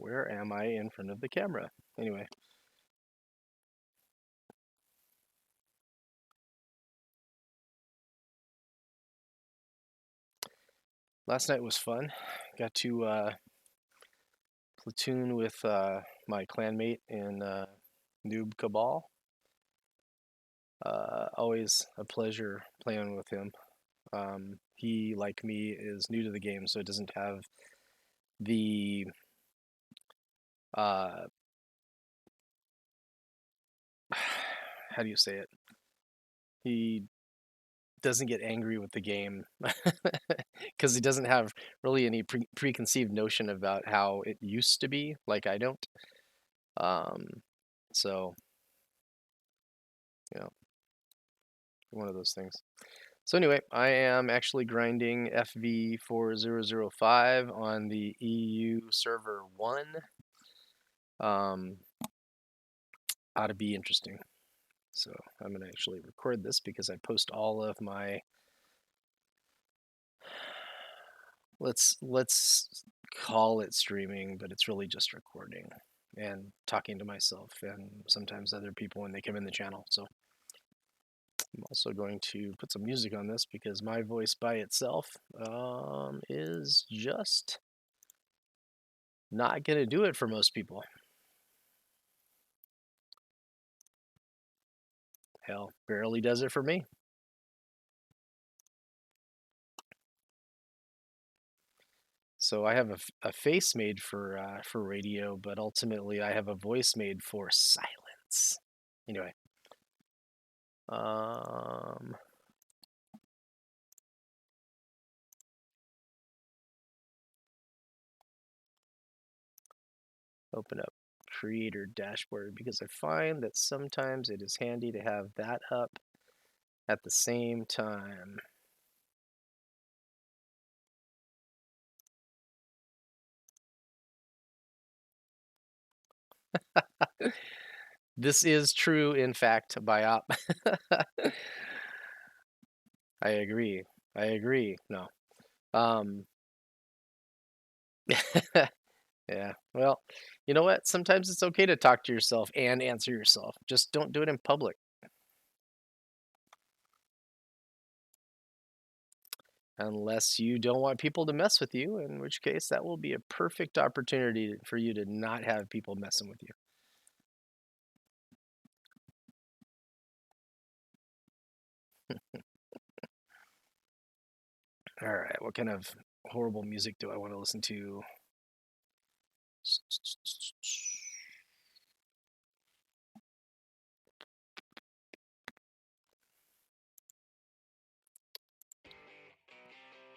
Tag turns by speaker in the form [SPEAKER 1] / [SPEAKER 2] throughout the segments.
[SPEAKER 1] Where am I in front of the camera? Anyway. Last night was fun. Got to platoon with my clanmate in Noob Cabal. Always a pleasure playing with him. He, like me, is new to the game, so it doesn't have the how do you say it? He doesn't get angry with the game because he doesn't have really any preconceived notion about how it used to be, like I don't. So, you know, one of those things. So anyway, I am actually grinding FV4005 on the EU server 1. Ought to be interesting. So I'm going to actually record this because I post all of my, let's call it streaming, but it's really just recording and talking to myself and sometimes other people when they come in the channel. So I'm also going to put some music on this because my voice by itself is just not going to do it for most people. Hell, barely does it for me. So I have a face made for radio, but ultimately I have a voice made for silence. Anyway, open up creator dashboard because I find that sometimes it is handy to have that up at the same time. This is true, in fact, biop. I agree. I agree. No. Yeah. Well, you know what? Sometimes it's okay to talk to yourself and answer yourself. Just don't do it in public. Unless you don't want people to mess with you, in which case that will be a perfect opportunity for you to not have people messing with you. All right, what kind of horrible music do I want to listen to?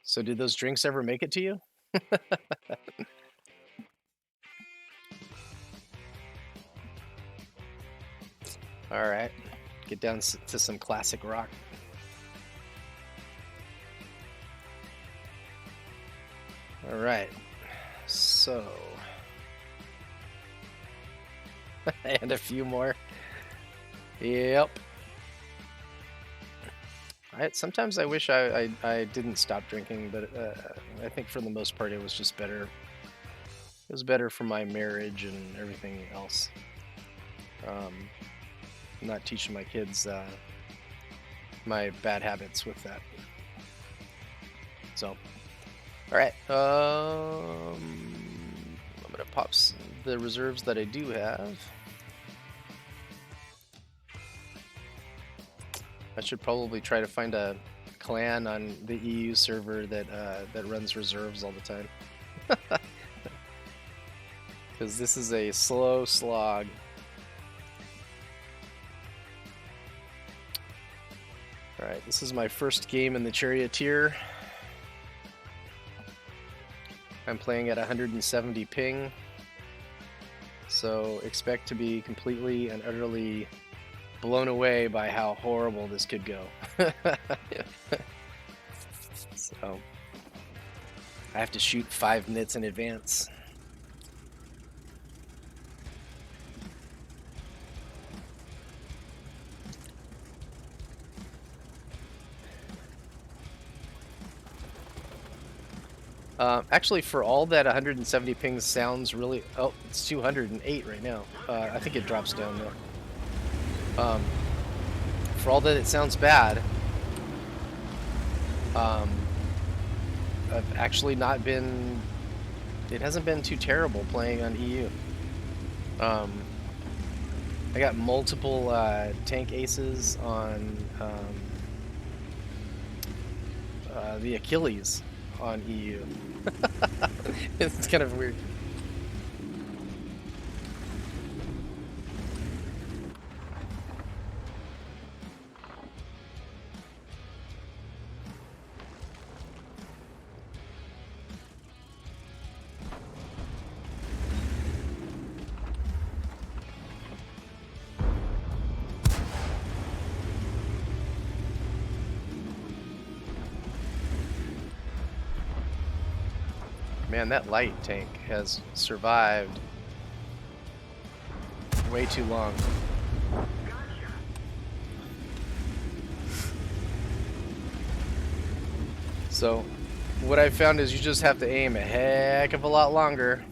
[SPEAKER 1] So did those drinks ever make it to you? All right, get down to some classic rock. All right, so and a few more. Yep. Sometimes I wish I didn't stop drinking, but I think for the most part it was just better. It was better for my marriage and everything else. Not teaching my kids my bad habits with that. So, all right. I'm gonna pop the reserves that I do have. I should probably try to find a clan on the EU server that that runs reserves all the time. Because this is a slow slog. Alright, this is my first game in the Charioteer. I'm playing at 170 ping. So expect to be completely and utterly blown away by how horrible this could go. So I have to shoot 5 minutes in advance. Actually, for all that 170 ping sounds really... Oh, it's 208 right now. I think it drops down though. For all that it sounds bad, I've actually not been... It hasn't been too terrible playing on EU. I got multiple tank aces on the Achilles on EU. It's kind of weird. Man, that light tank has survived way too long. So, what I found is you just have to aim a heck of a lot longer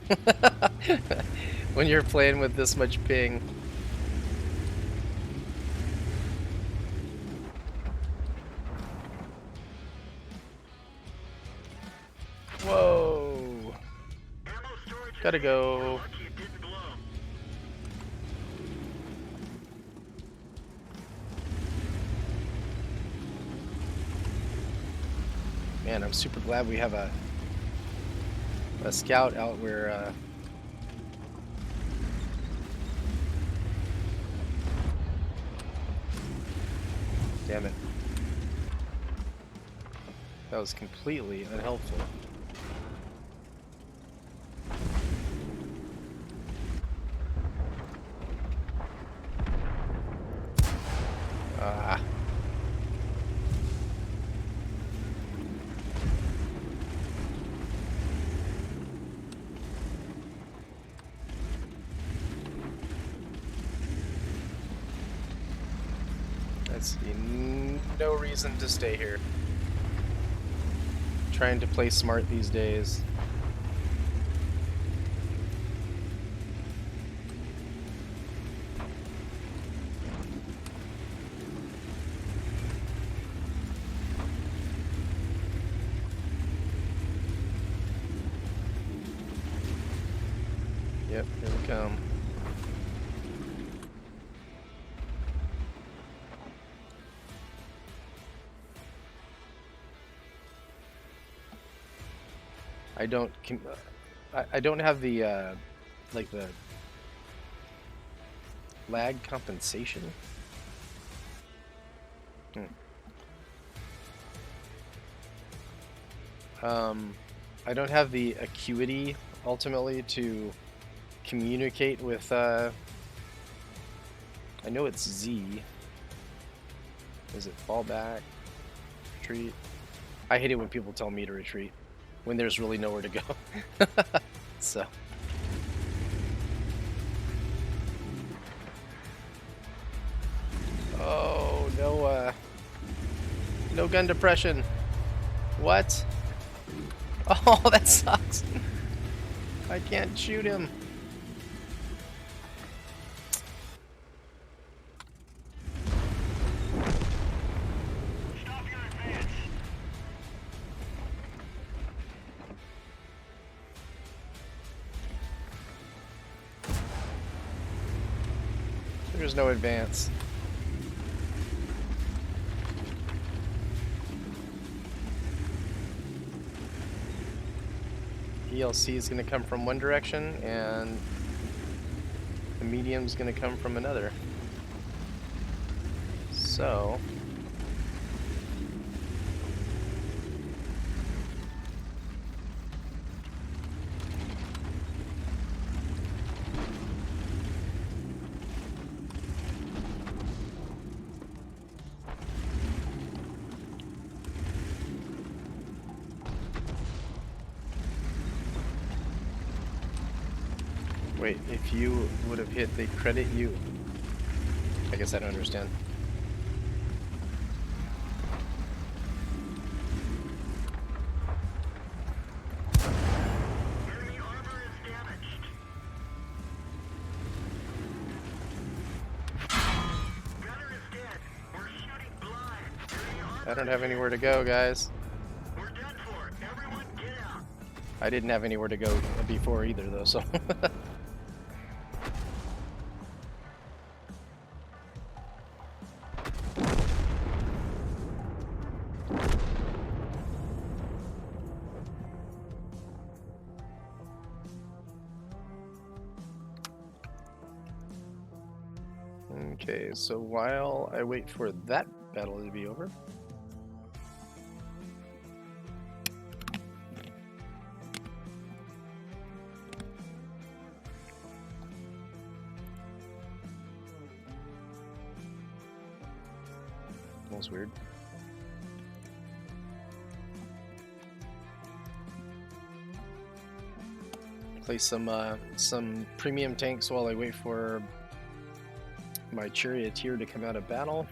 [SPEAKER 1] when you're playing with this much ping. Whoa! Gotta go. Man, I'm super glad we have a scout out where damn it. That was completely unhelpful. Ah. I see no reason to stay here. Trying to play smart these days. Yep, here we come. I don't have the like the lag compensation. I don't have the acuity ultimately to communicate with I know it's Z. Is it fall back? Retreat? I hate it when people tell me to retreat when there's really nowhere to go. So oh no, no gun depression. What? Oh, that sucks. I can't shoot him.
[SPEAKER 2] Stop your advance.
[SPEAKER 1] There's no advance. ELC is going to come from one direction, and the medium is going to come from another. So wait, if you would have hit, they credit you. I guess I don't understand. I don't have anywhere to go, guys.
[SPEAKER 2] We're done for. Everyone get out.
[SPEAKER 1] I didn't have anywhere to go before either, though, so. Okay, so while I wait for that battle to be over. That was weird. Place some premium tanks while I wait for my charioteer to come out of battle.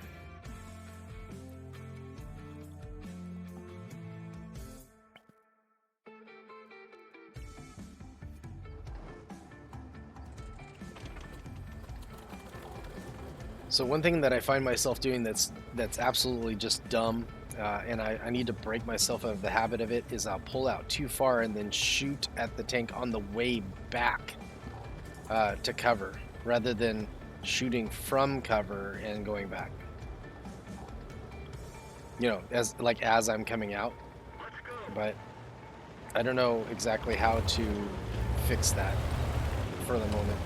[SPEAKER 1] So one thing that I find myself doing that's absolutely just dumb, and I need to break myself of the habit of it, is I'll pull out too far and then shoot at the tank on the way back to cover, rather than shooting from cover and going back. You know, as I'm coming out,
[SPEAKER 2] Let's go.
[SPEAKER 1] but I don't know exactly how to fix that for the moment.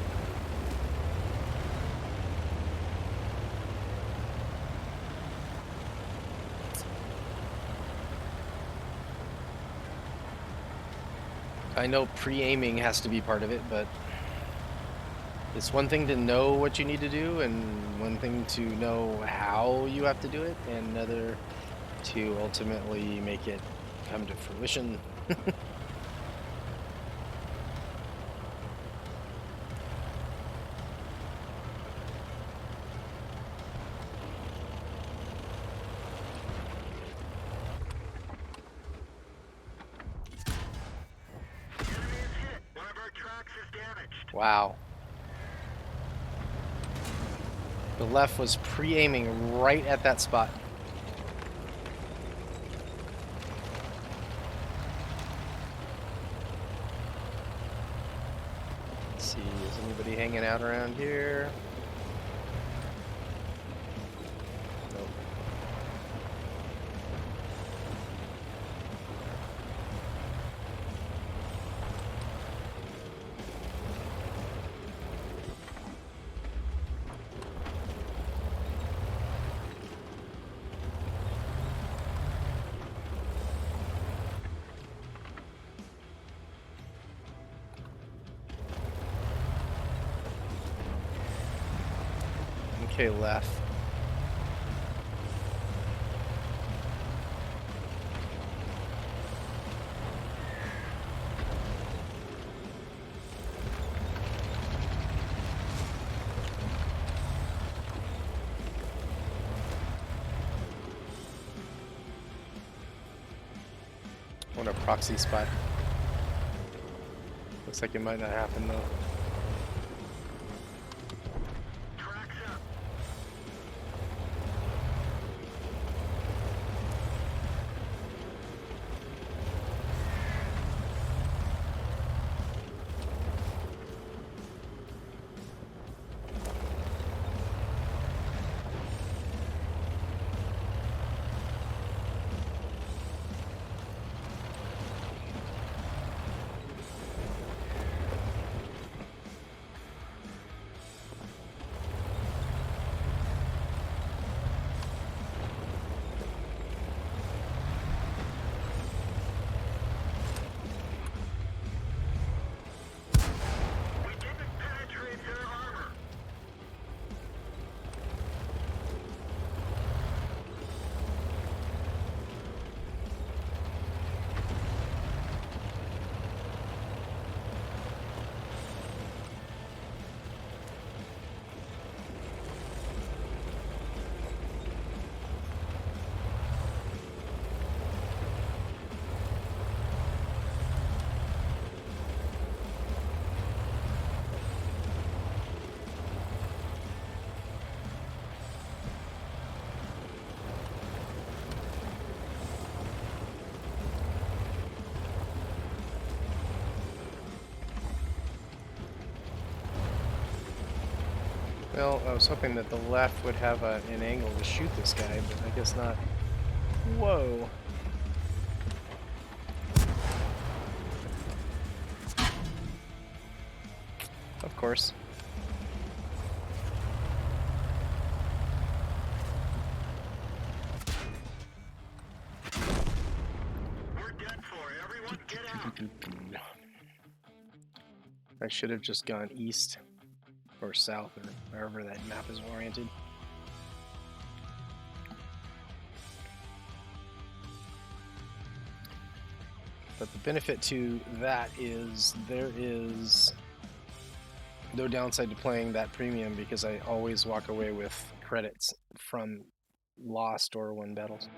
[SPEAKER 1] I know pre-aiming has to be part of it, but it's one thing to know what you need to do, and one thing to know how you have to do it, and another to ultimately make it come to fruition.
[SPEAKER 2] Enemy is hit. One of our tracks is damaged.
[SPEAKER 1] Wow. The left was pre-aiming right at that spot. Let's see, is anybody hanging out around here? Nope. Okay, left. What a proxy spot. Looks like it might not happen though.
[SPEAKER 2] Tracks up.
[SPEAKER 1] Well, I was hoping that the left would have an angle to shoot this guy, but I guess not. Whoa. Of course.
[SPEAKER 2] We're done for. Everyone get out.
[SPEAKER 1] I should have just gone east or south or wherever that map is oriented. But the benefit to that is there is no downside to playing that premium because I always walk away with credits from lost or won battles.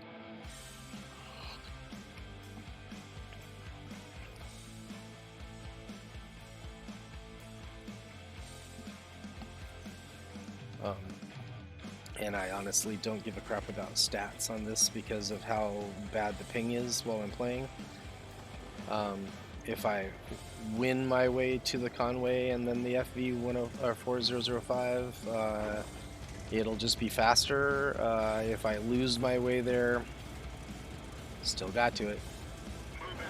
[SPEAKER 1] Um, and I honestly don't give a crap about stats on this because of how bad the ping is while I'm playing. If I win my way to the Conway and then the FV4005, it'll just be faster. If I lose my way there, still got to it.
[SPEAKER 2] Move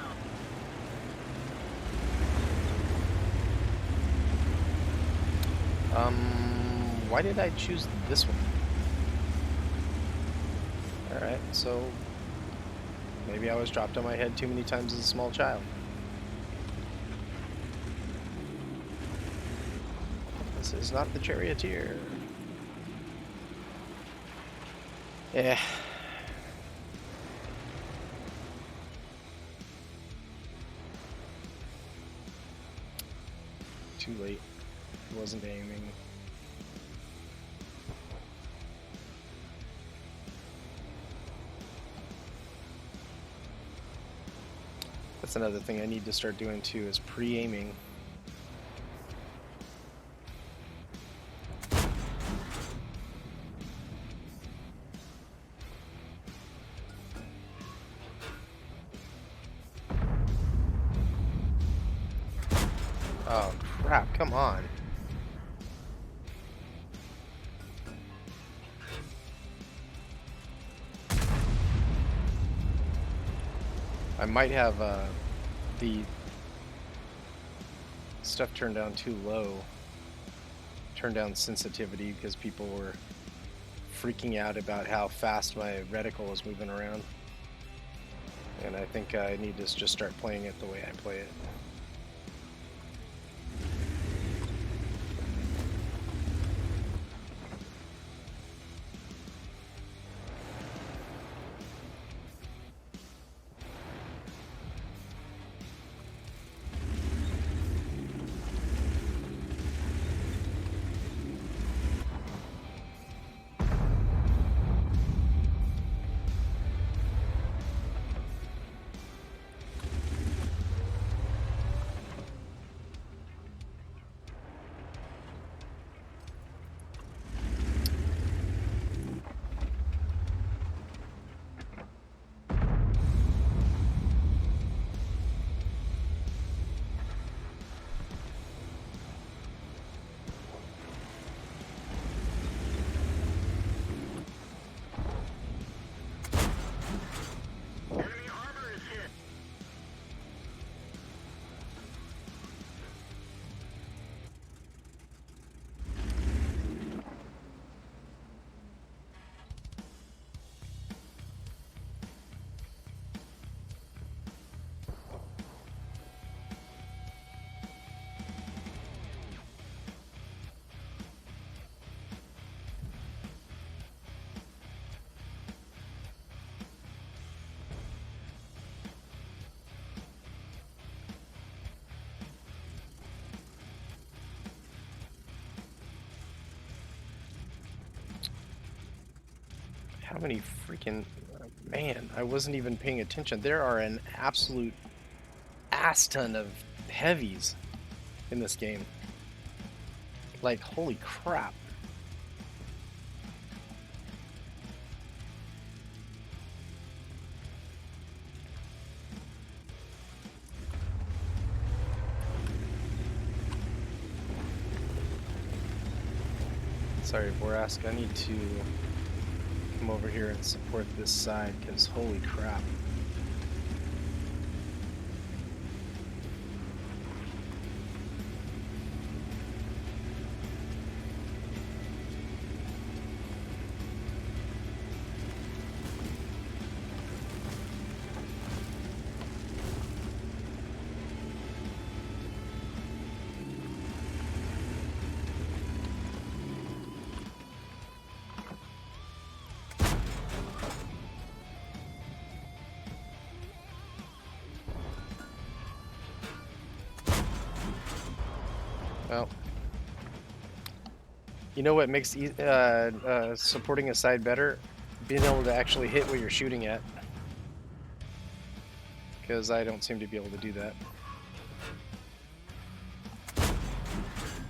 [SPEAKER 2] out.
[SPEAKER 1] Why did I choose this one? Alright, so maybe I was dropped on my head too many times as a small child. This is not the charioteer. Yeah. Too late. Wasn't aiming. That's another thing I need to start doing too, is pre-aiming. Oh crap, come on. I might have the stuff turned down too low. Turned down sensitivity because people were freaking out about how fast my reticle was moving around. And I think I need to just start playing it the way I play it.
[SPEAKER 2] Enemy armor is hit.
[SPEAKER 1] How many freaking... Man, I wasn't even paying attention. There are an absolute ass ton of heavies in this game. Like, holy crap. Sorry, Borask, I need to come over here and support this side, because holy crap. Well, you know what makes supporting a side better? Being able to actually hit what you're shooting at. Because I don't seem to be able to do that.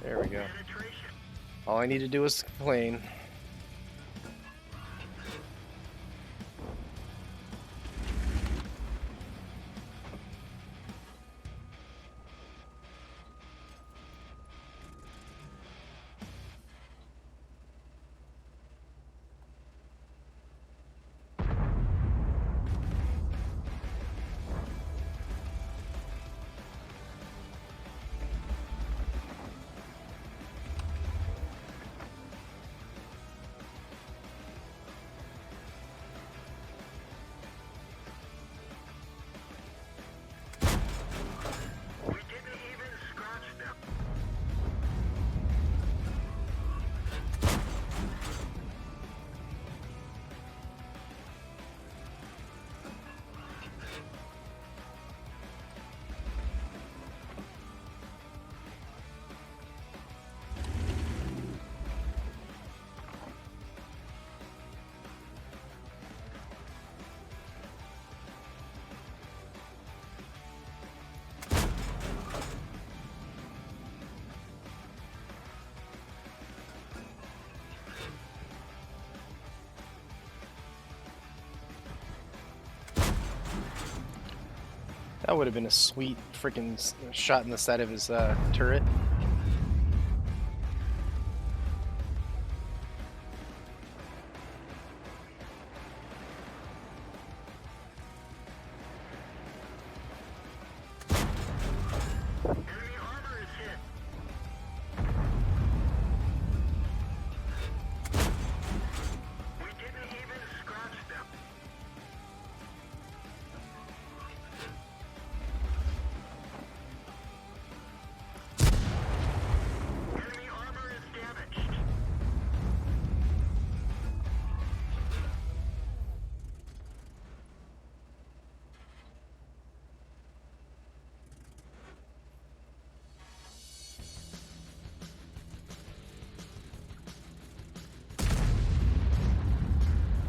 [SPEAKER 1] There we go. All I need to do is complain.
[SPEAKER 2] We didn't even scratch them.
[SPEAKER 1] That would have been a sweet freaking shot in the side of his turret.
[SPEAKER 2] Enemy armor is hit. We didn't even scratch them. Enemy armor is damaged.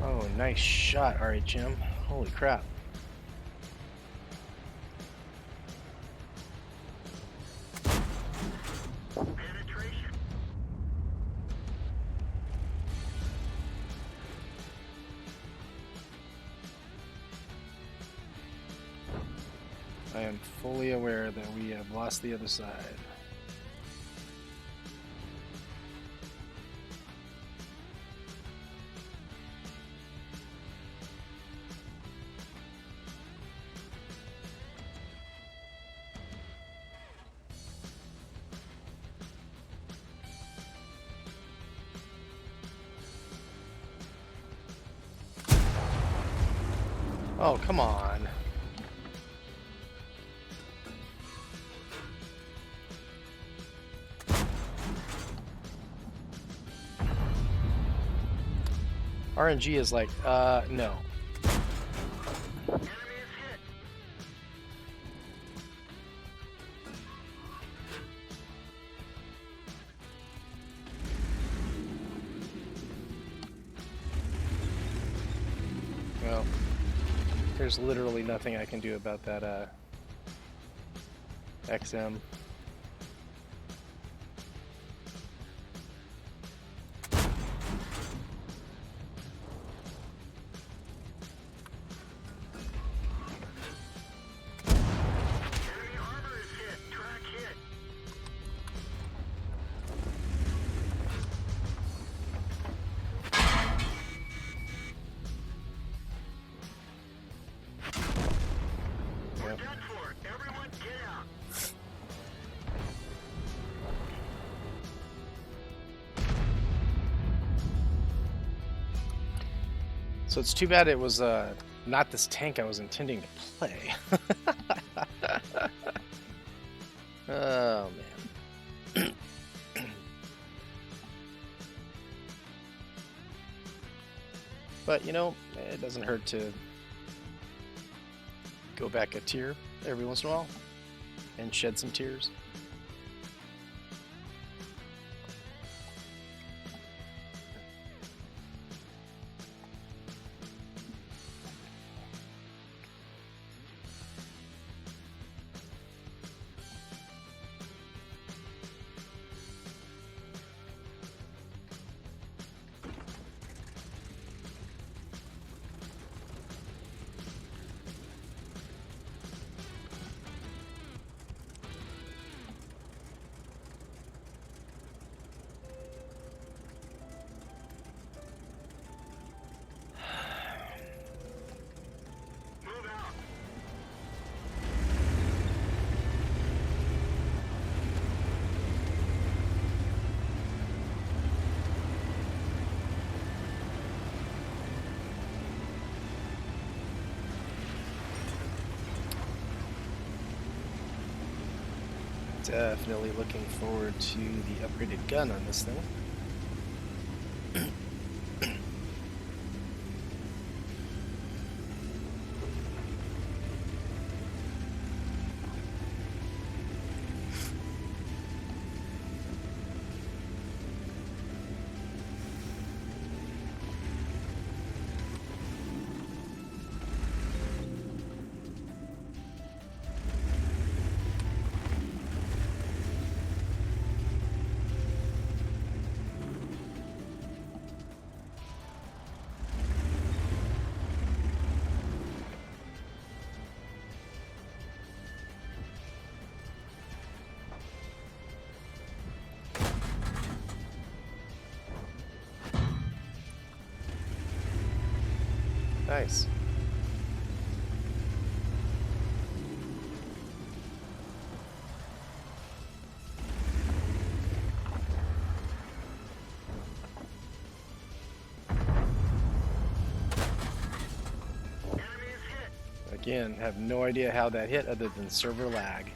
[SPEAKER 1] Oh, nice shot, RHM. Holy crap.
[SPEAKER 2] Penetration.
[SPEAKER 1] I am fully aware that we have lost the other side. Oh, come on. RNG is like, no.
[SPEAKER 2] Enemy is hit.
[SPEAKER 1] Well, there's literally nothing I can do about that, XM.
[SPEAKER 2] Enemy armor is hit. Track hit.
[SPEAKER 1] So it's too bad it was not this tank I was intending to play. Oh man. But you know, it doesn't hurt to go back a tier every once in a while and shed some tears.
[SPEAKER 2] Move out.
[SPEAKER 1] Definitely looking forward to the upgraded gun on this thing. Nice.
[SPEAKER 2] Enemy is hit.
[SPEAKER 1] Again, have no idea how that hit other than server lag.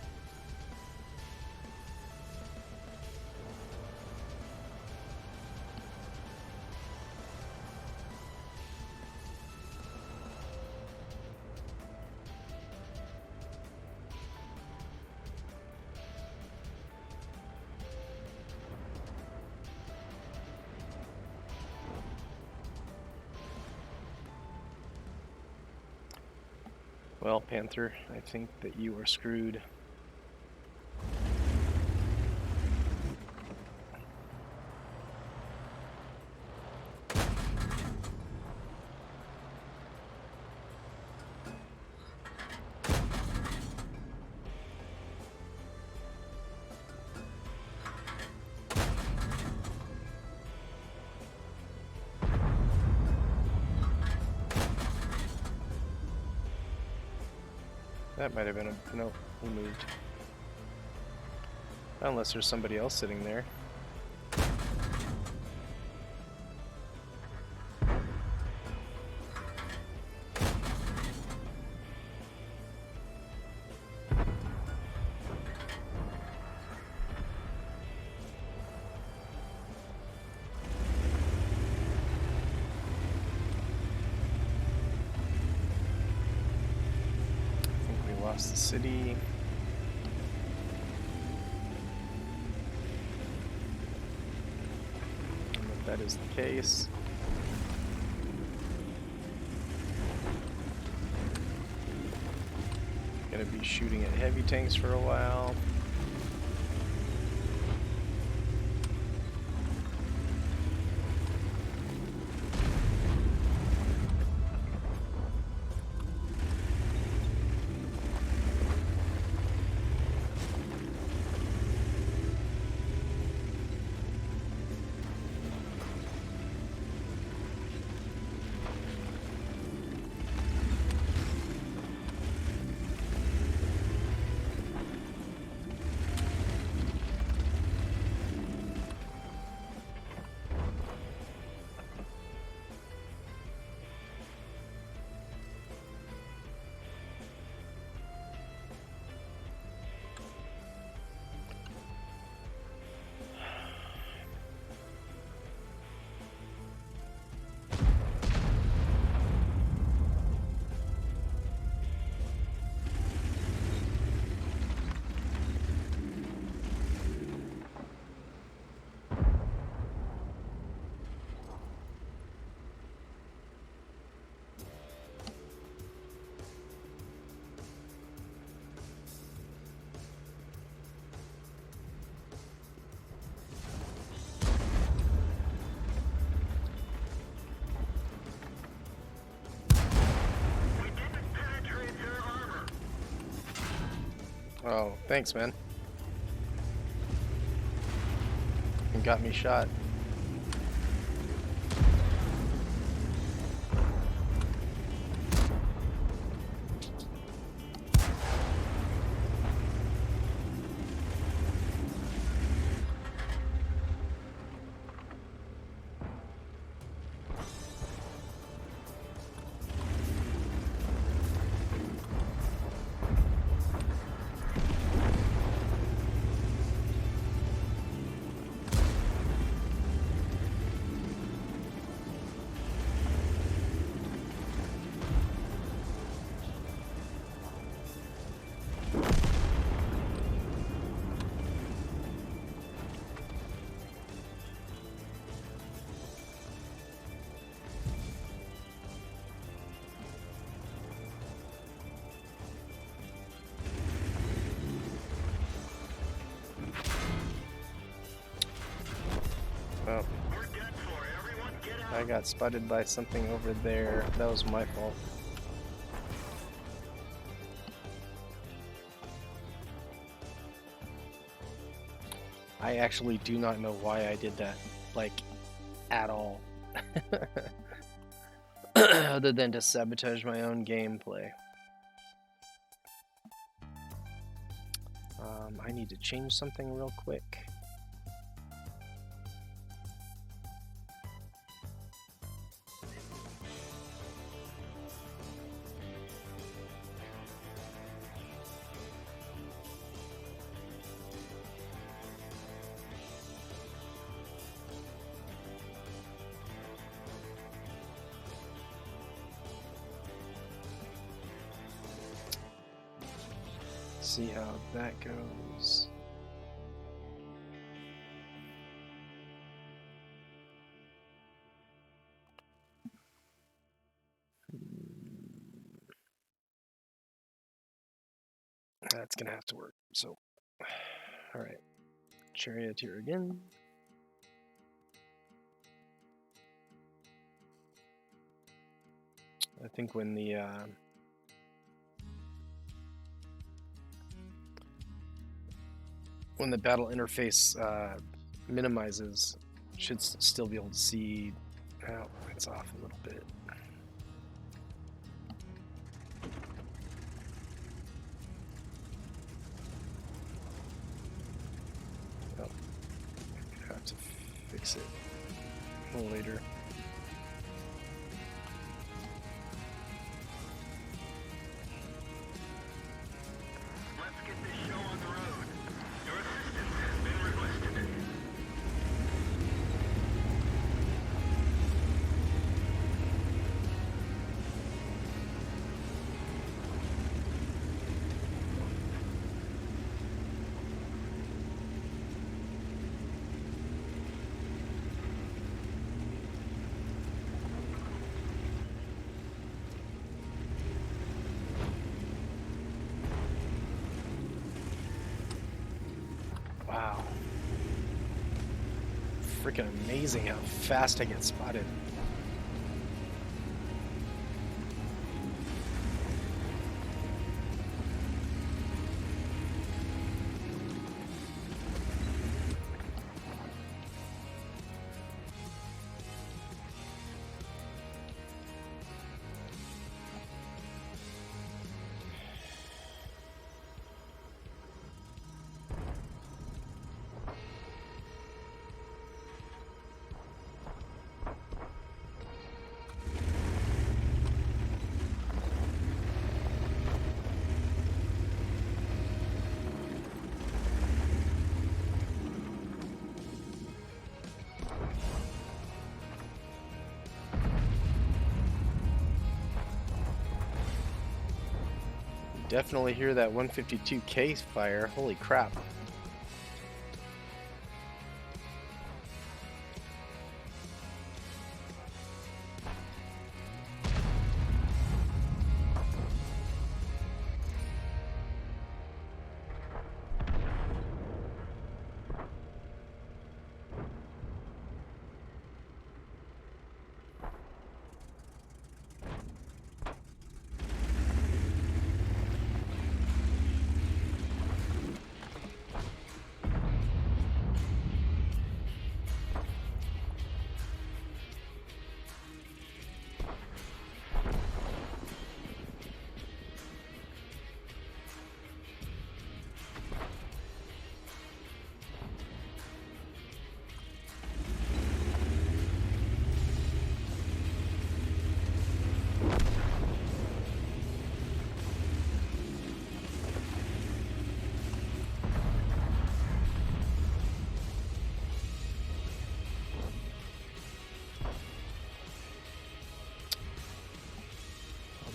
[SPEAKER 1] Well, Panther, I think that you are screwed. That might have been a... no, he moved. Unless there's somebody else sitting there. I think we lost the city. And if that is the case, gonna be shooting at heavy tanks for a while. Oh, thanks, man. You got me shot. Oh,
[SPEAKER 2] We're done for. Everyone get out.
[SPEAKER 1] I got spotted by something over there. That was my fault. I actually do not know why I did that, like, at all. Other than to sabotage my own gameplay. I need to change something real quick. See how that goes. That's gonna have to work. So, all right, charioteer again. I think when the battle interface minimizes, should still be able to see. Oh, it's off a little bit. Oh, I have to fix it a little later.
[SPEAKER 2] Let's get this show on the road. Your assistance has been requested.
[SPEAKER 1] Wow. Freaking amazing how fast I get spotted. Definitely hear that 152K fire. Holy crap.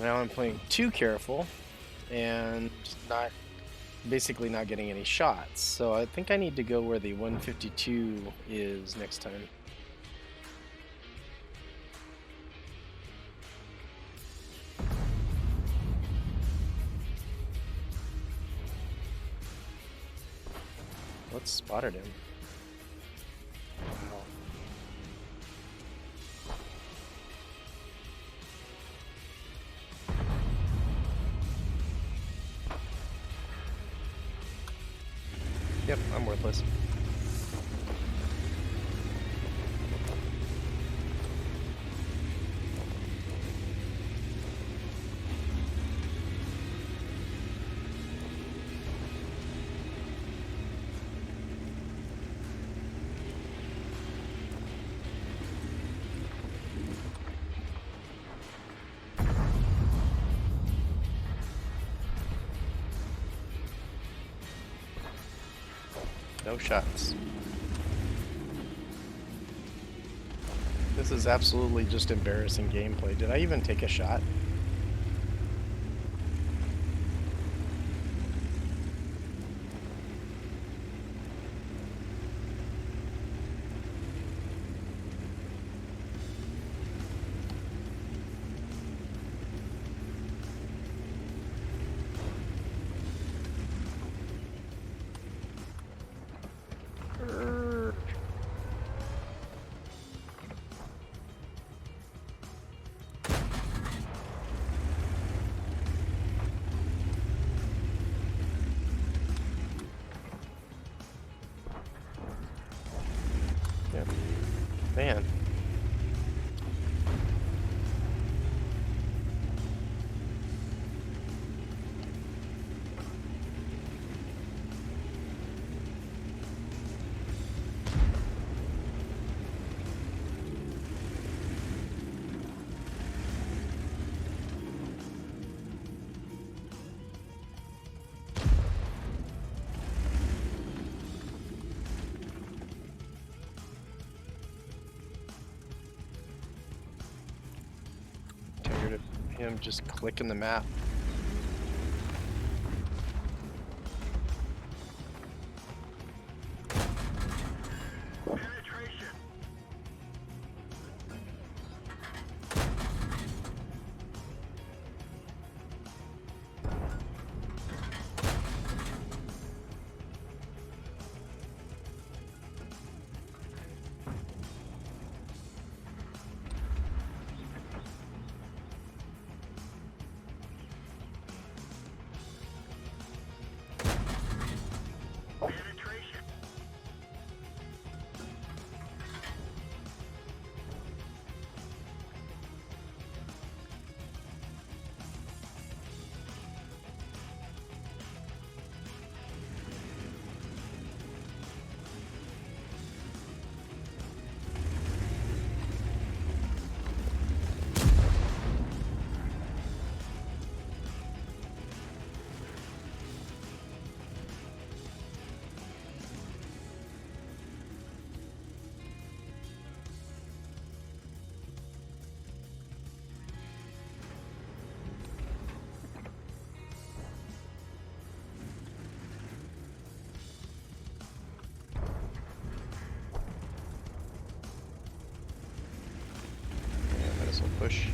[SPEAKER 1] Now I'm playing too careful and not basically not getting any shots. So I think I need to go where the 152 is next time. Let's spotted him. Wow. Yep, I'm worthless. No shots. This is absolutely just embarrassing gameplay. Did I even take a shot? Yep. Man. Tired of him just clicking the map.
[SPEAKER 2] Penetration. Penetration.
[SPEAKER 1] Yeah, might as well push.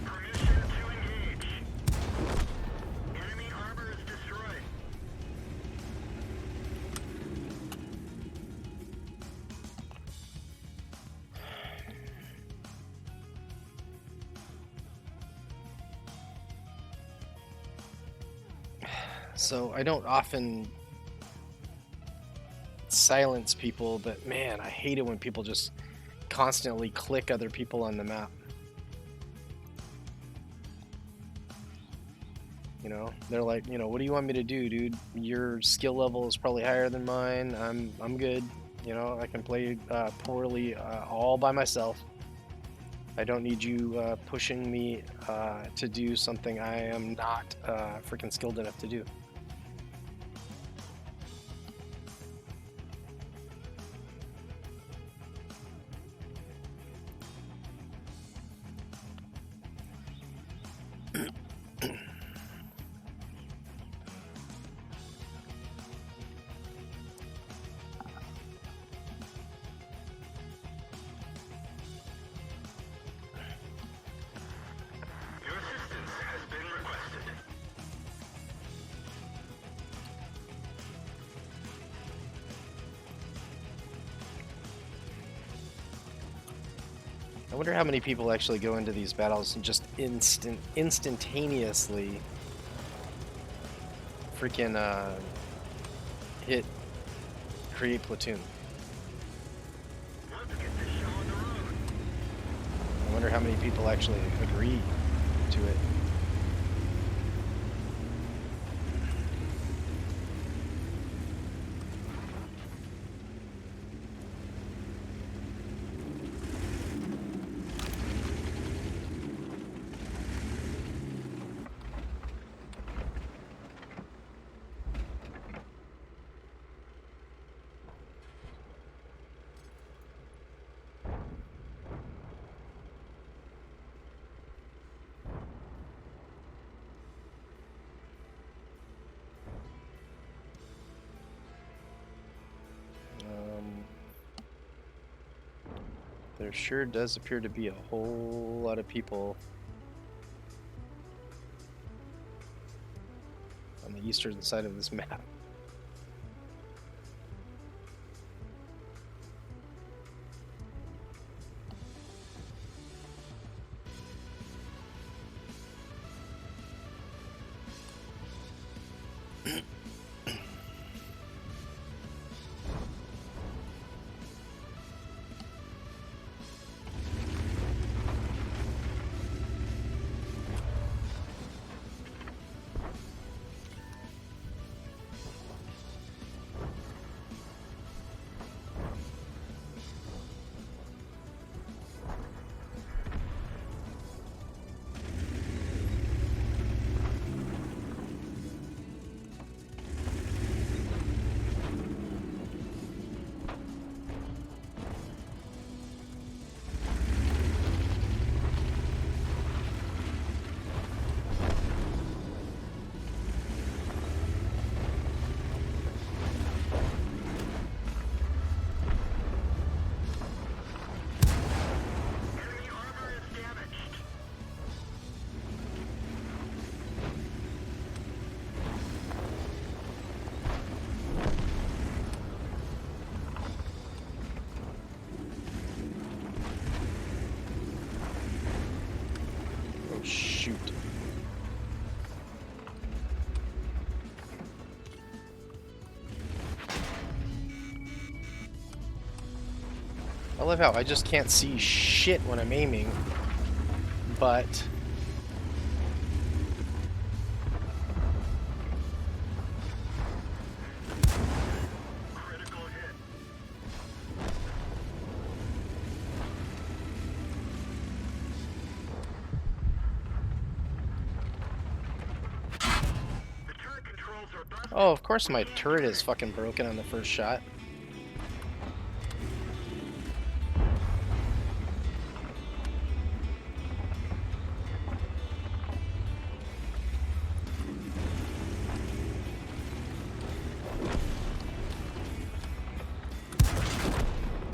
[SPEAKER 2] Permission to engage. Enemy armor is destroyed.
[SPEAKER 1] So I don't often silence people, but man, I hate it when people just constantly click other people on the map. You know, they're like, what do you want me to do, dude? Your skill level is probably higher than mine. I'm good. You know, I can play poorly all by myself. I don't need you pushing me to do something I am not freaking skilled enough to do.
[SPEAKER 2] Your assistance has been requested.
[SPEAKER 1] I wonder how many people actually go into these battles and just instantaneously freaking hit create platoon.
[SPEAKER 2] Let's get this show on the road.
[SPEAKER 1] I wonder how many people actually agree to it. There sure does appear to be a whole lot of people on the eastern side of this map.
[SPEAKER 2] Enemy armor is damaged.
[SPEAKER 1] Oh shoot. I love how I just can't see shit when I'm aiming, but
[SPEAKER 2] Critical hit. The turret controls are busted.
[SPEAKER 1] oh, of course my turret is fucking broken on the first shot.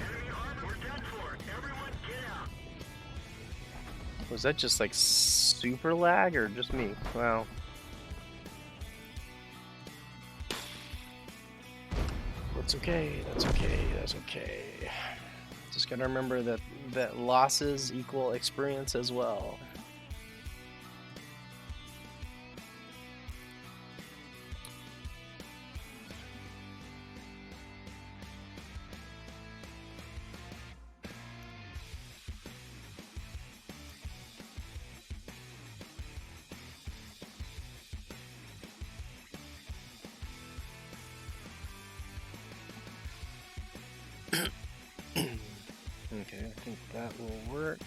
[SPEAKER 2] Enemy armor. We're done for. Everyone get out.
[SPEAKER 1] Was that just like super lag or just me? Wow. That's okay. That's okay. That's okay. Just gotta remember that losses equal experience as well. Okay, I think that will work.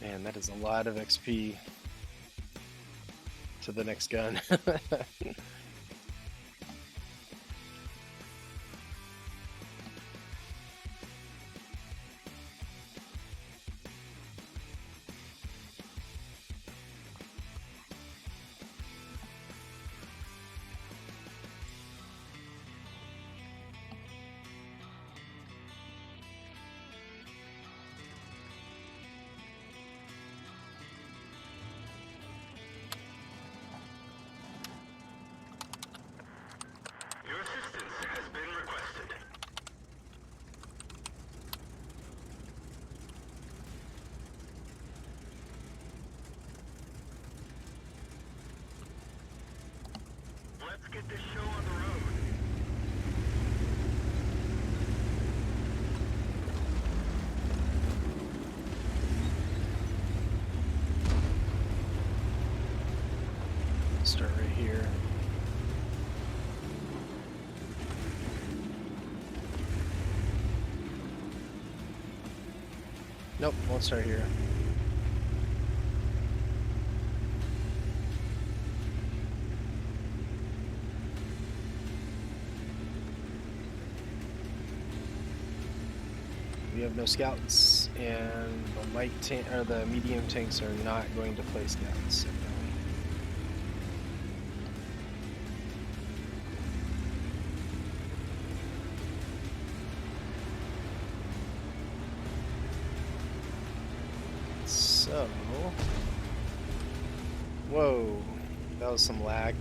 [SPEAKER 1] Man, that is a lot of XP to the next gun.
[SPEAKER 2] Your assistance has been requested. Let's get this show on the road.
[SPEAKER 1] Start right here. Nope, won't start here. We have no scouts, and the light tank or the medium tanks are not going to play scouts. So, whoa, that was some lag.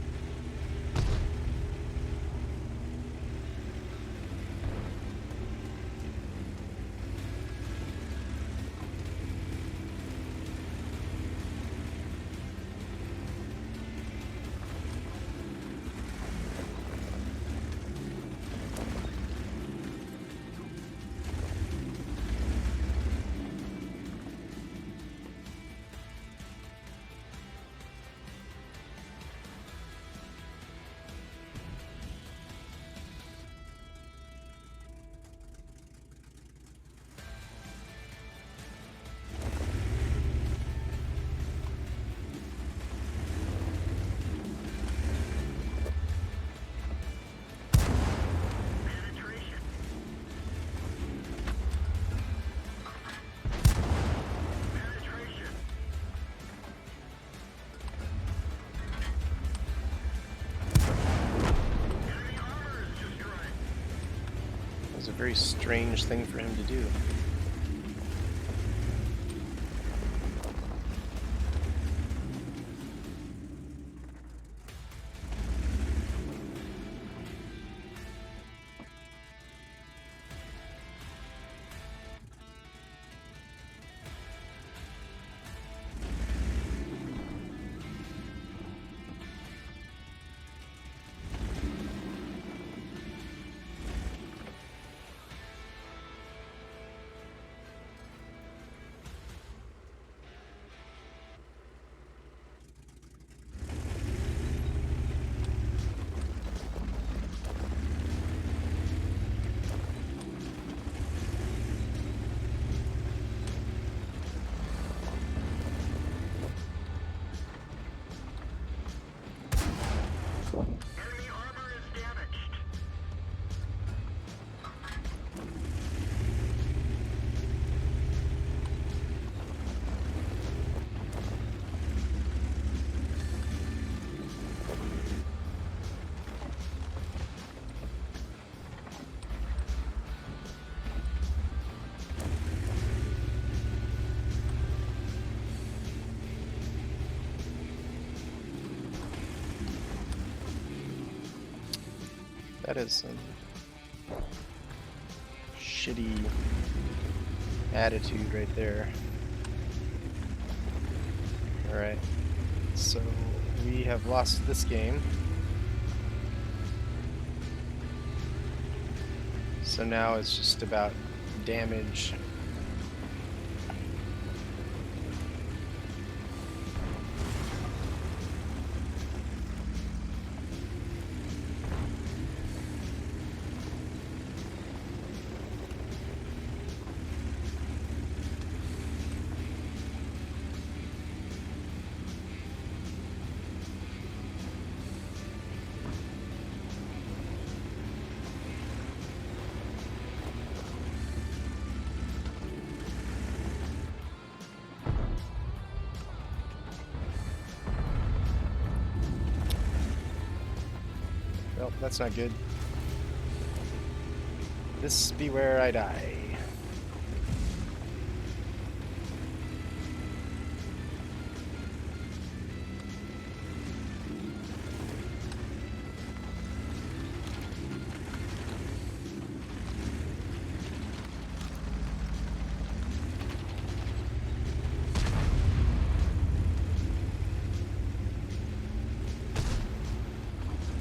[SPEAKER 2] Penetration. Penetration. Enemy armor is destroyed.
[SPEAKER 1] It was a very strange thing for him to do. That is some shitty attitude right there. Alright, so we have lost this game. So now it's just about damage. Well, that's not good. This be where I die.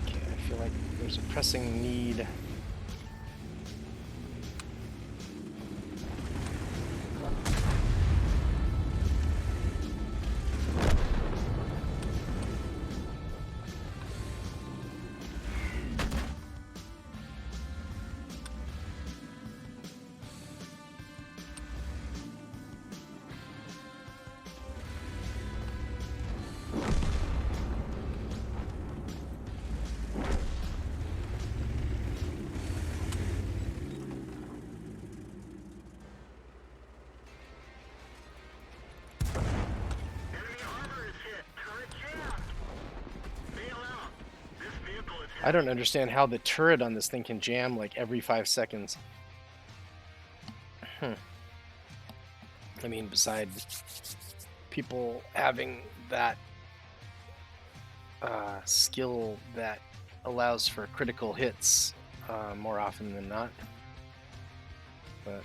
[SPEAKER 1] Okay, I feel like there's a pressing need.
[SPEAKER 2] Enemy armor is hit. Turret jammed. Bail out. This vehicle is
[SPEAKER 1] I don't understand how the turret on this thing can jam like every 5 seconds. I mean, besides people having that skill that allows for critical hits more often than not. But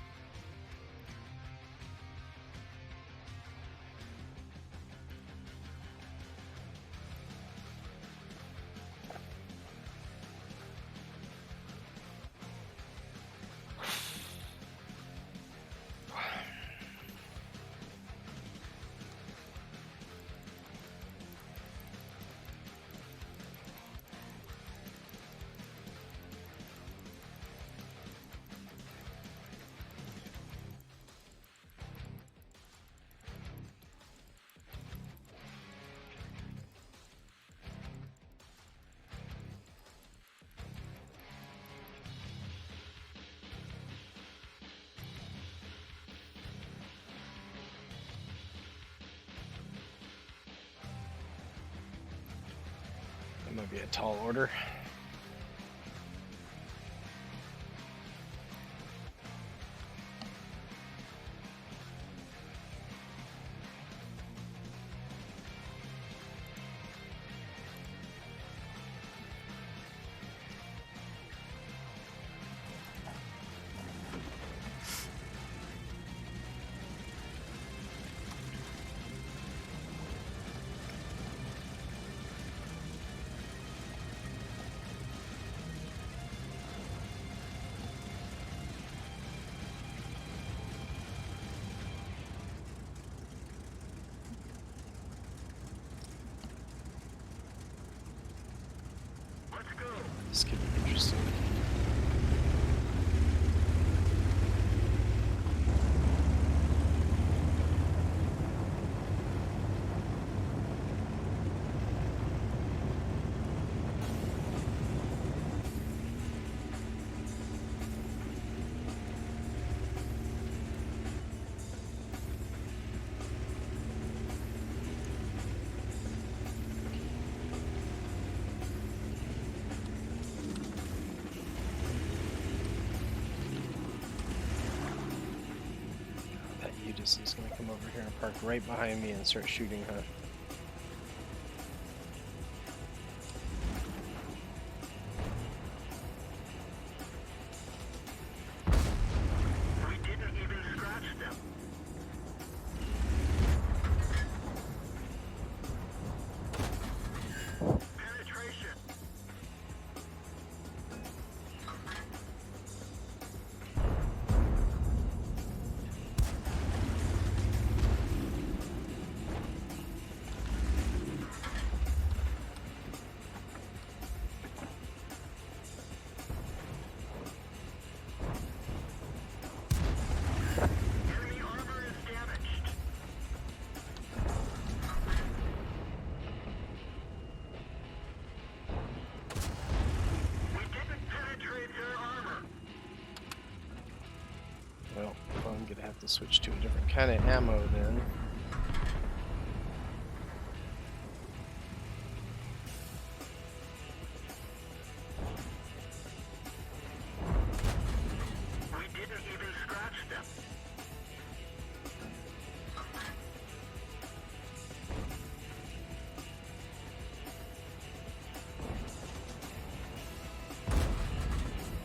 [SPEAKER 1] that might be a tall order.
[SPEAKER 2] Let's go.
[SPEAKER 1] This could be interesting. That Udis is going to come over here and park right behind me and start shooting, huh? To switch to a different kind of ammo then.
[SPEAKER 2] We didn't even scratch them.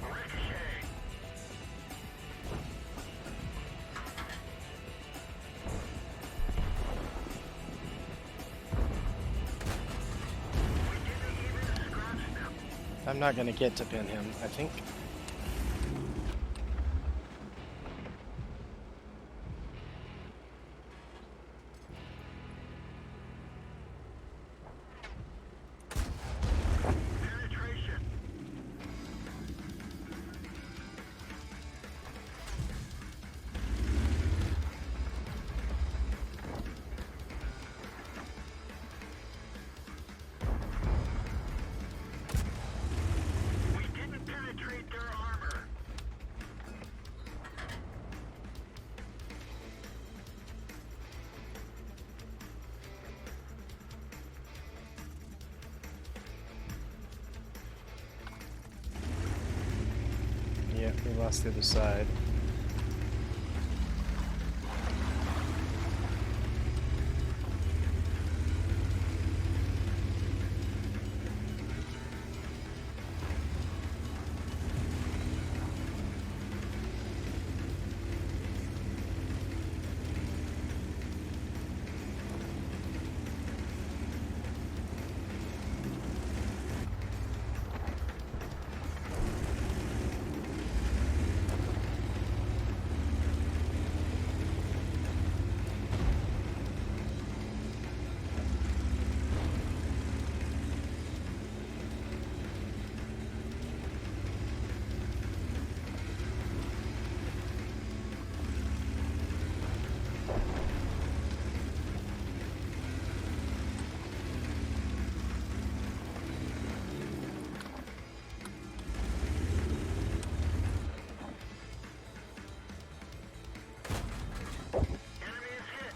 [SPEAKER 2] Ricochet. We didn't even scratch them.
[SPEAKER 1] I'm not gonna get to pin him, I think.
[SPEAKER 2] Penetration. We didn't penetrate their armor.
[SPEAKER 1] Yeah, we lost the other side.
[SPEAKER 2] Enemy is hit.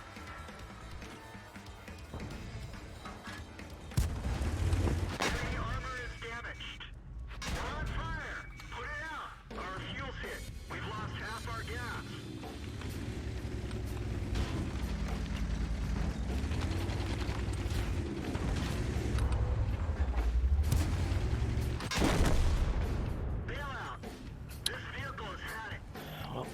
[SPEAKER 2] Enemy armor is damaged. We're on fire. Put it out. Our fuel's hit. We've lost half our gas. Bail out. This vehicle has had it.
[SPEAKER 1] Well,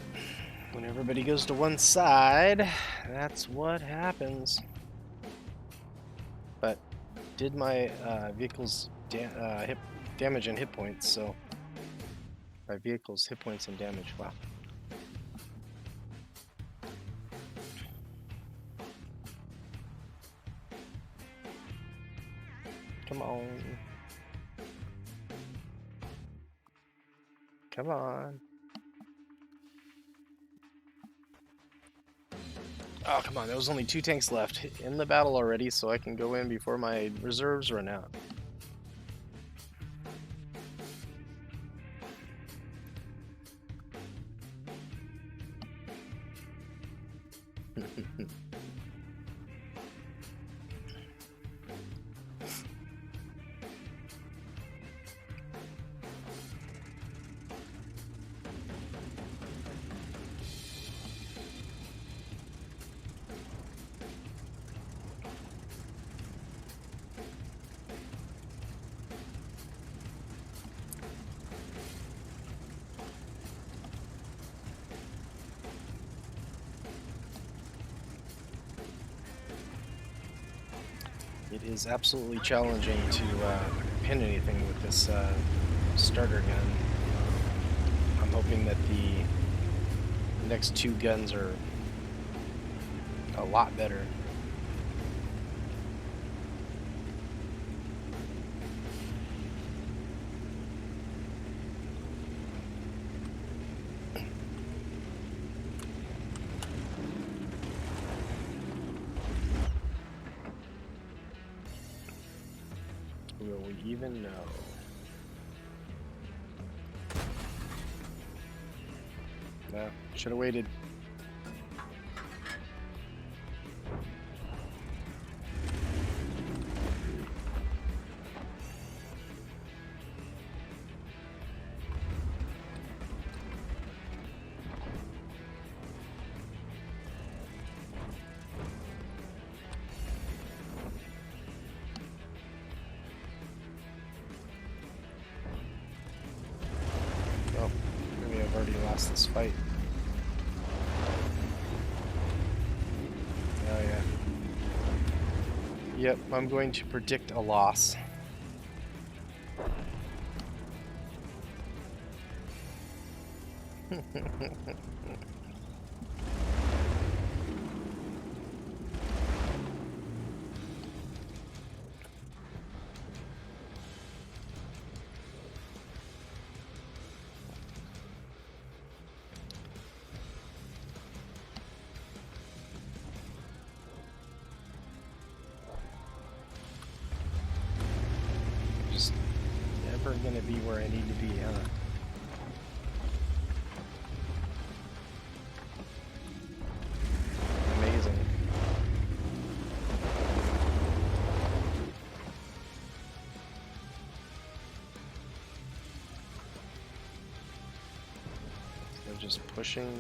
[SPEAKER 1] when everybody goes to one side, that's what happens. But did my vehicle's damage and hit points, so my vehicle's hit points and damage. Wow. Come on. Come on. Oh, come on. There was only 2 tanks left in the battle already, so I can go in before my reserves run out. It is absolutely challenging to pin anything with this starter gun. I'm hoping that the next 2 guns are a lot better. Will we even know? No, should have waited. already lost this fight. Oh yeah. Yep, I'm going to predict a loss. Just never gonna be where I need to be, huh? Amazing. So just pushing.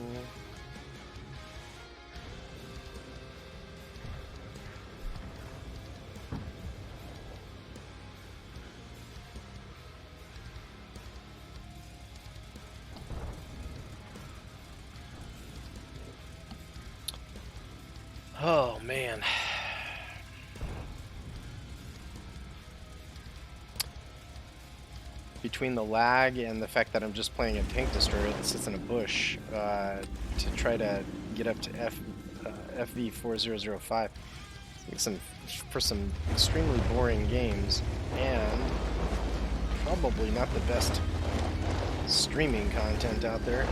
[SPEAKER 1] Oh man. Between the lag and the fact that I'm just playing a tank destroyer that sits in a bush to try to get up to FV4005, for some extremely boring games and probably not the best streaming content out there.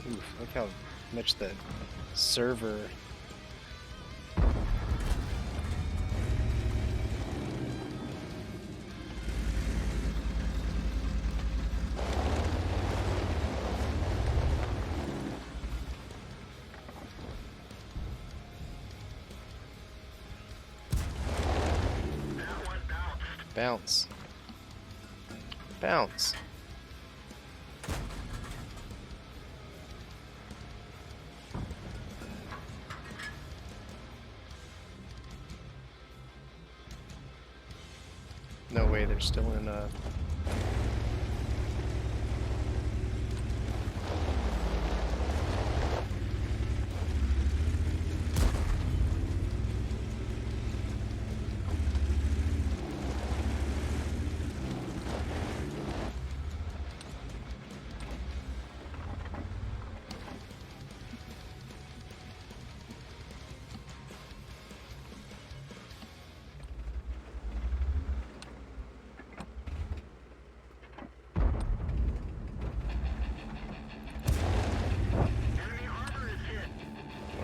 [SPEAKER 1] Oof, look how much the server bounce. Bounce. No way, they're still in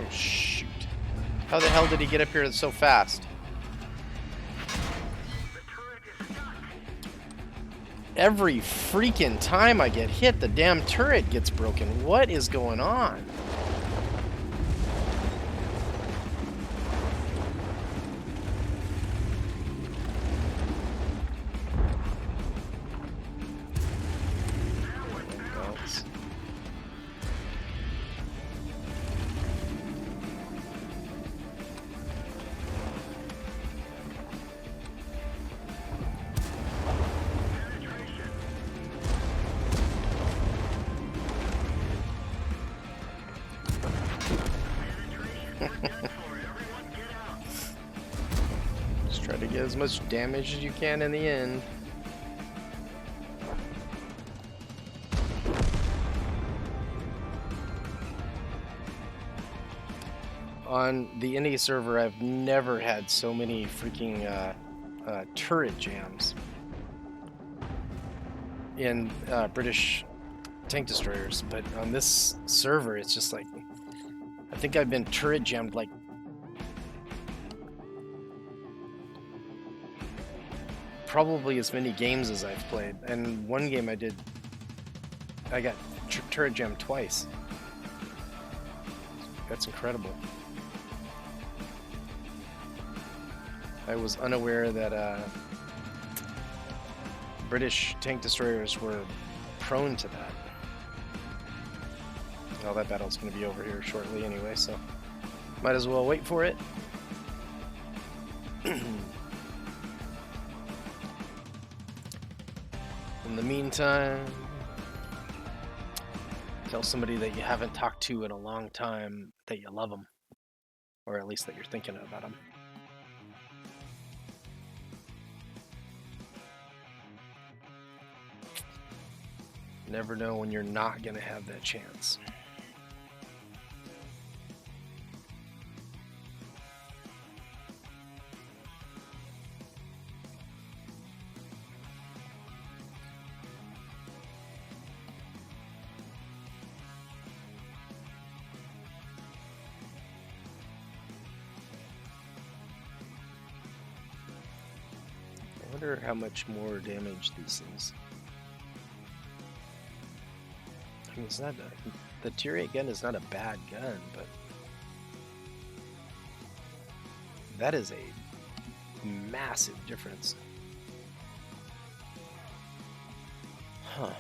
[SPEAKER 1] Oh shoot. How the hell did he get up here so fast? Every freaking time I get hit, the damn turret gets broken. What is going on? Bounce. Just try to get as much damage as you can in the end. On the Indy server, I've never had so many freaking turret jams in British tank destroyers, but on this server, it's just like, I think I've been turret jammed like probably as many games as I've played. And one game I got turret jammed twice. That's incredible. I was unaware that British tank destroyers were prone to that. Well, that battle's going to be over here shortly anyway, so might as well wait for it. In the meantime, tell somebody that you haven't talked to in a long time that you love them, or at least that you're thinking about them. Never know when you're not going to have that chance. I wonder how much more damage these things. I mean, it's not the Tier 8 gun is not a bad gun, but that is a massive difference. Huh. All right.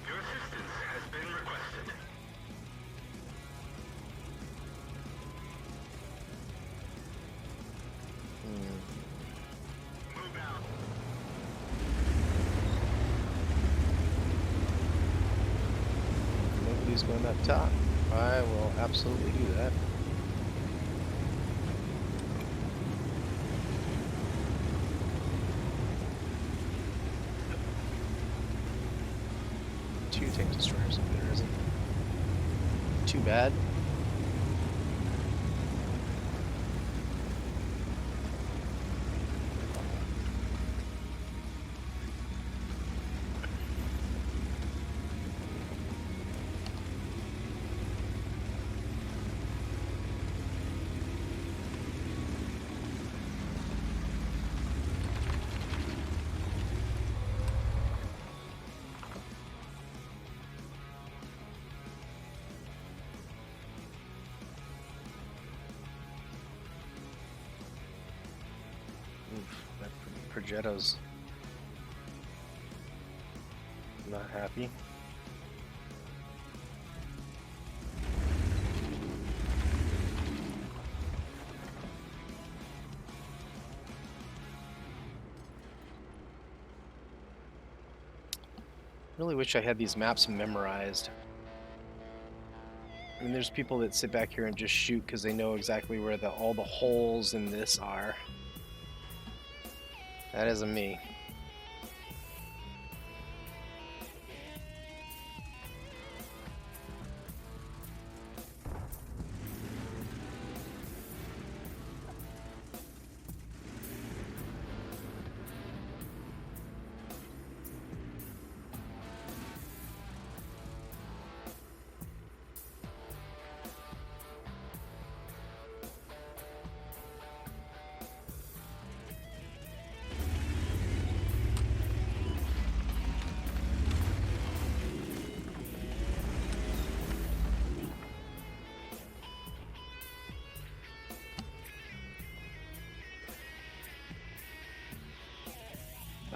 [SPEAKER 2] Your assistance has been requested. Move out.
[SPEAKER 1] Nobody's going up top. I will absolutely do that. Two tank destroyers up there, isn't it? Too bad. Oof, that Progetto's not happy. Really wish I had these maps memorized. I mean, there's people that sit back here and just shoot because they know exactly where all the holes in this are. That isn't me.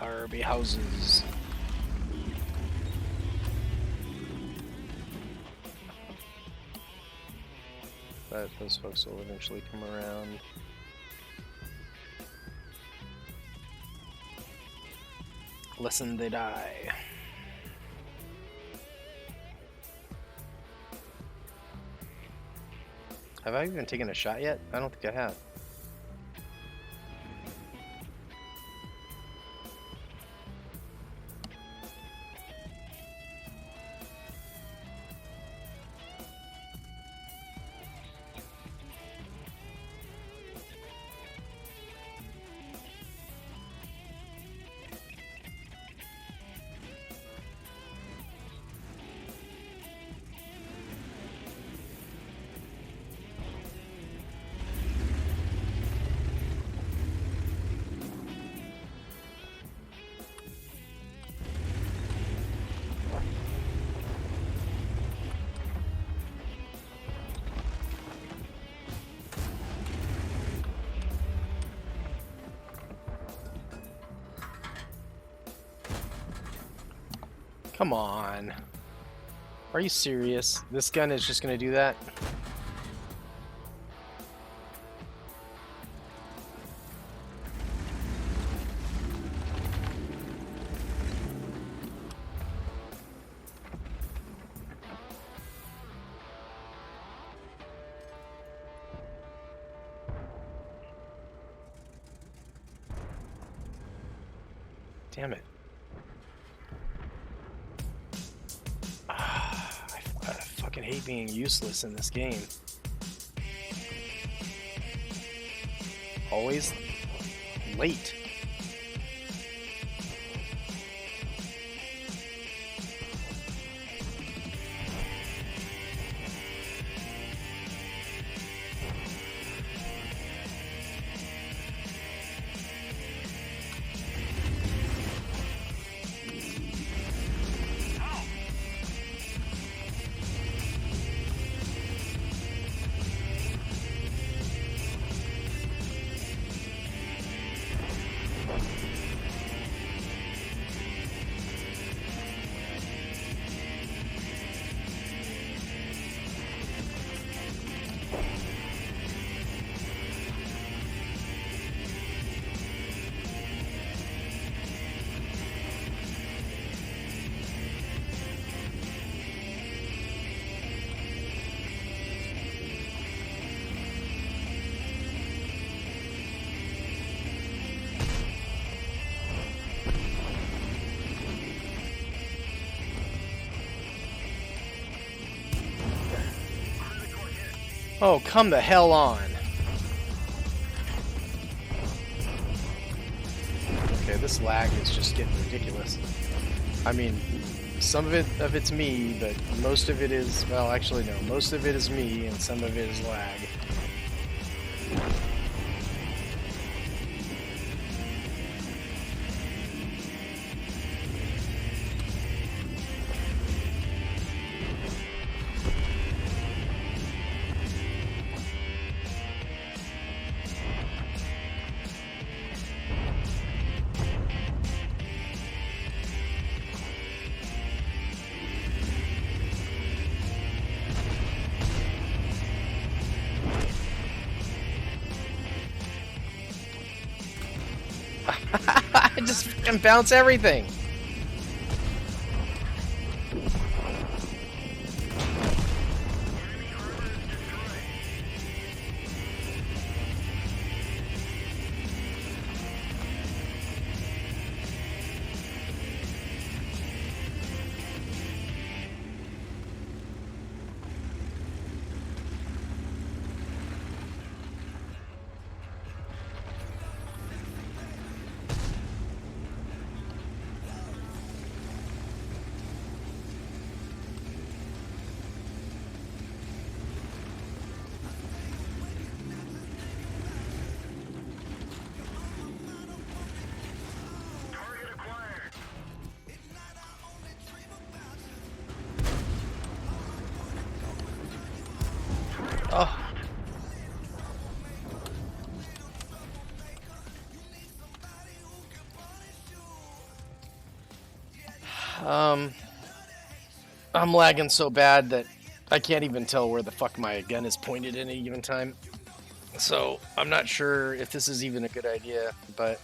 [SPEAKER 1] Arby houses. But those folks will eventually come around. Listen, they die. Have I even taken a shot yet? I don't think I have. Come on. Are you serious? This gun is just gonna do that? Damn it. I fucking hate being useless in this game. Always late. Oh, come the hell on. Okay, this lag is just getting ridiculous. I mean, some of it's me, but most of it is, well, actually no, most of it is me and some of it is lag. I just fucking bounce everything.
[SPEAKER 2] Target acquired.
[SPEAKER 1] Oh. I'm lagging so bad that I can't even tell where the fuck my gun is pointed at any given time. So I'm not sure if this is even a good idea, but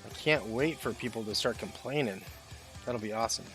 [SPEAKER 1] I can't wait for people to start complaining. That'll be awesome.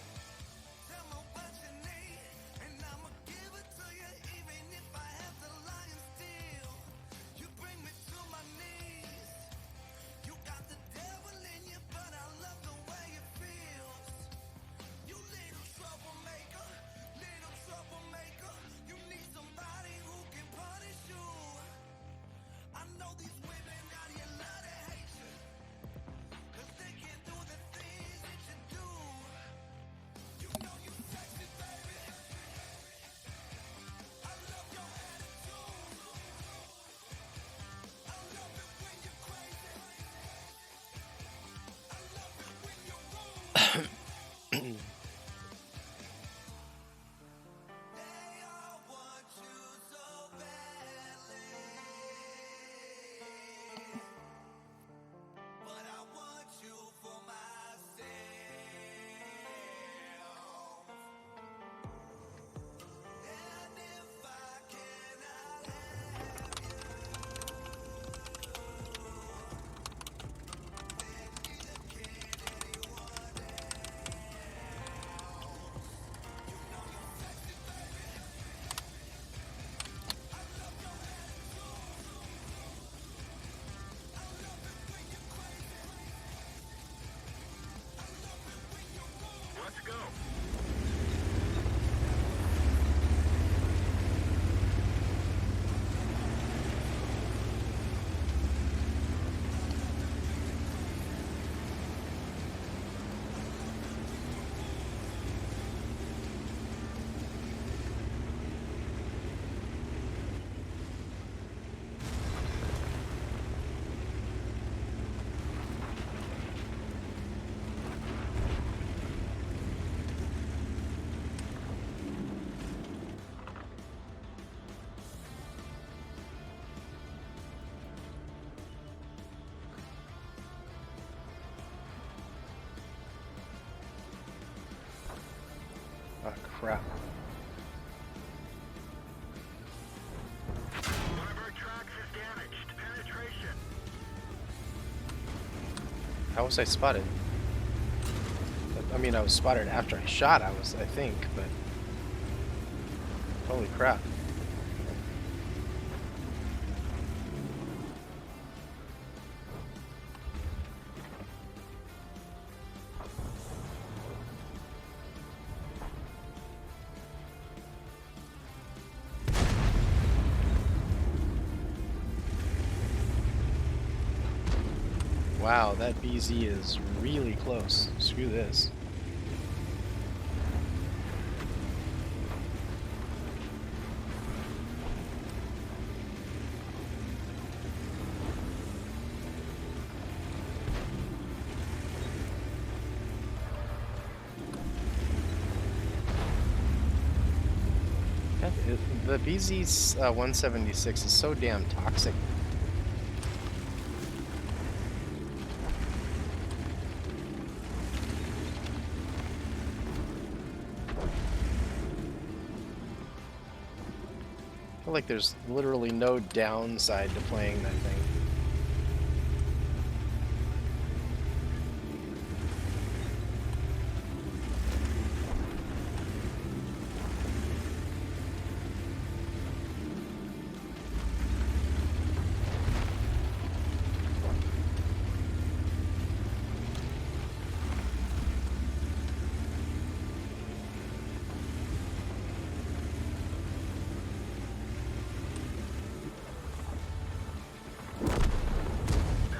[SPEAKER 1] crap.
[SPEAKER 2] One of our tracks is damaged. Penetration.
[SPEAKER 1] How was I spotted? I mean, I was spotted after I shot, I think, but holy crap. Wow, that BZ is really close. Screw this. The BZ's 176 is so damn toxic. I feel like there's literally no downside to playing that thing.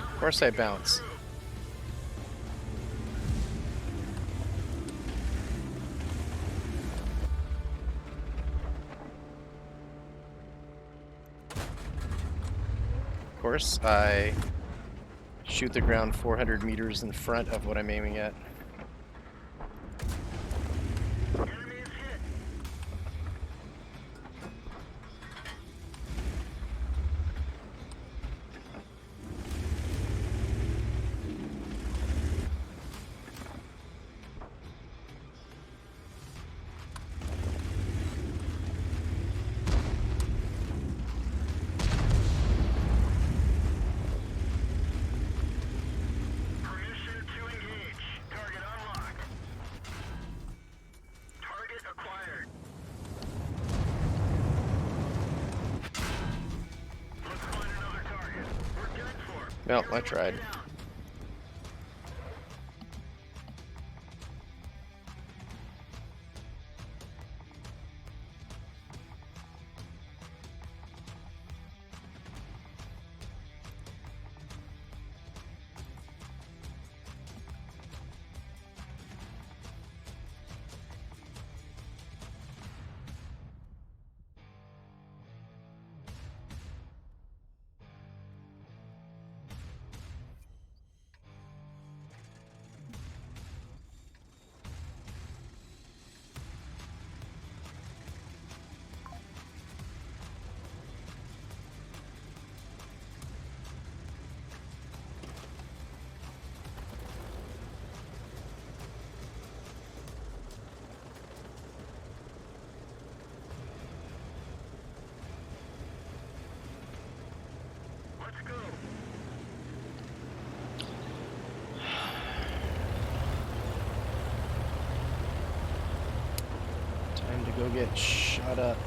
[SPEAKER 1] Of course I bounce. Of course I shoot the ground 400 meters in front of what I'm aiming at.
[SPEAKER 2] Enemy is hit. Permission to engage. Target unlocked. Target acquired. Let's find another target. We're done for.
[SPEAKER 1] Well, I tried.
[SPEAKER 2] Get out. Let's go.
[SPEAKER 1] Time to go get shot up.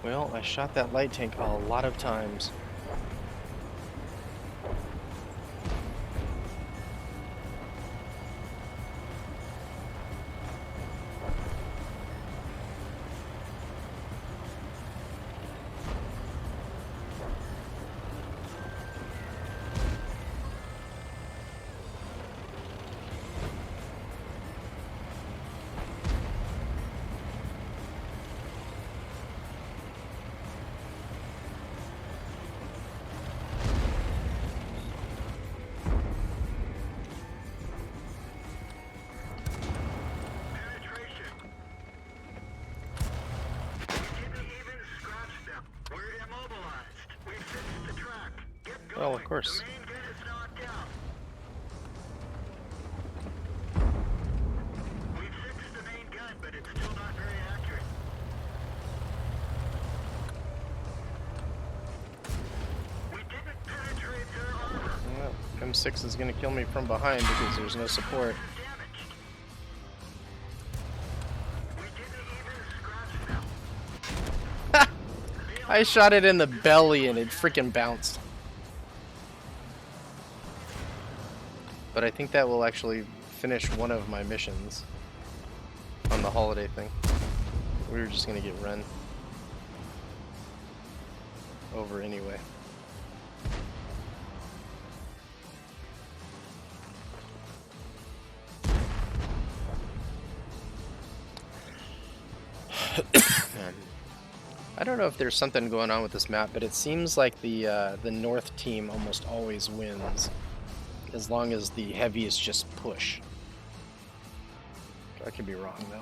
[SPEAKER 1] Well, I shot that light tank a lot of times.
[SPEAKER 2] Penetration. We didn't even scratch them. We're immobilized. We fixed the track. Get going.
[SPEAKER 1] Well, of course.
[SPEAKER 2] The main gun is knocked out. We fixed the main gun, but it's still not very accurate. We didn't penetrate their armor.
[SPEAKER 1] Well, M6 is going to kill me from behind because there's no support.
[SPEAKER 2] It's damaged. We didn't even scratch them.
[SPEAKER 1] I shot it in the belly and it freaking bounced. But I think that will actually finish one of my missions on the holiday thing. We were just going to get run over anyway. I don't know if there's something going on with this map, but it seems like the north team almost always wins, as long as the heavies just push. I could be wrong though.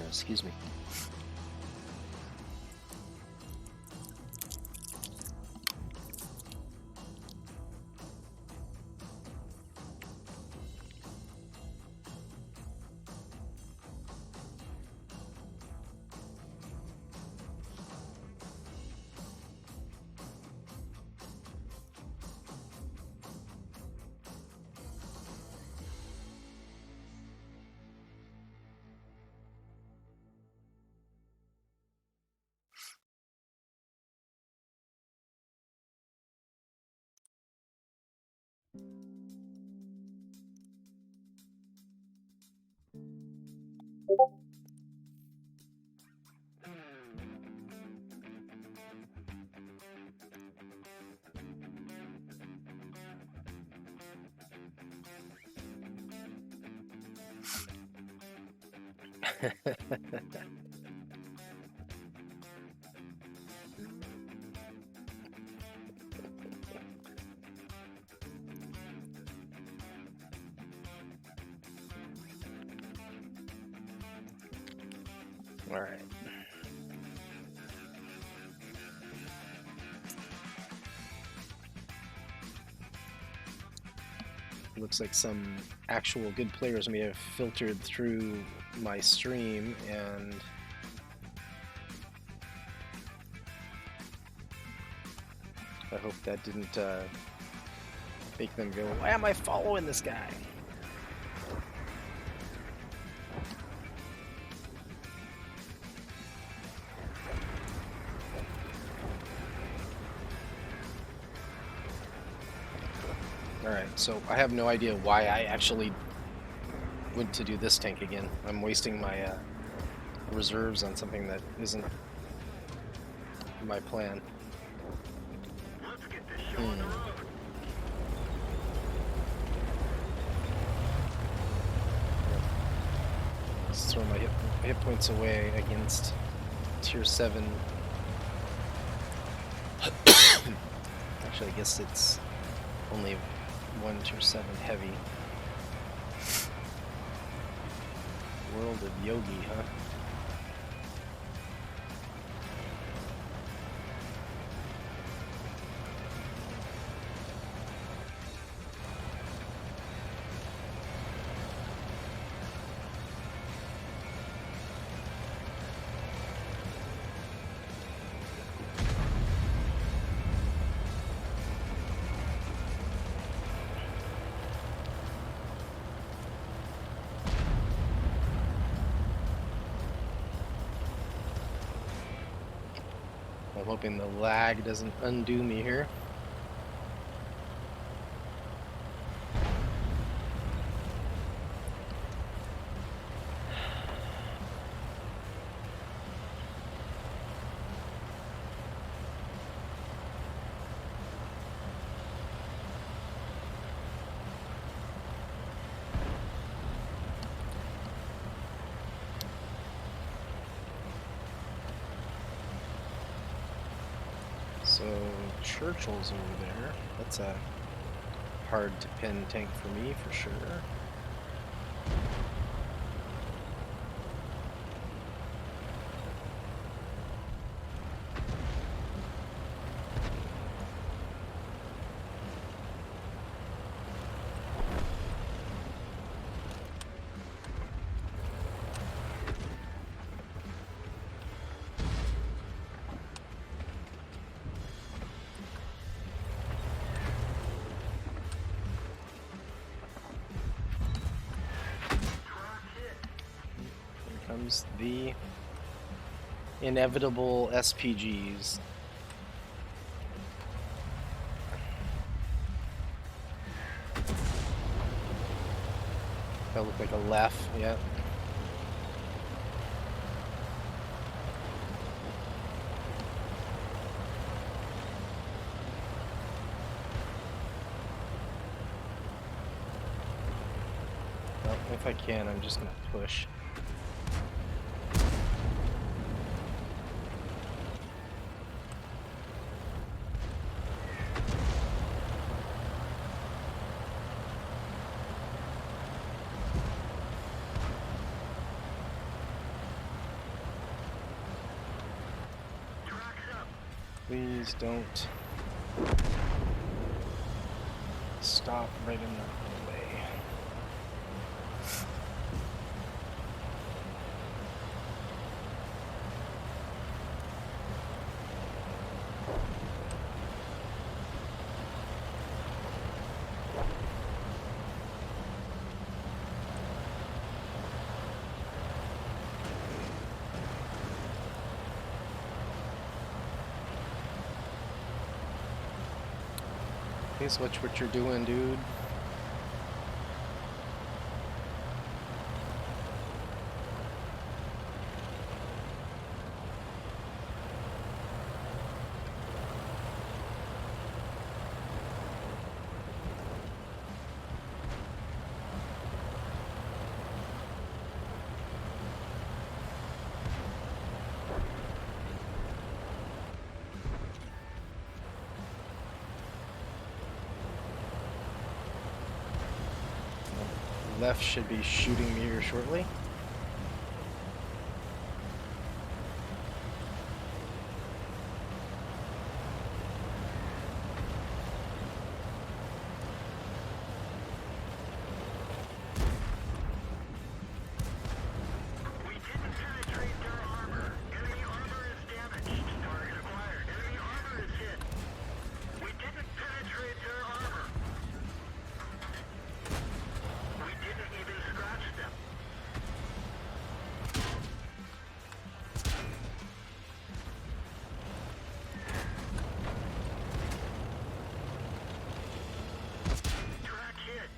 [SPEAKER 1] Excuse me. All right. Looks like some actual good players may have filtered through my stream, and I hope that didn't make them go, why am I following this guy? Alright, so I have no idea why I actually went to do this tank again. I'm wasting my reserves on something that isn't my plan.
[SPEAKER 2] Let's get this show on the road.
[SPEAKER 1] Let's throw my hit points away against tier 7. Actually, I guess it's only one tier 7 heavy. World of Yogi, huh? I'm hoping the lag doesn't undo me here. So Churchill's over there. That's a hard to pin tank for me for sure. Comes the inevitable SPGs. That look like a left, yeah. Well, if I can, I'm just gonna push. Please don't stop right in the way. Please watch what you're doing, dude. Left should be shooting me here shortly.
[SPEAKER 2] We didn't penetrate their armor. Enemy armor is damaged. Target acquired. Enemy armor is hit. We didn't penetrate their armor. We didn't even scratch them. Track hit.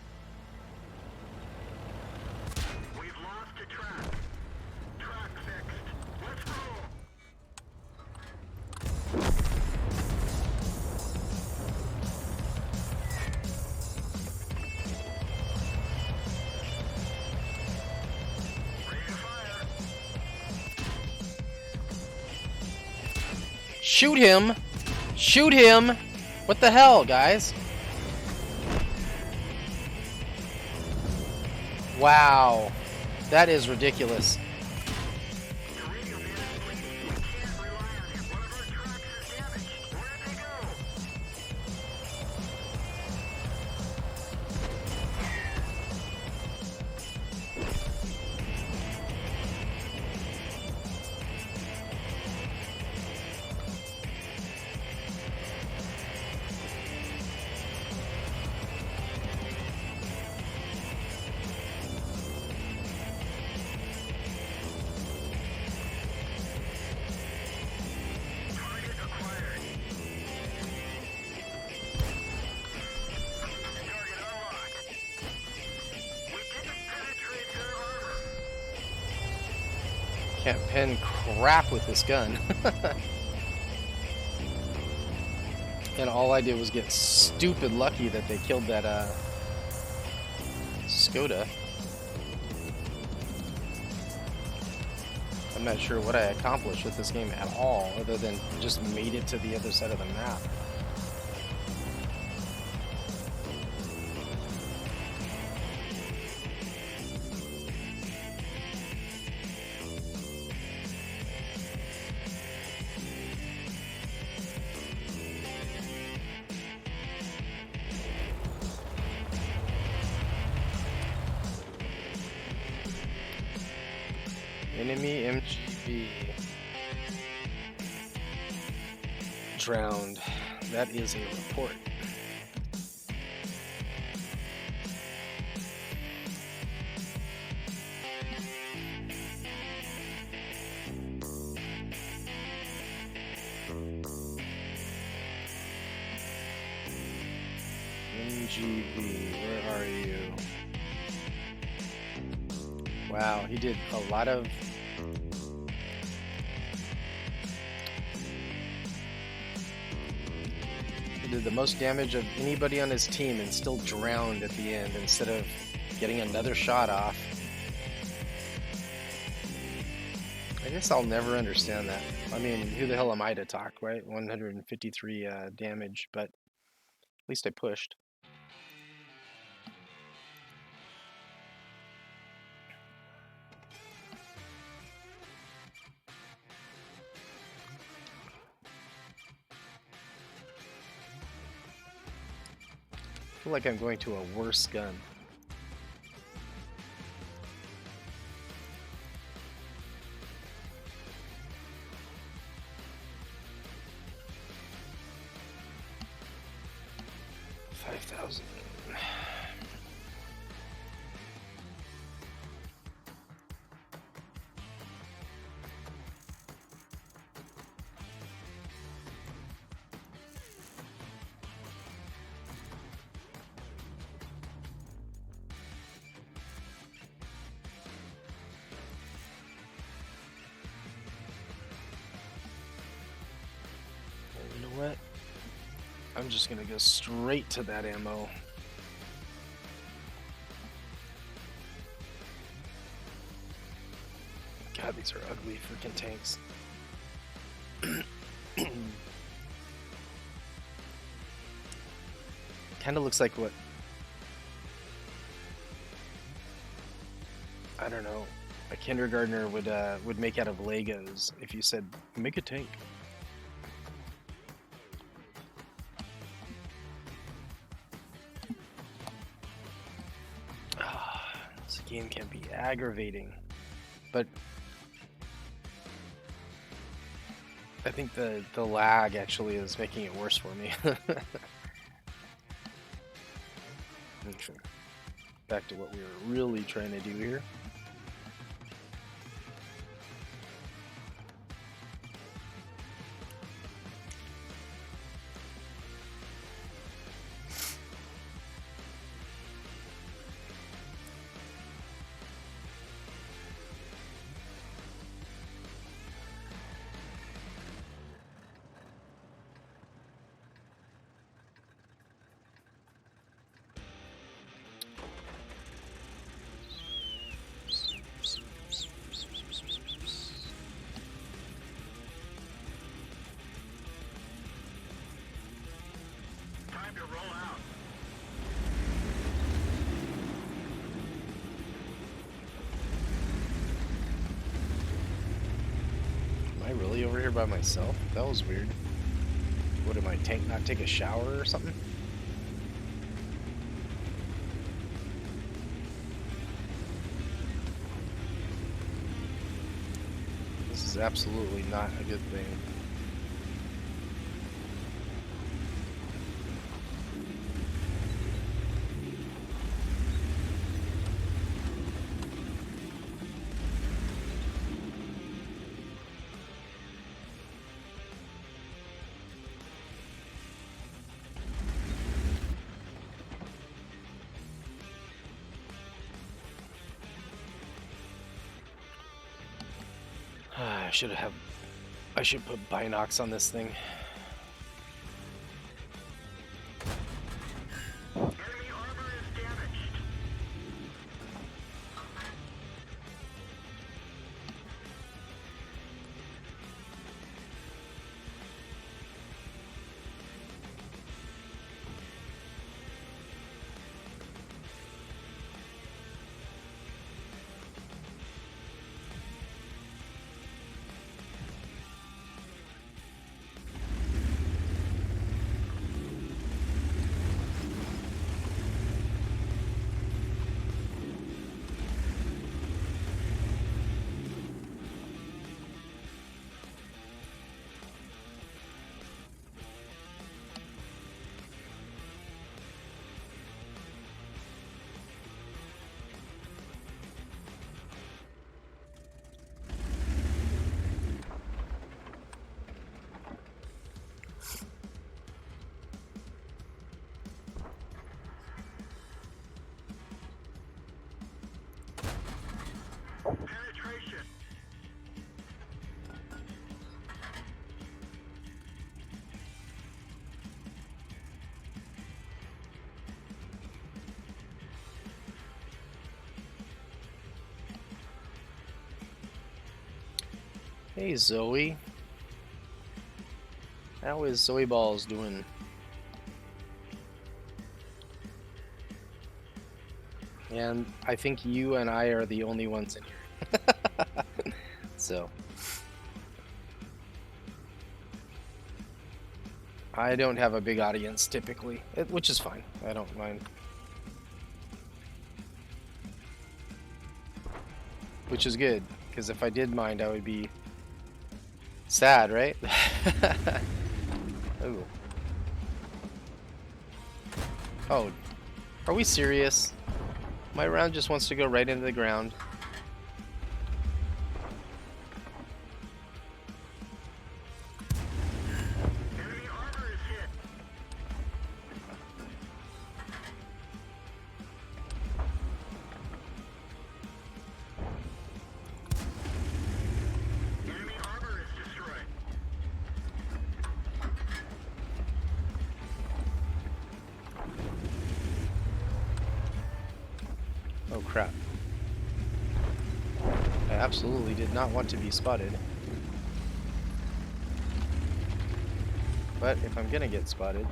[SPEAKER 2] We've lost a track. Track fixed. Let's roll. Ready to fire.
[SPEAKER 1] Shoot him! Shoot him! What the hell, guys? Wow. That is ridiculous.
[SPEAKER 2] To radio man, please. We can't rely on him. One of our tracks is damaged. Where did they go?
[SPEAKER 1] Can't pin crap with this gun. And all I did was get stupid lucky that they killed that Skoda. I'm not sure what I accomplished with this game at all, other than just made it to the other side of the map. Enemy MGB. Drowned. That is a report. MGB, where are you? Wow, he did a lot of... He did the most damage of anybody on his team and still drowned at the end instead of getting another shot off. I guess I'll never understand that. I mean, who the hell am I to talk, right? 153 damage, but at least I pushed. I feel like I'm going to a worse gun. $5,000. You know what? I'm just gonna go straight to that ammo. God, these are ugly freaking tanks. Kind of looks like what, I don't know, a kindergartner would make out of Legos if you said, make a tank. This game can be aggravating, but I think the lag actually is making it worse for me. Okay. Back to what we were really trying to do here.
[SPEAKER 2] Time to roll out.
[SPEAKER 1] Am I really over here by myself? That was weird. What, did my tank not take a shower or something? This is absolutely not a good thing. I should put binocs on this thing.
[SPEAKER 2] Enemy armor is damaged. Penetration.
[SPEAKER 1] Hey Zoe, how is Zoe Balls doing? And I think you and I are the only ones in here. So I don't have a big audience typically, which is fine. I don't mind. Which is good, because if I did mind, I would be sad, right? Ooh. Oh, are we serious? My round just wants to go right into the ground.
[SPEAKER 2] Enemy armor is hit. Enemy armor is destroyed.
[SPEAKER 1] Oh crap. I absolutely did not want to be spotted. But if I'm gonna get spotted...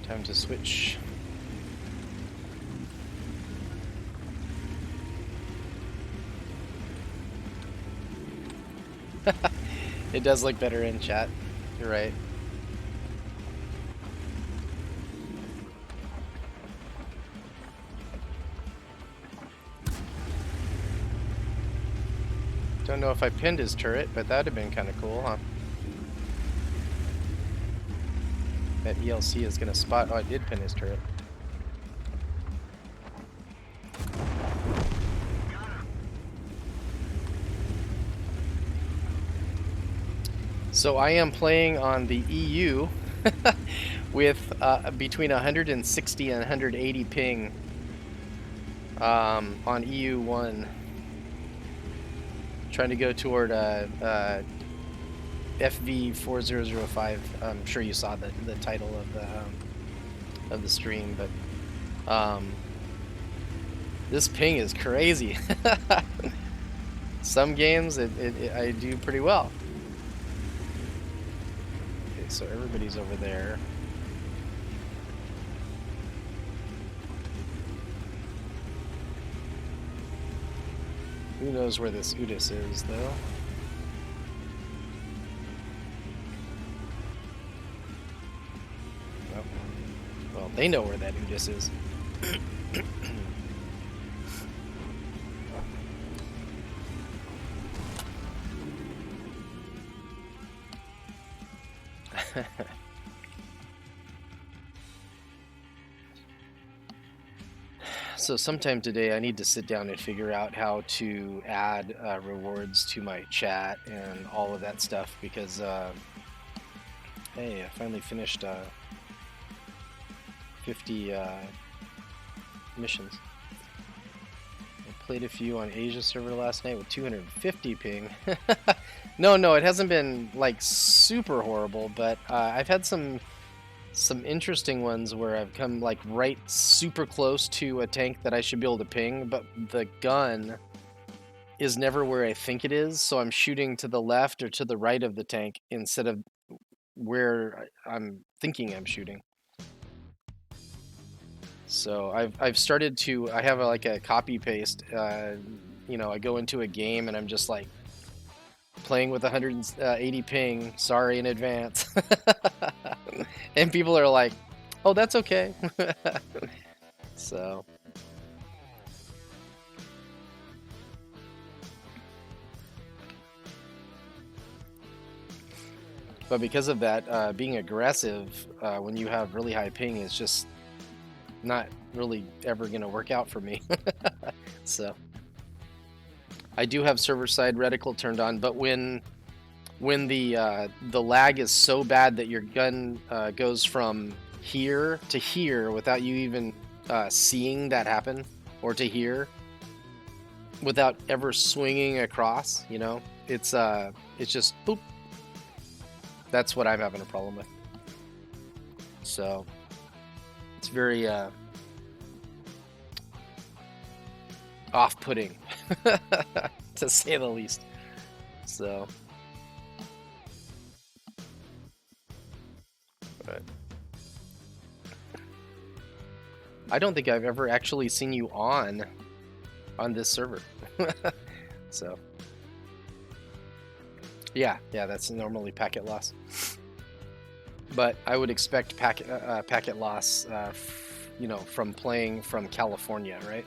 [SPEAKER 1] Time to switch. It does look better in chat. You're right. Don't know if I pinned his turret, but that'd have been kind of cool, huh? That ELC is gonna spot. Oh, I did pin his turret. So I am playing on the EU with between 160 and 180 ping on EU1. Trying to go toward FV4005. I'm sure you saw the title of the stream, but this ping is crazy. Some games I do pretty well. Okay, so everybody's over there. Who knows where this Udis is, though? Well, they know where that Udis is. So sometime today I need to sit down and figure out how to add rewards to my chat and all of that stuff because hey, I finally finished 50 missions. I played a few on Asia server last night with 250 ping. No, it hasn't been like super horrible, but I've had some interesting ones where I've come like right super close to a tank that I should be able to ping, but the gun is never where I think it is, so I'm shooting to the left or to the right of the tank instead of where I'm thinking I'm shooting. So I've started to I have like a copy paste. You know, I go into a game and I'm just like playing with 180 ping. Sorry in advance. And people are like, "Oh, that's okay." So. But because of that, being aggressive when you have really high ping is just not really ever going to work out for me. So I do have server side reticle turned on, but when the lag is so bad that your gun goes from here to here without you even seeing that happen, or to here without ever swinging across, you know, it's just boop. That's what I'm having a problem with. So it's very off-putting, to say the least. So, but I don't think I've ever actually seen you on this server. So, yeah, that's normally packet loss. But I would expect packet loss, you know, from playing from California, right?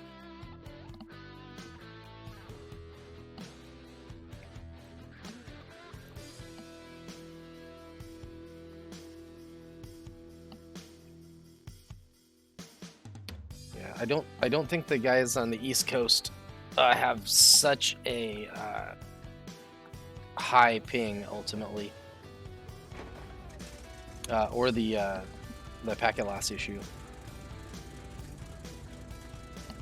[SPEAKER 1] Yeah, I don't think the guys on the East Coast have such a high ping ultimately, or the packet loss issue.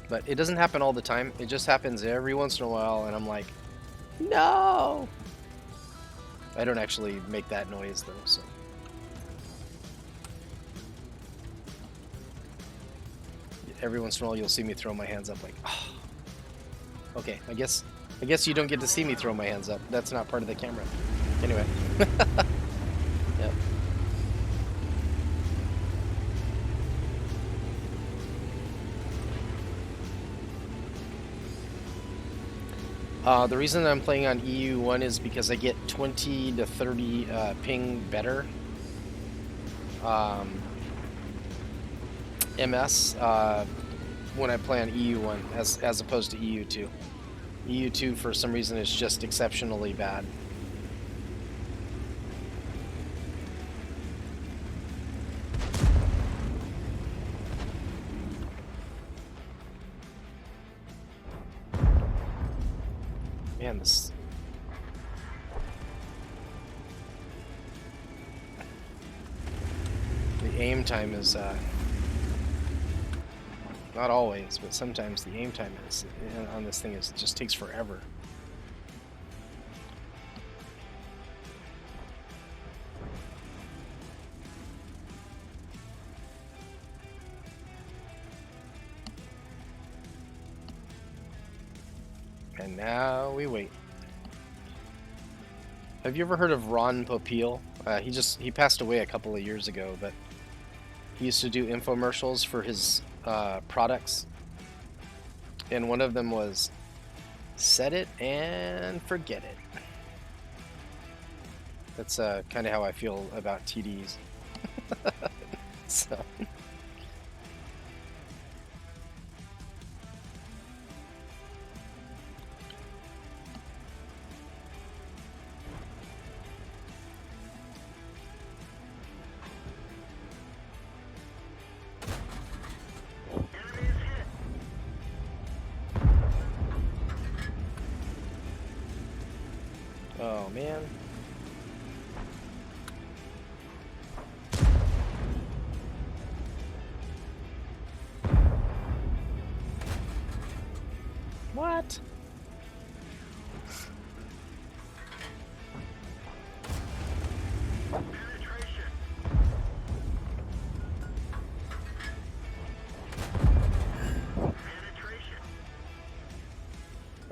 [SPEAKER 1] But it doesn't happen all the time. It just happens every once in a while, and I'm like, no. I don't actually make that noise though, so. Every once in a while, you'll see me throw my hands up, like, oh. Okay, I guess you don't get to see me throw my hands up. That's not part of the camera. Anyway. Yep. The reason that I'm playing on EU1 is because I get 20 to 30 ping better. MS when I play on EU1 as opposed to EU2. EU2 for some reason is just exceptionally bad. Man, the aim time is not always, but sometimes the aim time is on this thing just takes forever. And now we wait. Have you ever heard of Ron Popeil? He passed away a couple of years ago, but he used to do infomercials for his products, and one of them was set it and forget it. That's kind of how I feel about TDs. So.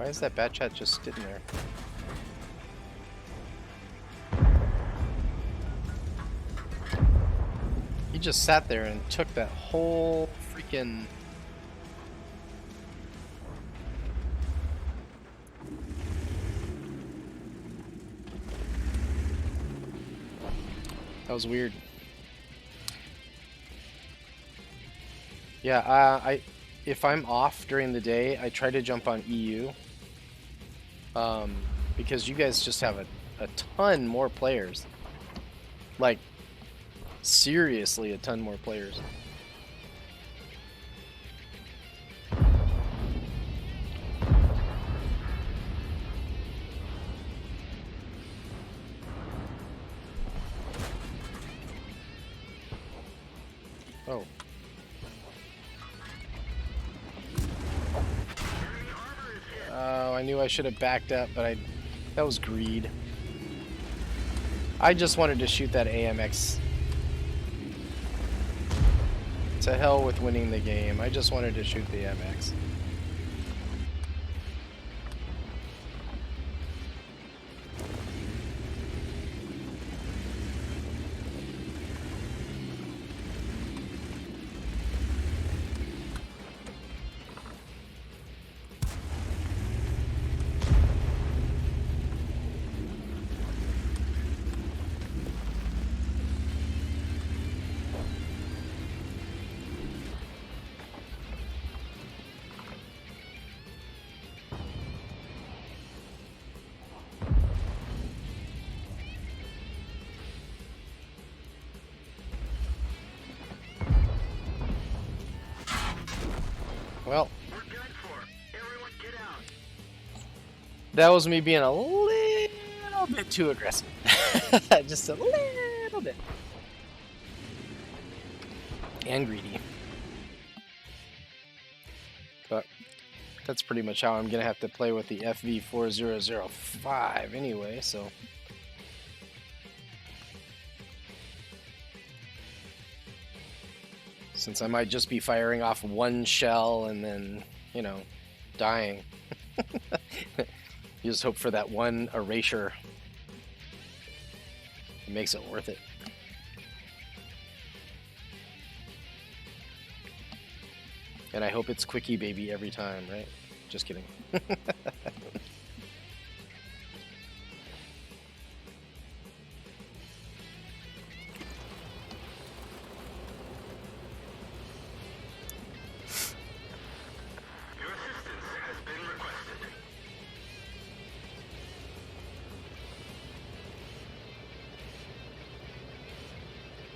[SPEAKER 1] Why is that bat chat just sitting there? He just sat there and took that whole freaking... That was weird. Yeah, if I'm off during the day, I try to jump on EU. Because you guys just have a ton more players. Like, seriously, a ton more players. Oh. Oh, I knew I should have backed up, but that was greed. I just wanted to shoot that AMX. To hell with winning the game. I just wanted to shoot the AMX. Well, that was me being a little bit too aggressive. Just a little bit. And greedy. But that's pretty much how I'm going to have to play with the FV4005 anyway, so... Since I might just be firing off one shell and then, you know, dying. You just hope for that one erasure. It makes it worth it. And I hope it's Quickie Baby every time, right? Just kidding.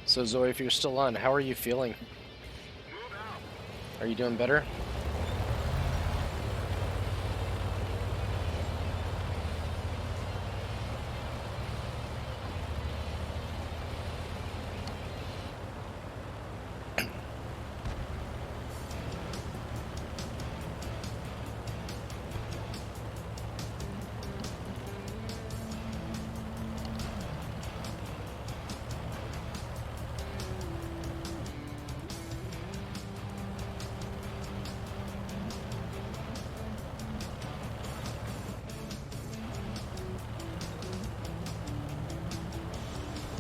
[SPEAKER 1] So Zoe, if you're still on, how are you feeling? Are you doing better?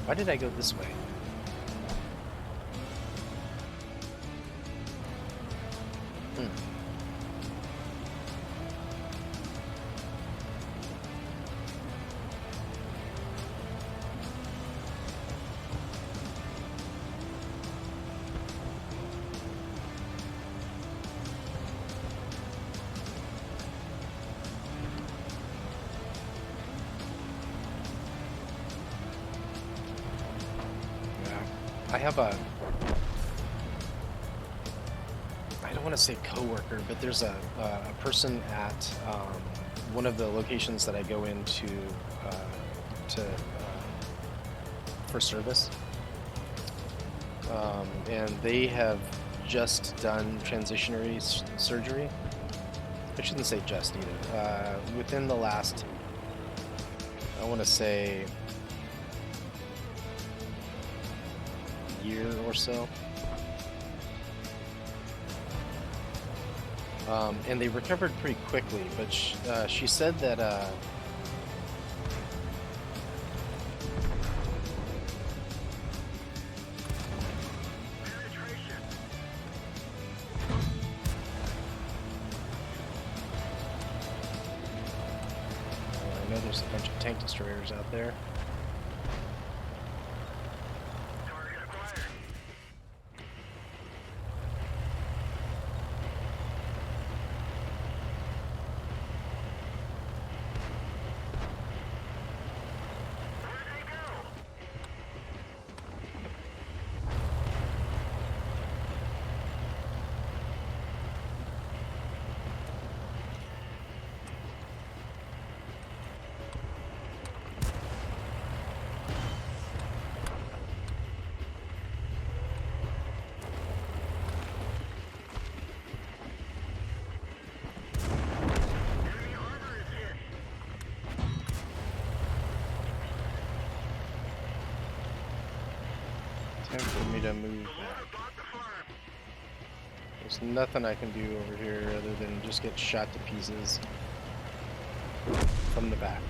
[SPEAKER 1] Why did I go this way? I have a, I don't want to say coworker, but there's a person at one of the locations that I go into for service, and they have just done transitionary surgery. I shouldn't say just either. Within the last, I want to say, year or so. and they recovered pretty quickly. But she said that
[SPEAKER 2] Penetration.
[SPEAKER 1] I know there's a bunch of tank destroyers out there.
[SPEAKER 2] Target acquired. Where'd they go? Enemy armor is hit.
[SPEAKER 1] Time for me to move
[SPEAKER 2] The
[SPEAKER 1] back.
[SPEAKER 2] loader bought the farm.
[SPEAKER 1] There's nothing I can do over here other than just get shot to pieces from the back.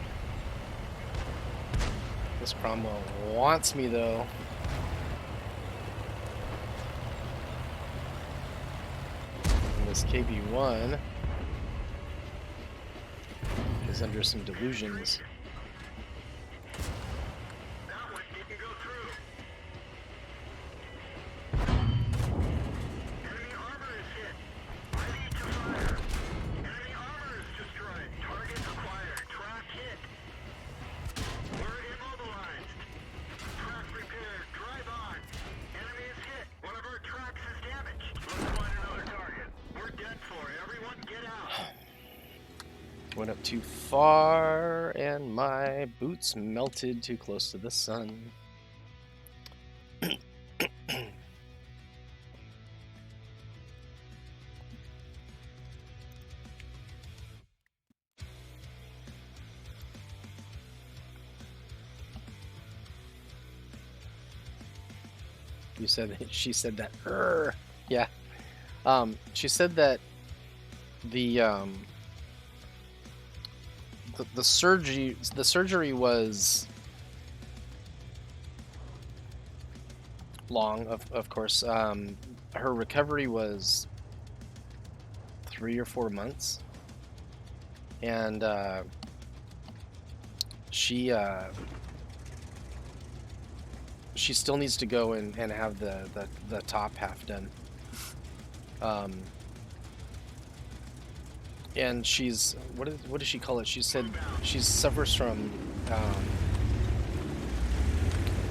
[SPEAKER 1] This Cromwell wants me though. And this KB1 is under some delusions.
[SPEAKER 2] That one didn't go through. Enemy armor is hit. Ready to fire. Enemy armor is destroyed. Target acquired. Track hit. We're immobilized. Track repaired. Drive on. Enemy is hit. One of our tracks is damaged. Let's find another target. We're dead for. Everyone get out.
[SPEAKER 1] Went up too far and my boots melted too close to the sun. You said she said that. Yeah. She said that the the surgery was long, of course. Her recovery was 3 or 4 months, and she still needs to go and have the top half done. And she's what does she call it? She said she suffers from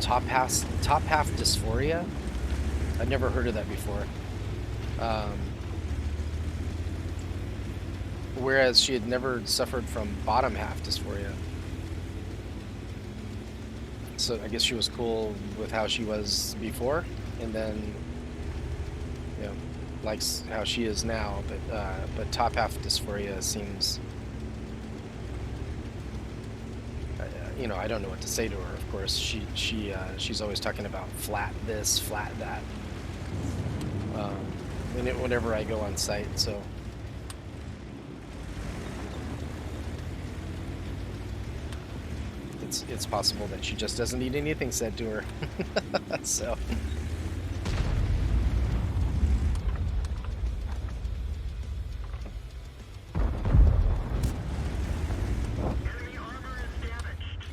[SPEAKER 1] top half dysphoria. I'd never heard of that before. Whereas she had never suffered from bottom half dysphoria. So I guess she was cool with how she was before, and then, you know, likes how she is now. But top half dysphoria seems, you know, I don't know what to say to her. Of course, she's always talking about flat this, flat that, whenever I go on site. So. It's possible that she just doesn't need anything said to her. So.
[SPEAKER 2] Enemy armor is damaged.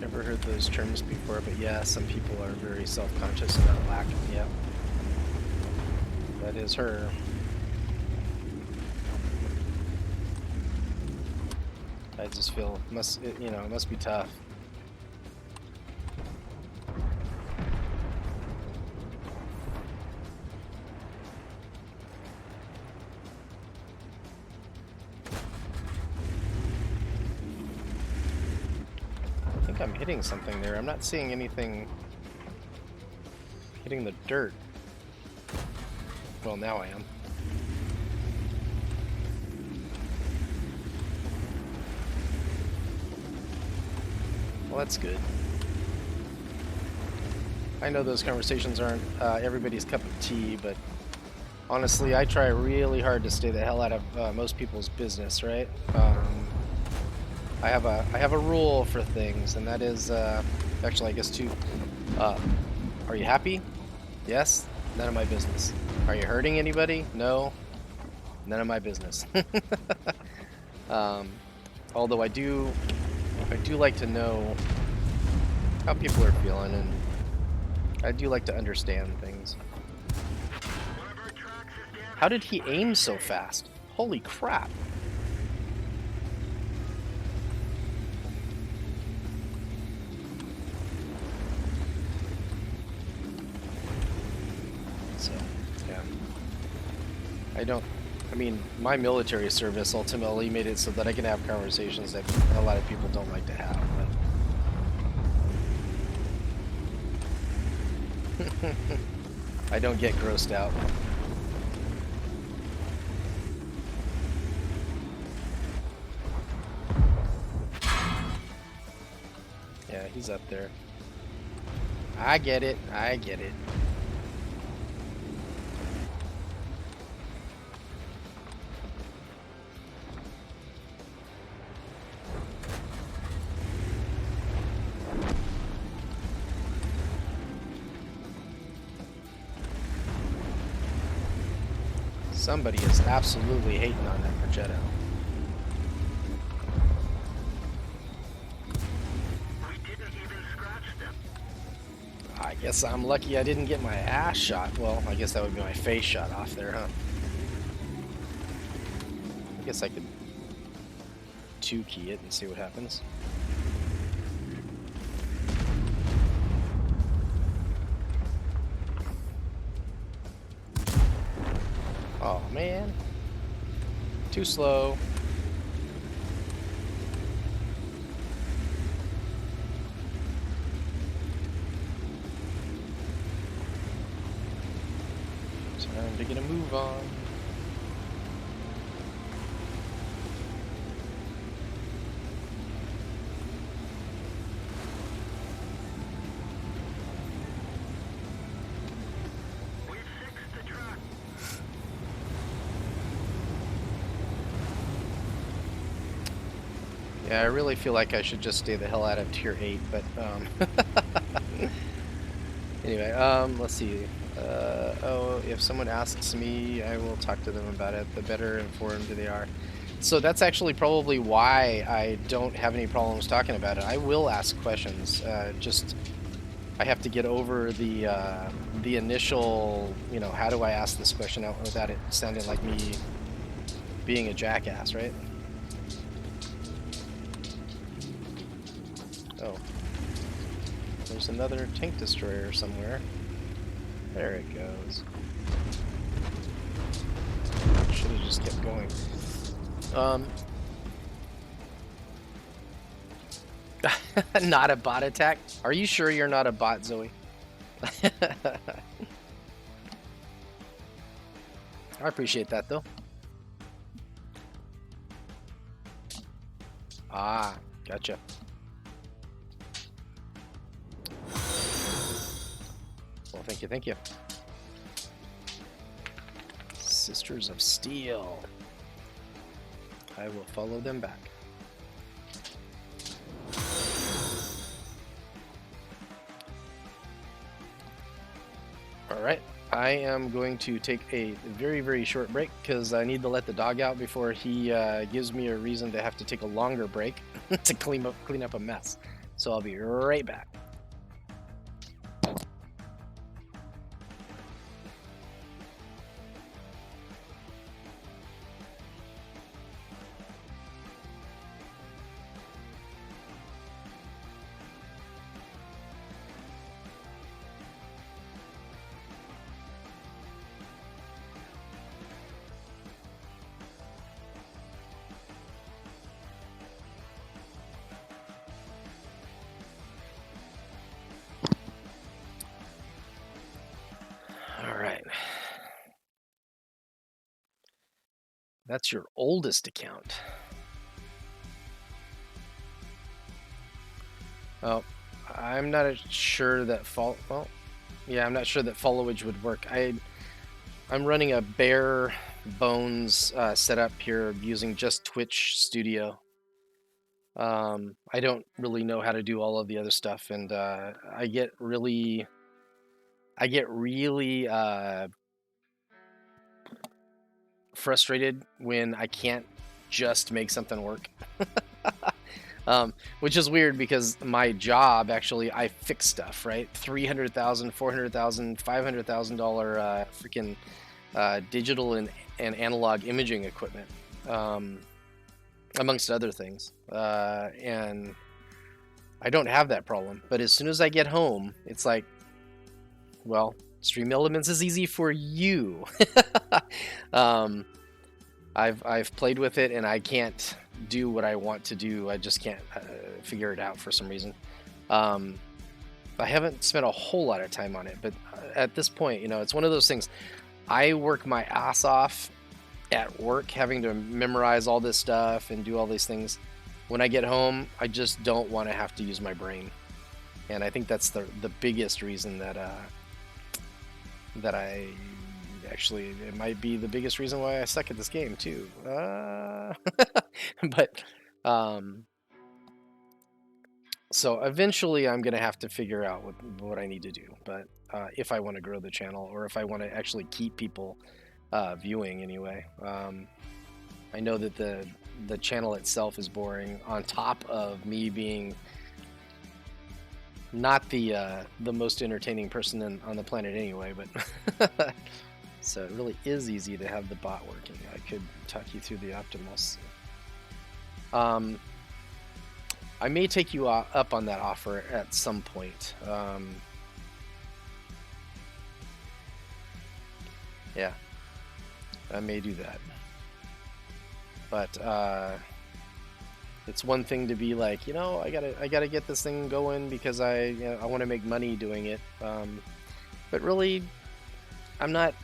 [SPEAKER 1] Never heard those terms before, but yeah, some people are very self-conscious about lack. Yeah, that is her. I just feel it must be tough. think I'm hitting something there. I'm not seeing anything hitting the dirt. Well, now I am. Well, that's good. I know those conversations aren't everybody's cup of tea, but honestly, I try really hard to stay the hell out of most people's business, right? I have a rule for things, and that is actually, I guess, two. Are you happy? Yes. None of my business. Are you hurting anybody? No. None of my business. um, although I do like to know how people are feeling, and I do like to understand things.
[SPEAKER 2] One of our tracks is damaged.
[SPEAKER 1] How did he aim so fast? Holy crap. So, yeah. I mean, my military service ultimately made it so that I can have conversations that a lot of people don't like to have. But I don't get grossed out. Yeah, he's up there. I get it. I get it. Somebody is absolutely hating on that projectile.
[SPEAKER 2] We didn't even scratch them.
[SPEAKER 1] I guess I'm lucky I didn't get my ass shot. Well, I guess that would be my face shot off there, huh? I guess I could 2-key it and see what happens. Oh, man. Too slow. Time to get a move on.
[SPEAKER 2] We fixed the track.
[SPEAKER 1] Yeah, I really feel like I should just stay the hell out of Tier 8, but, anyway, let's see. Oh, if someone asks me, I will talk to them about it. The better informed they are. So that's actually probably why I don't have any problems talking about it. I will ask questions. Just I have to get over the initial, how do I ask this question out without it sounding like me being a jackass, right? Oh, there's another tank destroyer somewhere. There it goes. Should have just kept going. Not a bot attack? Are you sure you're not a bot, Zoe? I appreciate that, though. Ah, gotcha. Well, thank you, thank you. Sisters of Steel. I will follow them back. All right, I am going to take a very, very short break because I need to let the dog out before he gives me a reason to have to take a longer break to clean up a mess. So I'll be right back. That's your oldest account. Oh, I'm not sure that well, yeah, I'm not sure that followage would work. I'm running a bare bones setup here using just Twitch Studio. I don't really know how to do all of the other stuff, and I get really frustrated when I can't just make something work. Which is weird because my job actually I fix stuff, right? $300,000, $400,000, $500,000 freaking digital and analog imaging equipment, amongst other things. And I don't have that problem. But as soon as I get home, it's like, well, Stream Elements is easy for you. um, I've played with it and I can't do what I want to do. I just can't figure it out for some reason. I haven't spent a whole lot of time on it, but at this point, you know, it's one of those things. I work my ass off at work having to memorize all this stuff and do all these things. When I get home, I just don't want to have to use my brain. And I think that's the biggest reason that that I actually, it might be the biggest reason why I suck at this game too. But so eventually I'm gonna have to figure out what I need to do. But if I want to grow the channel, or if I want to actually keep people viewing anyway. I know that the channel itself is boring, on top of me being not the most entertaining person on the planet anyway. But so it really is easy to have the bot working. I could talk you through the optimals. I may take you up on that offer at some point. Yeah, I may do that. But it's one thing to be like, you know, I gotta get this thing going because I want to make money doing it. But really, I'm not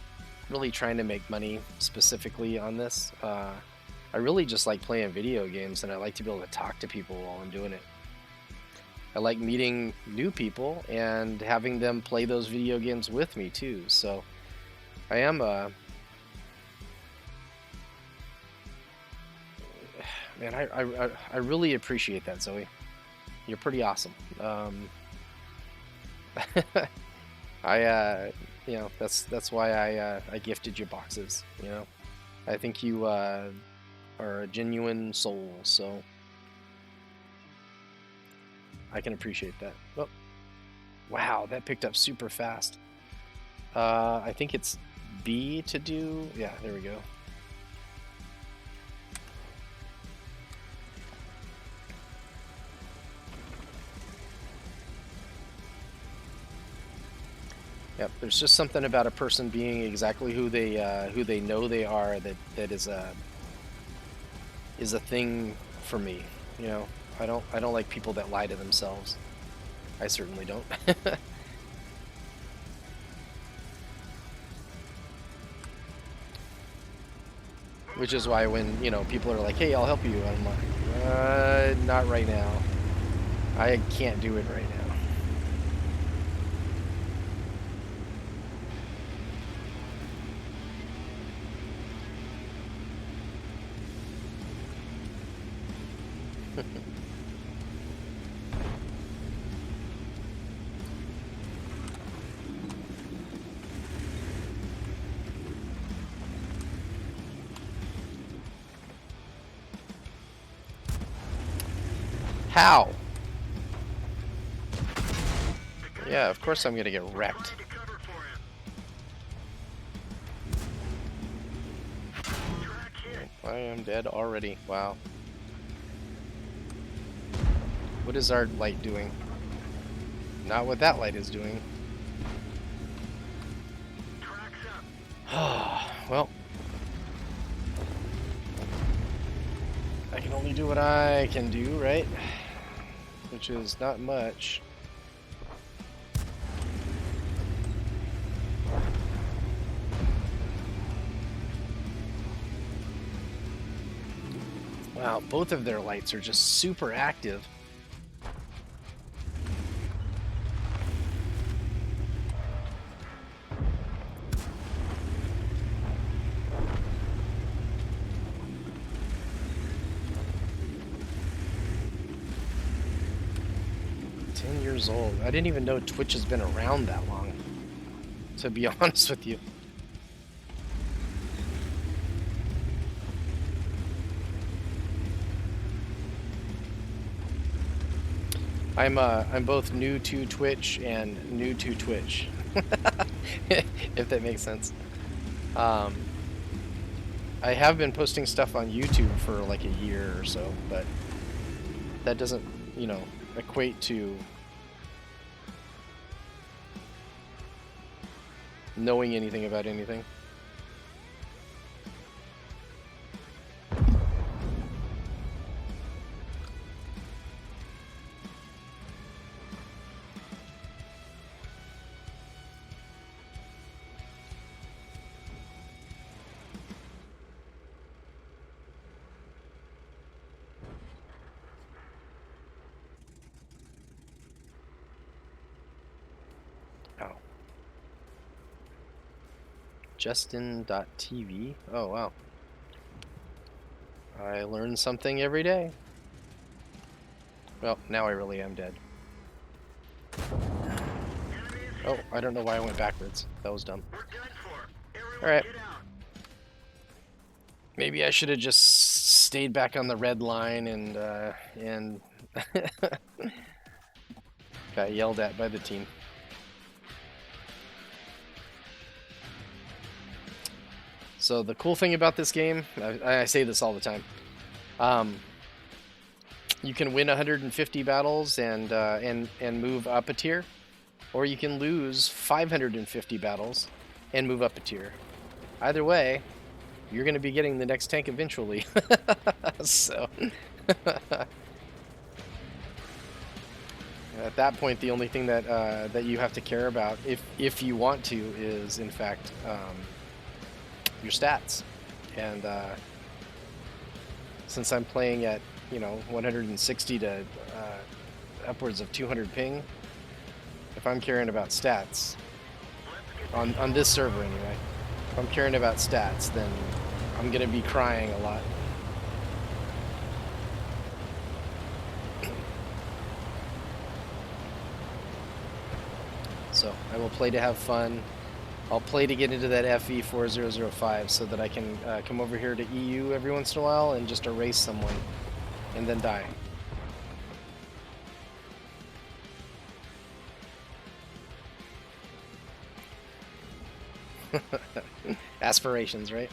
[SPEAKER 1] really trying to make money specifically on this. I really just like playing video games, and I like to be able to talk to people while I'm doing it. I like meeting new people and having them play those video games with me too. So I am man, I really appreciate that, Zoe. You're pretty awesome. You know, that's why I gifted you boxes. You know, I think you are a genuine soul, so I can appreciate that. Oh, wow, that picked up super fast. I think it's B to do. Yeah, there we go. Yep, there's just something about a person being exactly who they know they are that is a thing for me. You know, I don't like people that lie to themselves. I certainly don't. Which is why when, you know, people are like, "Hey, I'll help you," I'm like, not right now. I can't do it right now. How? Yeah, of course I'm gonna get wrecked. I am dead already. Wow. What is our light doing? Not what that light is doing. Well, I can only do what I can do, right? Which is not much. Wow, both of their lights are just super active. Years old. I didn't even know Twitch has been around that long, to be honest with you. I'm both new to Twitch and new to Twitch, if that makes sense. I have been posting stuff on YouTube for like a year or so, but that doesn't, you know, equate to knowing anything about anything. Oh. Justin.tv? Oh, wow. I learn something every day. Well, now I really am dead. Oh, I don't know why I went backwards. That was dumb. Alright. Maybe I should have just stayed back on the red line and got yelled at by the team. So the cool thing about this game, I say this all the time, you can win 150 battles and move up a tier, or you can lose 550 battles and move up a tier. Either way, you're going to be getting the next tank eventually. So at that point, the only thing that that you have to care about, if you want to, is in fact your stats. And since I'm playing at 160 to upwards of 200 ping, if I'm caring about stats on this server anyway, if I'm caring about stats, then I'm gonna be crying a lot. So I will play to have fun. I'll play to get into that FV4005 so that I can come over here to EU every once in a while and just erase someone and then die. Aspirations, right?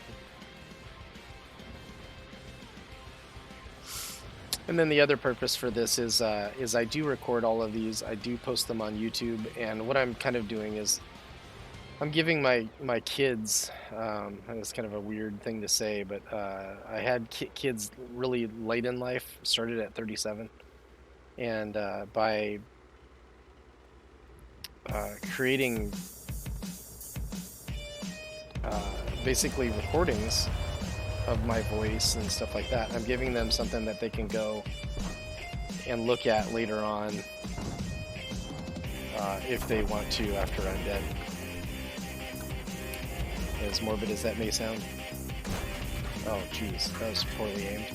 [SPEAKER 1] And then the other purpose for this is I do record all of these. I do post them on YouTube, and what I'm kind of doing is I'm giving my kids, and it's kind of a weird thing to say, but I had kids really late in life, started at 37, and by creating basically recordings of my voice and stuff like that, I'm giving them something that they can go and look at later on if they want to after I'm dead. As morbid as that may sound. Oh, jeez, that was poorly aimed.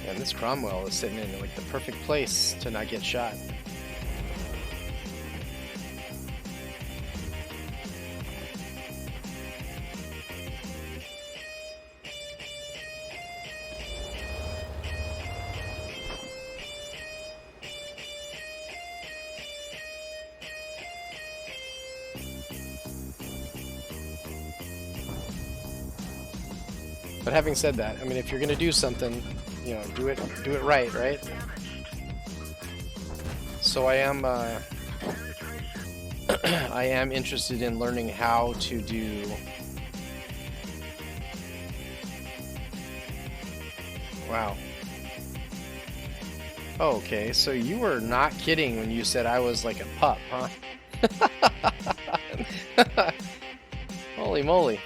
[SPEAKER 1] And this Cromwell is sitting in like the perfect place to not get shot. But having said that, I mean, if you're going to do something, do it right? So I am I am interested in learning how to do. Wow. Oh, okay, so you were not kidding when you said I was like a pup, huh? Holy moly.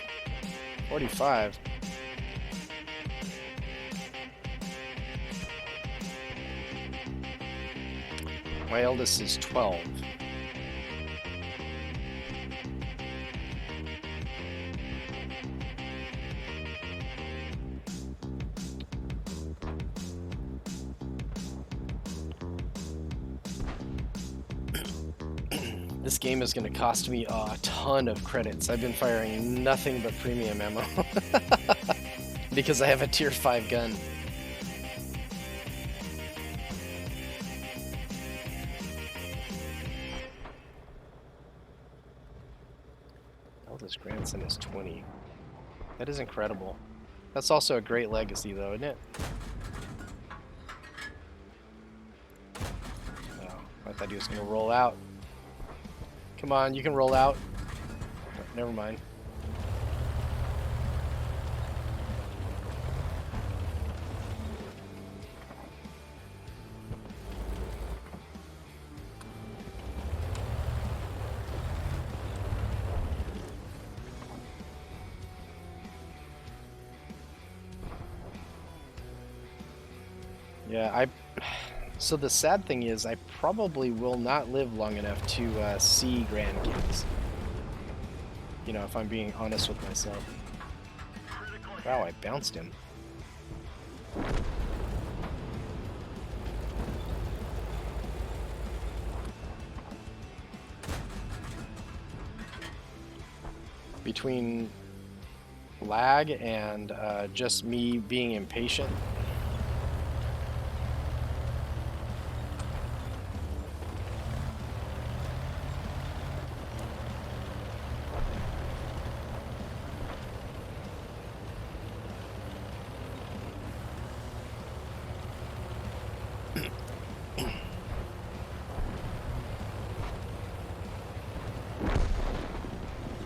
[SPEAKER 1] 45. My eldest is 12. This game is going to cost me a ton of credits. I've been firing nothing but premium ammo because I have a tier 5 gun. Eldest grandson is 20. That is incredible. That's also a great legacy, though, isn't it? Oh, I thought he was going to roll out. Come on, you can roll out. Never mind. Yeah, so the sad thing is I probably will not live long enough to see grandkids. You know, if I'm being honest with myself. Wow, I bounced him. Between lag and just me being impatient.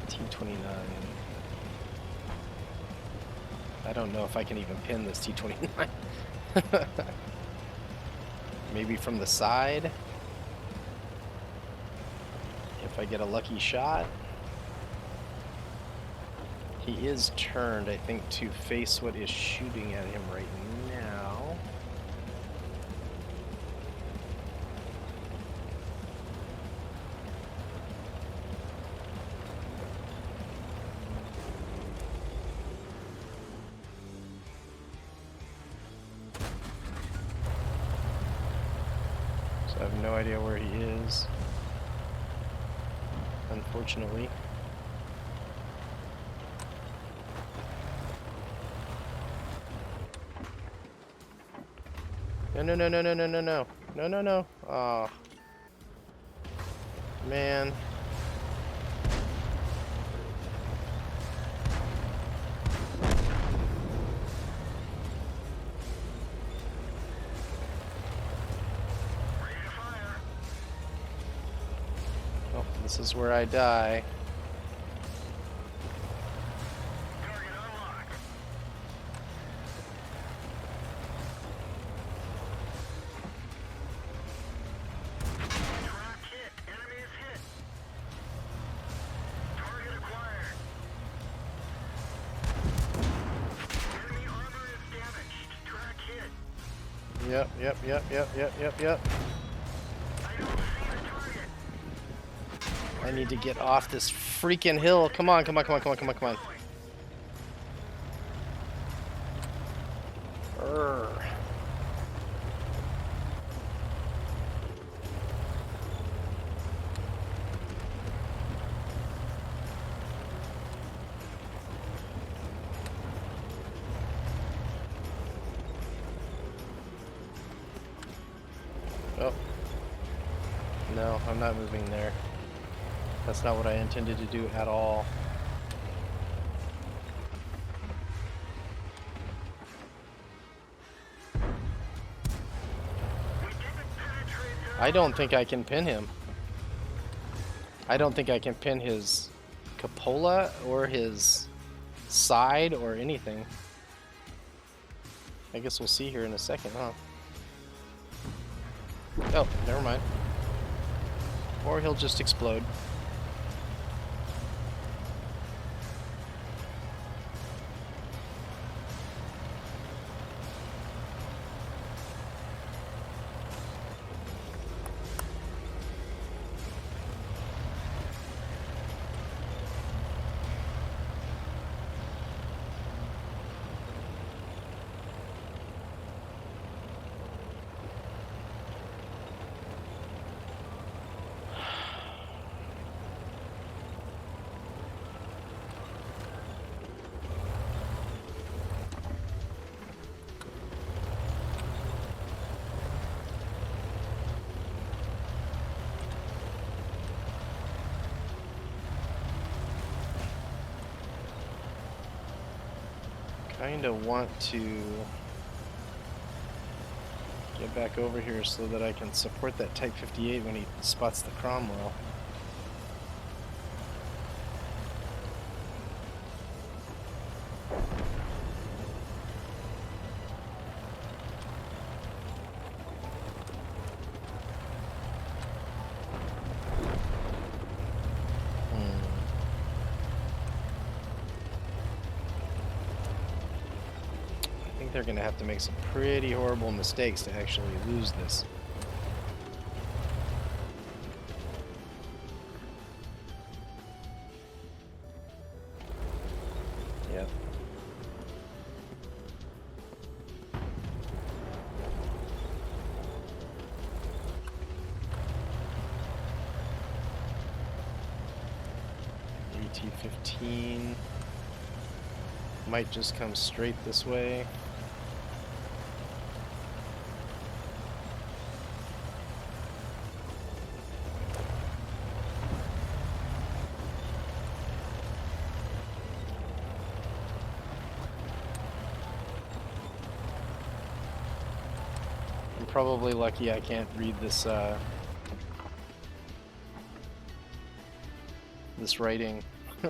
[SPEAKER 1] T29. I don't know if I can even pin this T29. Maybe from the side. If I get a lucky shot. He is turned, I think, to face what is shooting at him right now. So I have no idea where he is, unfortunately. No, no, no, no, no, no, no, no. No, no, no. Oh. Man. Oh, this is where I die. Yep. I need to get off this freaking hill. Come on. Urgh. Oh. No, I'm not moving there. That's not what I intended to do at all. I don't think I can pin him. I don't think I can pin his cupola or his side or anything. I guess we'll see here in a second, huh? Oh, never mind. Or he'll just explode. Kinda want to get back over here so that I can support that Type 58 when he spots the Cromwell. I think they're gonna have to make some pretty horrible mistakes to actually lose this. Yeah. AT-15 might just come straight this way. I'm probably lucky I can't read this this writing.
[SPEAKER 2] We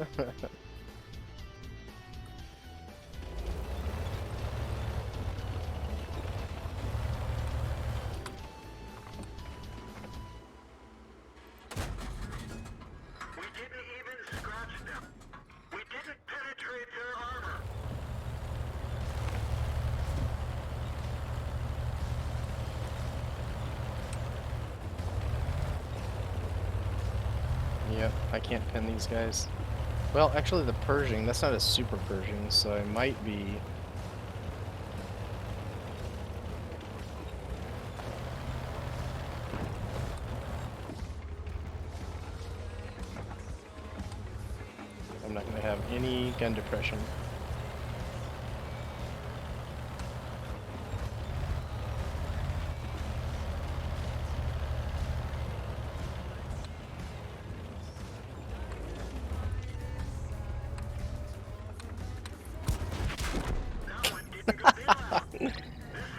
[SPEAKER 2] didn't even scratch them. We didn't penetrate their armor.
[SPEAKER 1] Yep, I can't pin these guys. Well, actually the Pershing, that's not a super Pershing, so I might be... I'm not going to have any gun depression.
[SPEAKER 2] That one didn't go well. This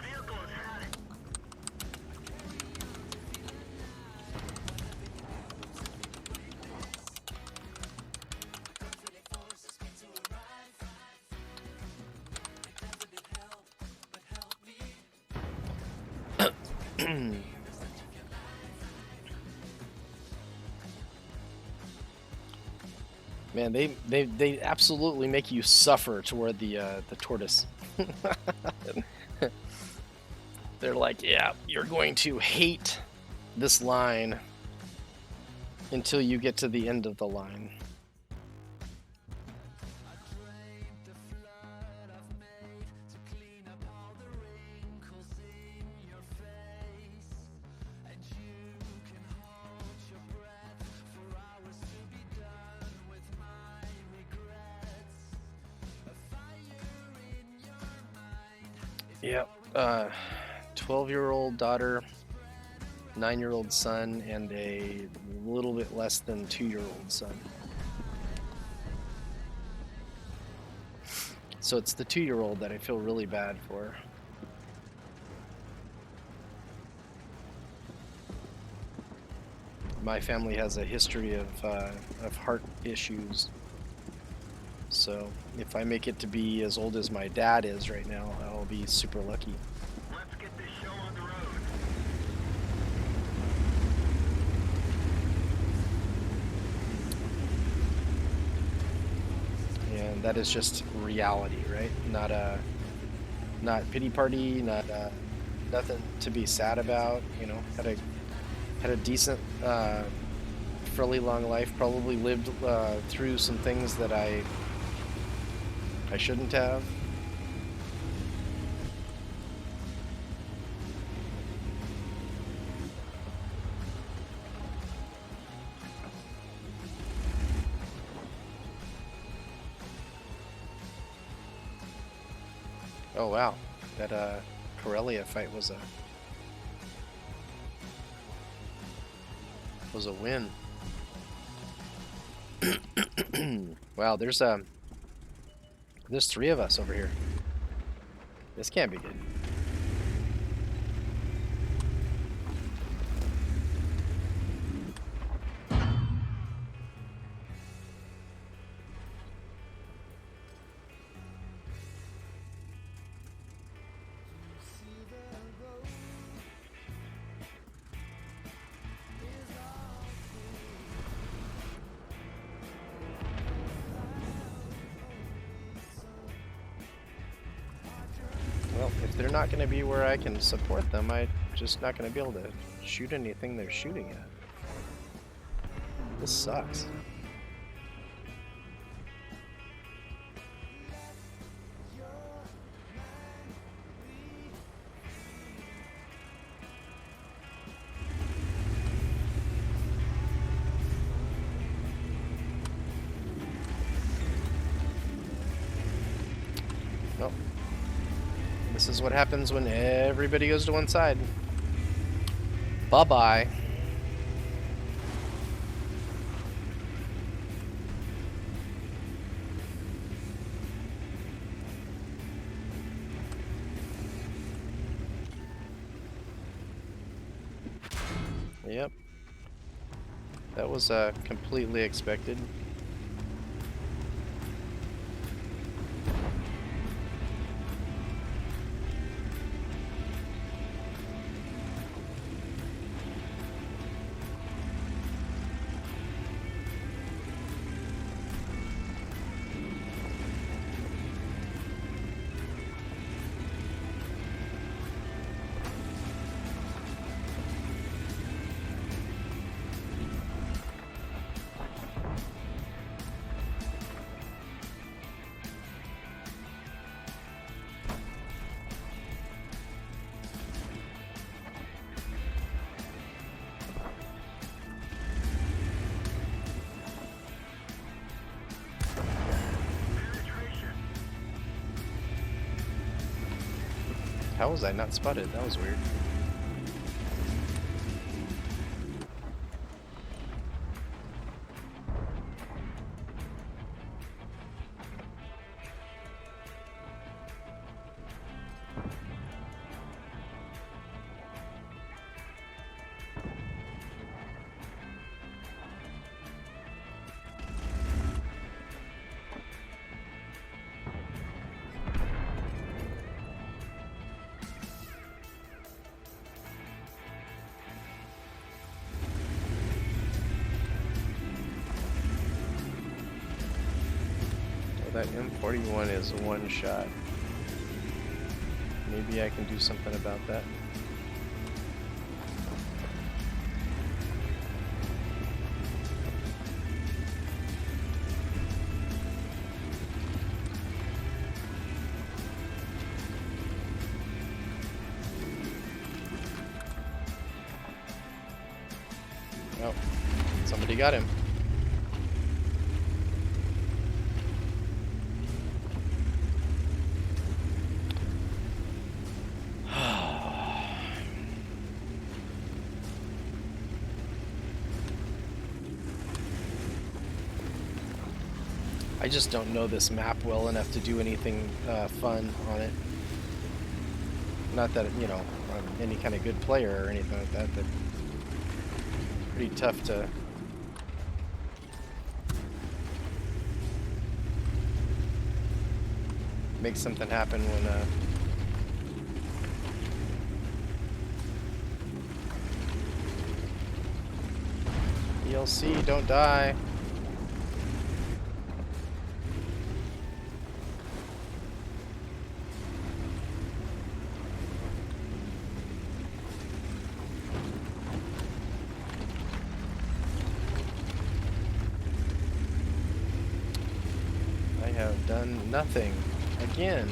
[SPEAKER 2] vehicle has had it.
[SPEAKER 1] Man, they absolutely make you suffer toward the tortoise. They're like, yeah, you're going to hate this line until you get to the end of the line. Yep. 12-year-old daughter, 9-year-old son, and a little bit less than 2-year-old son. So it's the 2-year-old that I feel really bad for. my family has a history of heart issues. So if I make it to be as old as my dad is right now, I'll be super lucky.
[SPEAKER 2] Let's get this show on the road.
[SPEAKER 1] And that is just reality, right? Not pity party, not nothing to be sad about. You know, had a decent, fairly long life. Probably lived through some things that I shouldn't have. Oh wow, that Corellia fight was a win. Wow, there's three of us over here. This can't be good. Well, if they're not going to be where I can support them, I'm just not going to be able to shoot anything they're shooting at. This sucks. Well, this is what happens when everybody goes to one side. Bye-bye. Yep. That was completely expected. How was I not spotted? That was weird. That M41 is one shot. Maybe I can do something about that. Oh, somebody got him. I just don't know this map well enough to do anything fun on it. Not that, you know, I'm any kind of good player or anything like that, but pretty tough to make something happen when ELC, don't die. I have done nothing again.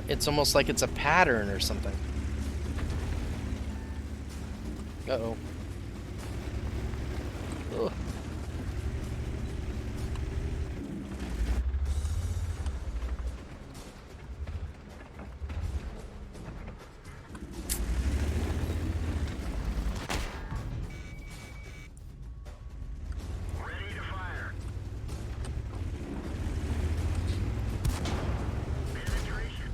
[SPEAKER 1] It's almost like it's a pattern or something. Uh-oh. Ugh.
[SPEAKER 2] Ready to fire. Penetration.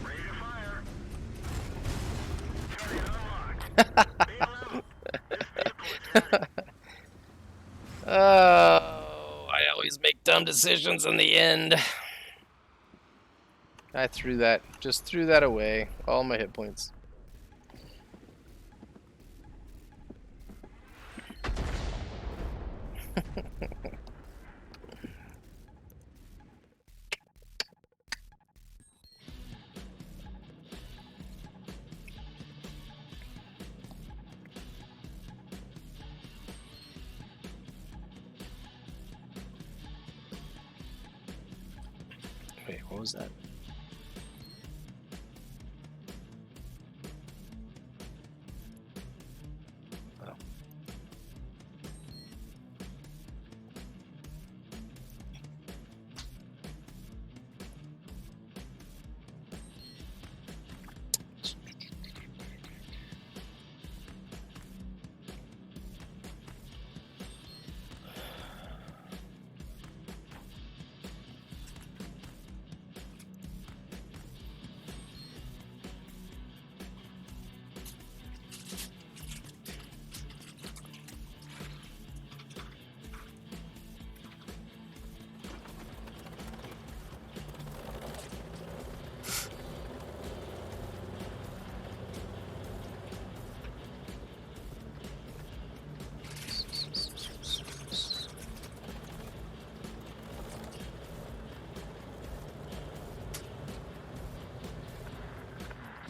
[SPEAKER 2] Ready to fire. Target unlocked. Bail out. This vehicle is ready.
[SPEAKER 1] Oh, I always make dumb decisions in the end. I just threw that away. All my hit points. Wait, what was that? Oh.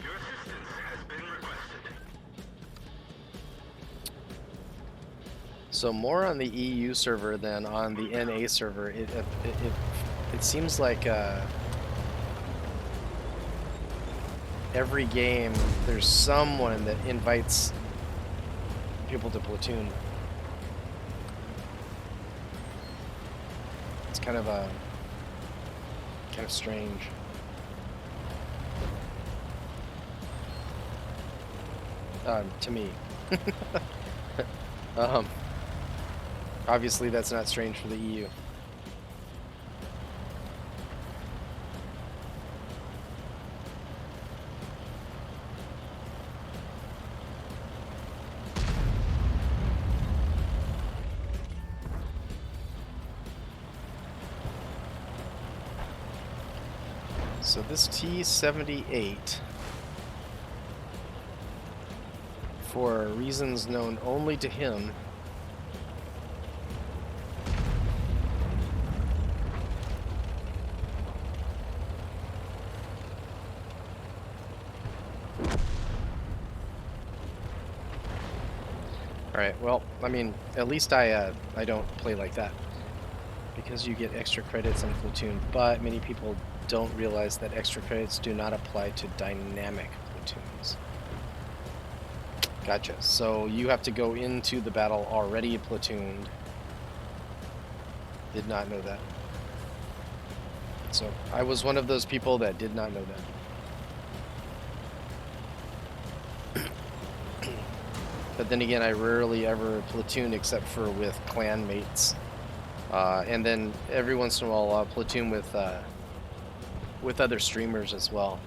[SPEAKER 2] Your assistance has been requested.
[SPEAKER 1] So more on the EU server than on the NA server. It seems like every game there's someone that invites people to platoon. It's kind of strange. To me. Obviously that's not strange for the EU. So this T-78, for reasons known only to him, alright, well, I mean, at least I don't play like that, because you get extra credits in platoon, but many people don't realize that extra credits do not apply to dynamic platoons. Gotcha. So you have to go into the battle already platooned. Did not know that. So I was one of those people that did not know that. But then again, I rarely ever platoon except for with clan mates. And then every once in a while I'll platoon with with other streamers as well.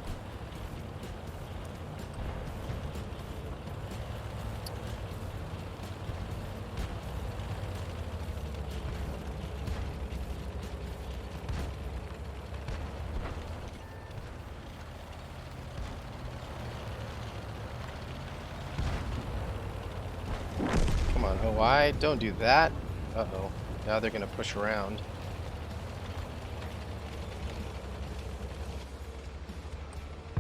[SPEAKER 1] Come on, OI, don't do that. Uh-oh. Now they're gonna push around.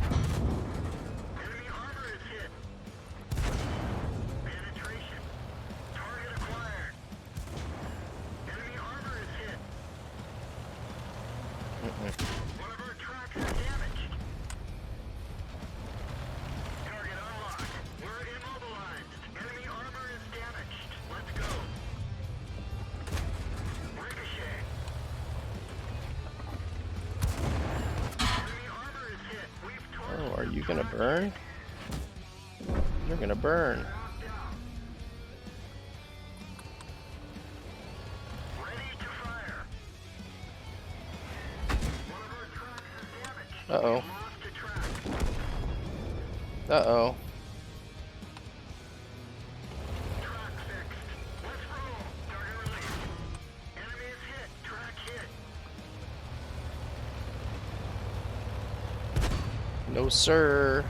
[SPEAKER 2] Enemy armor is hit. Penetration. Target acquired. Enemy armor is hit. One of our tracks is damaged. Target unlocked. We're immobilized. Enemy armor is damaged. Let's go. Ricochet. Enemy armor is hit. We've torched.
[SPEAKER 1] Oh, are you gonna burn? You're gonna burn.
[SPEAKER 2] Knocked out. Ready to fire. One of our tracks is damaged.
[SPEAKER 1] Uh-oh.
[SPEAKER 2] Lost a track.
[SPEAKER 1] Uh-oh.
[SPEAKER 2] Track fixed. Let's roll. Target released. Enemy is hit. Track hit.
[SPEAKER 1] No, sir.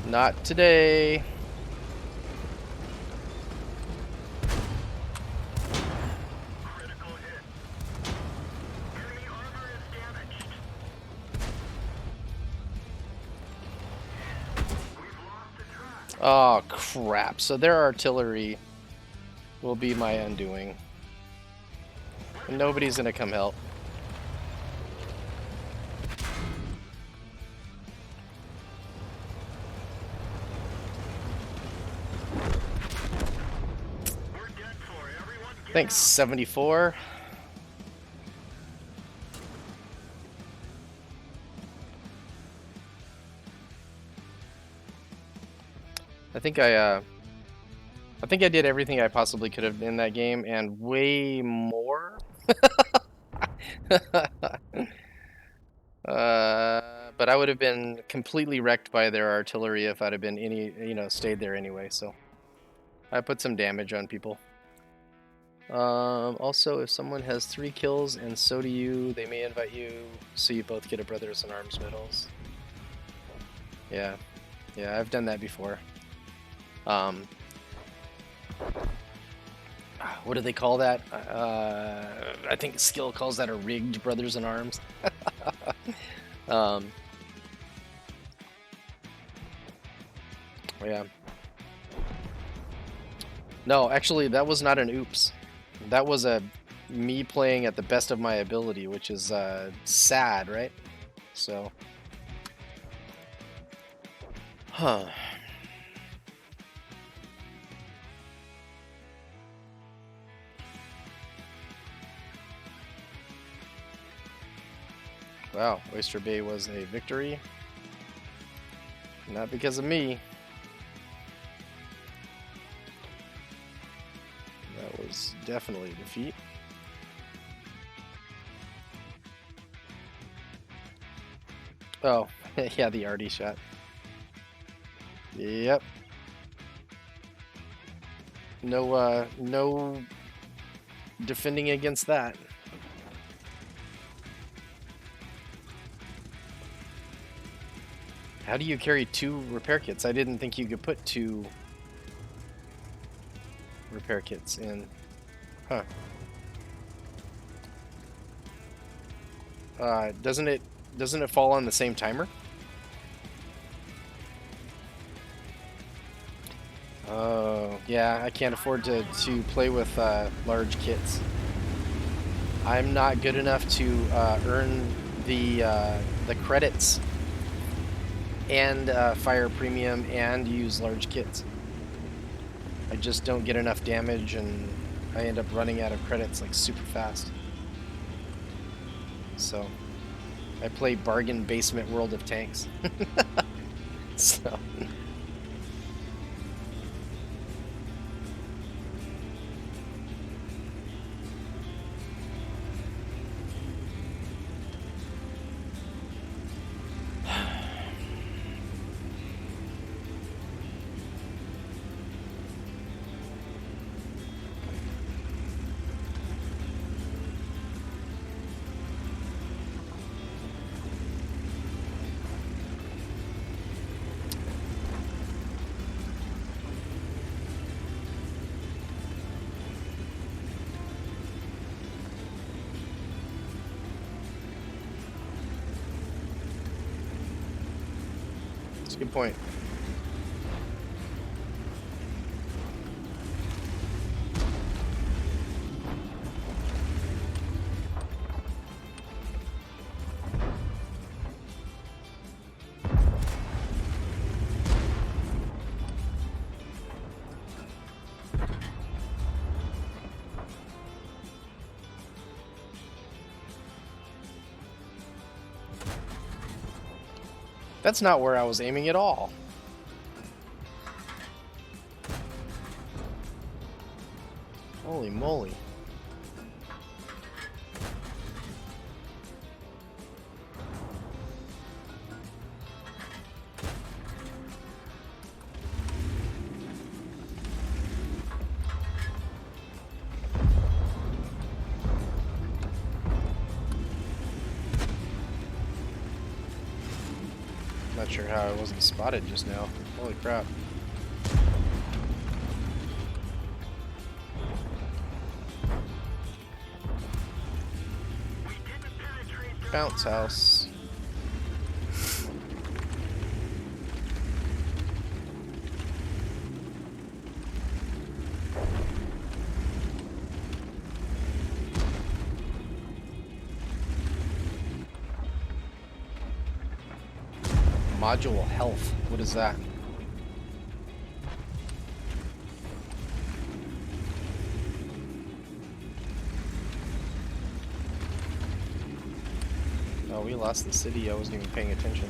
[SPEAKER 1] Not today.
[SPEAKER 2] Critical hit. Enemy armor is damaged. We've lost the track.
[SPEAKER 1] Oh, crap. So their artillery will be my undoing. And nobody's gonna come help.
[SPEAKER 2] We're dead for. Everyone get
[SPEAKER 1] Thanks,
[SPEAKER 2] out.
[SPEAKER 1] 74. I think I did everything I possibly could have in that game and way more. But I would have been completely wrecked by their artillery if I'd have been stayed there anyway. So I put some damage on people. Also, if someone has 3 kills and so do you, they may invite you so you both get a Brothers in Arms medals. Yeah, I've done that before. What do they call that? I think Skill calls that a rigged Brothers in Arms. Yeah. No, actually, that was not an oops. That was me playing at the best of my ability, which is sad, right? So, huh. Wow, Oyster Bay was a victory. Not because of me. That was definitely a defeat. Oh, yeah, the arty shot. Yep. No defending against that. How do you carry 2 repair kits? I didn't think you could put 2 repair kits in. Huh. Doesn't it fall on the same timer? Oh, yeah, I can't afford to play with large kits. I'm not good enough to earn the credits and fire premium and use large kits. I just don't get enough damage and I end up running out of credits like super fast. So I play bargain basement World of Tanks. So Good point. That's not where I was aiming at all. Holy moly. Not sure how I wasn't spotted just now. Holy crap. Bounce house. Module health. What is that? Oh, we lost the city. I wasn't even paying attention.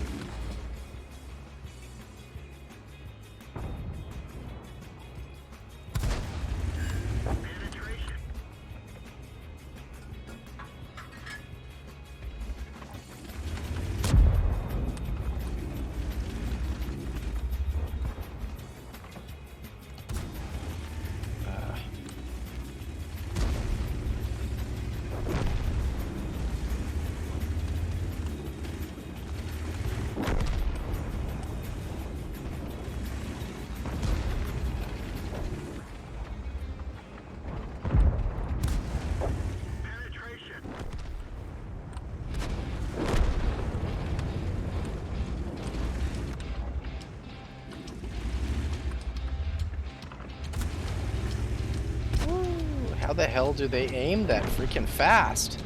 [SPEAKER 1] How the hell do they aim that freaking fast?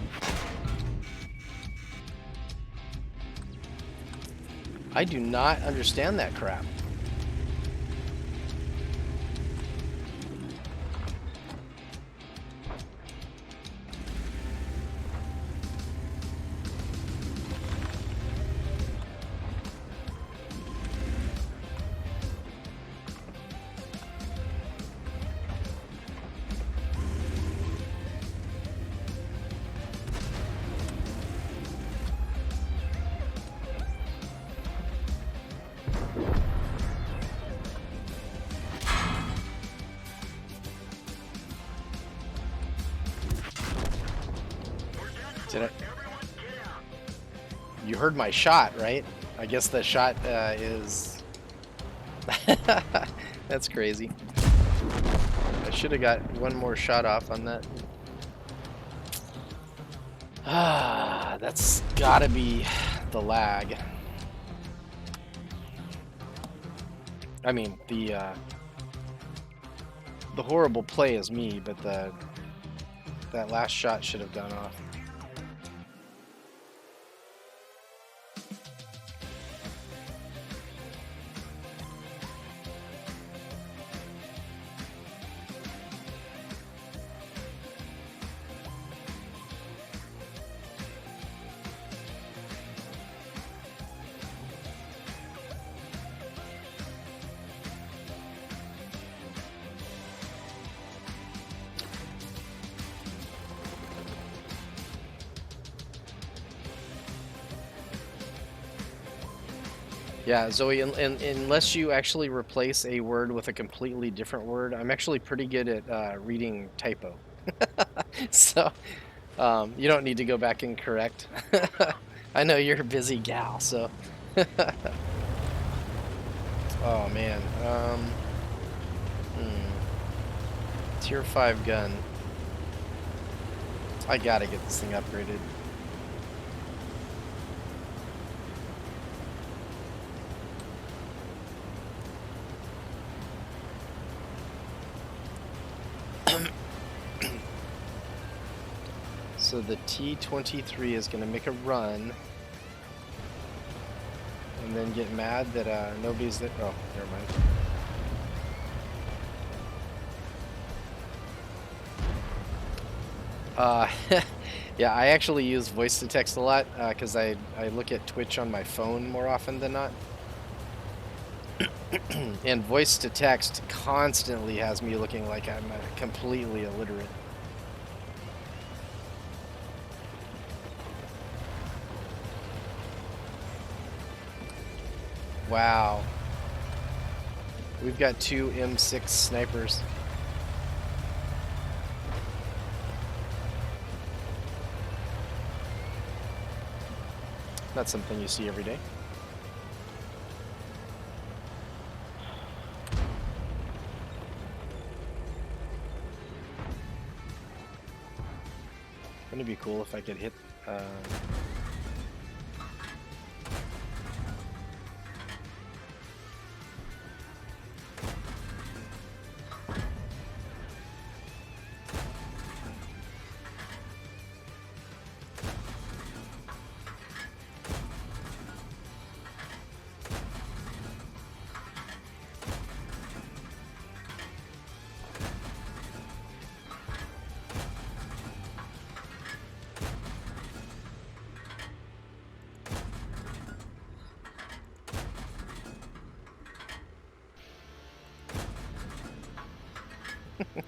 [SPEAKER 1] I do not understand that crap. Did I? You heard my shot, right? I guess the shot is... That's crazy. I should have got one more shot off on that. Ah, that's gotta be the lag. I mean, the horrible play is me, but that last shot should have gone off. Yeah, Zoe, unless you actually replace a word with a completely different word, I'm actually pretty good at reading typo. So, you don't need to go back and correct. I know you're a busy gal, so. Oh, man. Tier 5 gun. I gotta get this thing upgraded. So the T-23 is going to make a run and then get mad that nobody's there. Oh, never mind. Yeah, I actually use voice to text a lot because I look at Twitch on my phone more often than not. And voice to text constantly has me looking like I'm completely illiterate. Wow. We've got two M6 snipers. Not something you see every day. Wouldn't it be cool if I could hit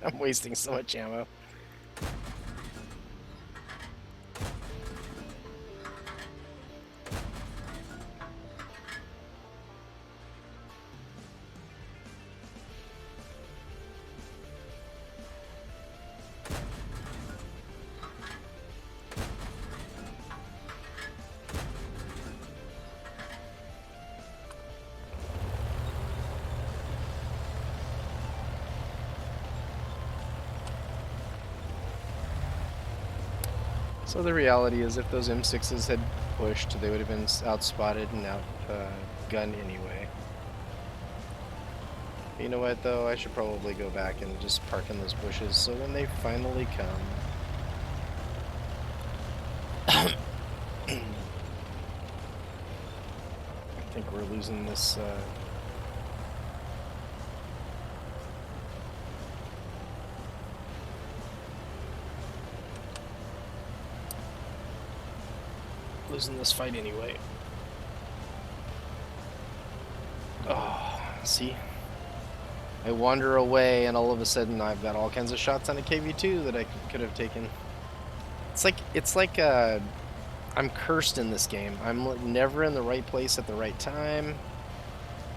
[SPEAKER 1] I'm wasting so much ammo. So the reality is if those M6s had pushed, they would have been outspotted and outgunned anyway. You know what, though? I should probably go back and just park in those bushes so when they finally come... I think we're losing this... losing this fight anyway. Oh, see? I wander away and all of a sudden I've got all kinds of shots on a KV2 that I could have taken. It's like I'm cursed in this game. I'm never in the right place at the right time.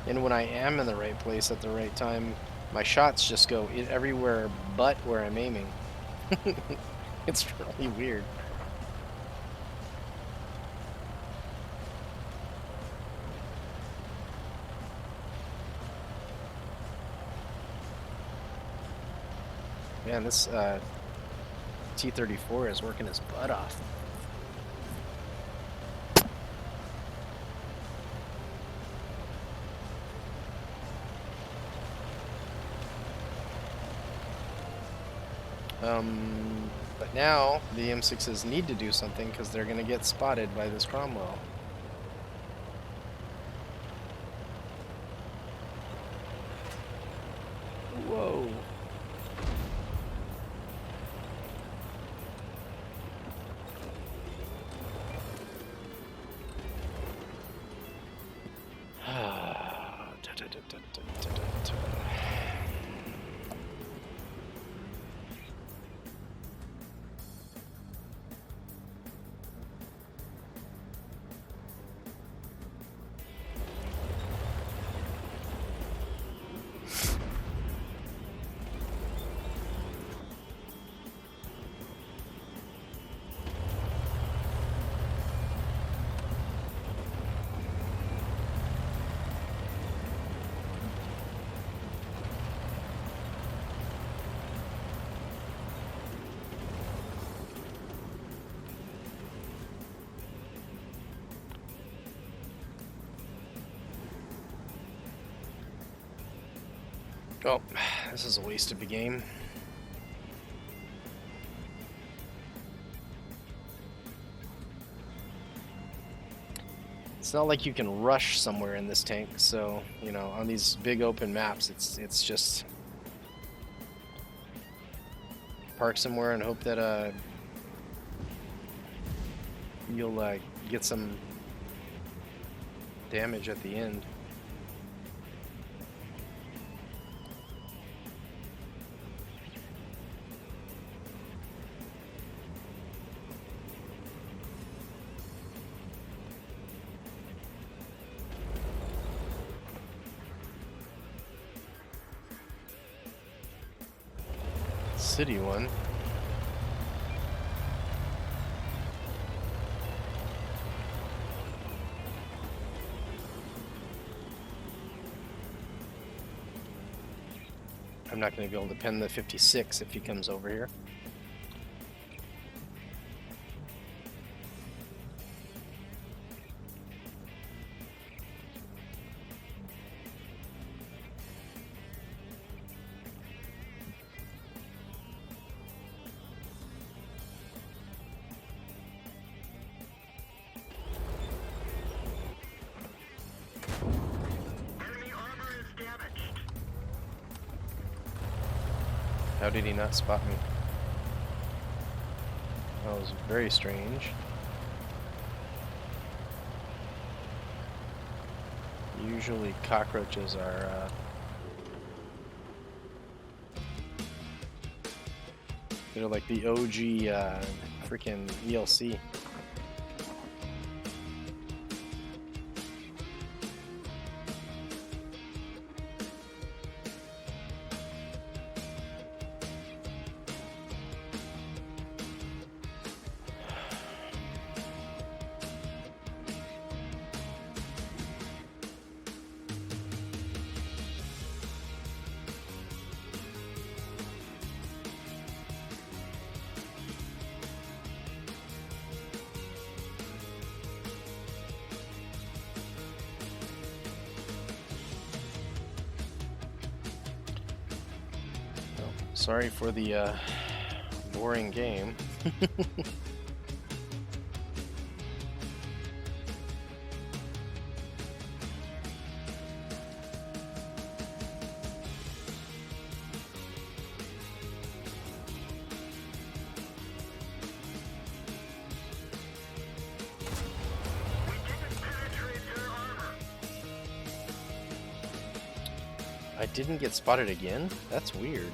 [SPEAKER 1] And when I am in the right place at the right time, my shots just go everywhere but where I'm aiming. It's really weird. Man, this T-34 is working his butt off. But now the M6s need to do something because they're going to get spotted by this Cromwell. Whoa. Oh, this is a waste of a game. It's not like you can rush somewhere in this tank, so you know, on these big open maps, it's just park somewhere and hope that you'll get some damage at the end. City one. I'm not going to be able to pen the 56 if he comes over here.
[SPEAKER 2] Enemy armor is damaged.
[SPEAKER 1] How did he not spot me? That was very strange. Usually cockroaches are they're like the OG freaking ELC. Sorry for the boring game.
[SPEAKER 2] We didn't penetrate their armor.
[SPEAKER 1] I didn't get spotted again? That's weird.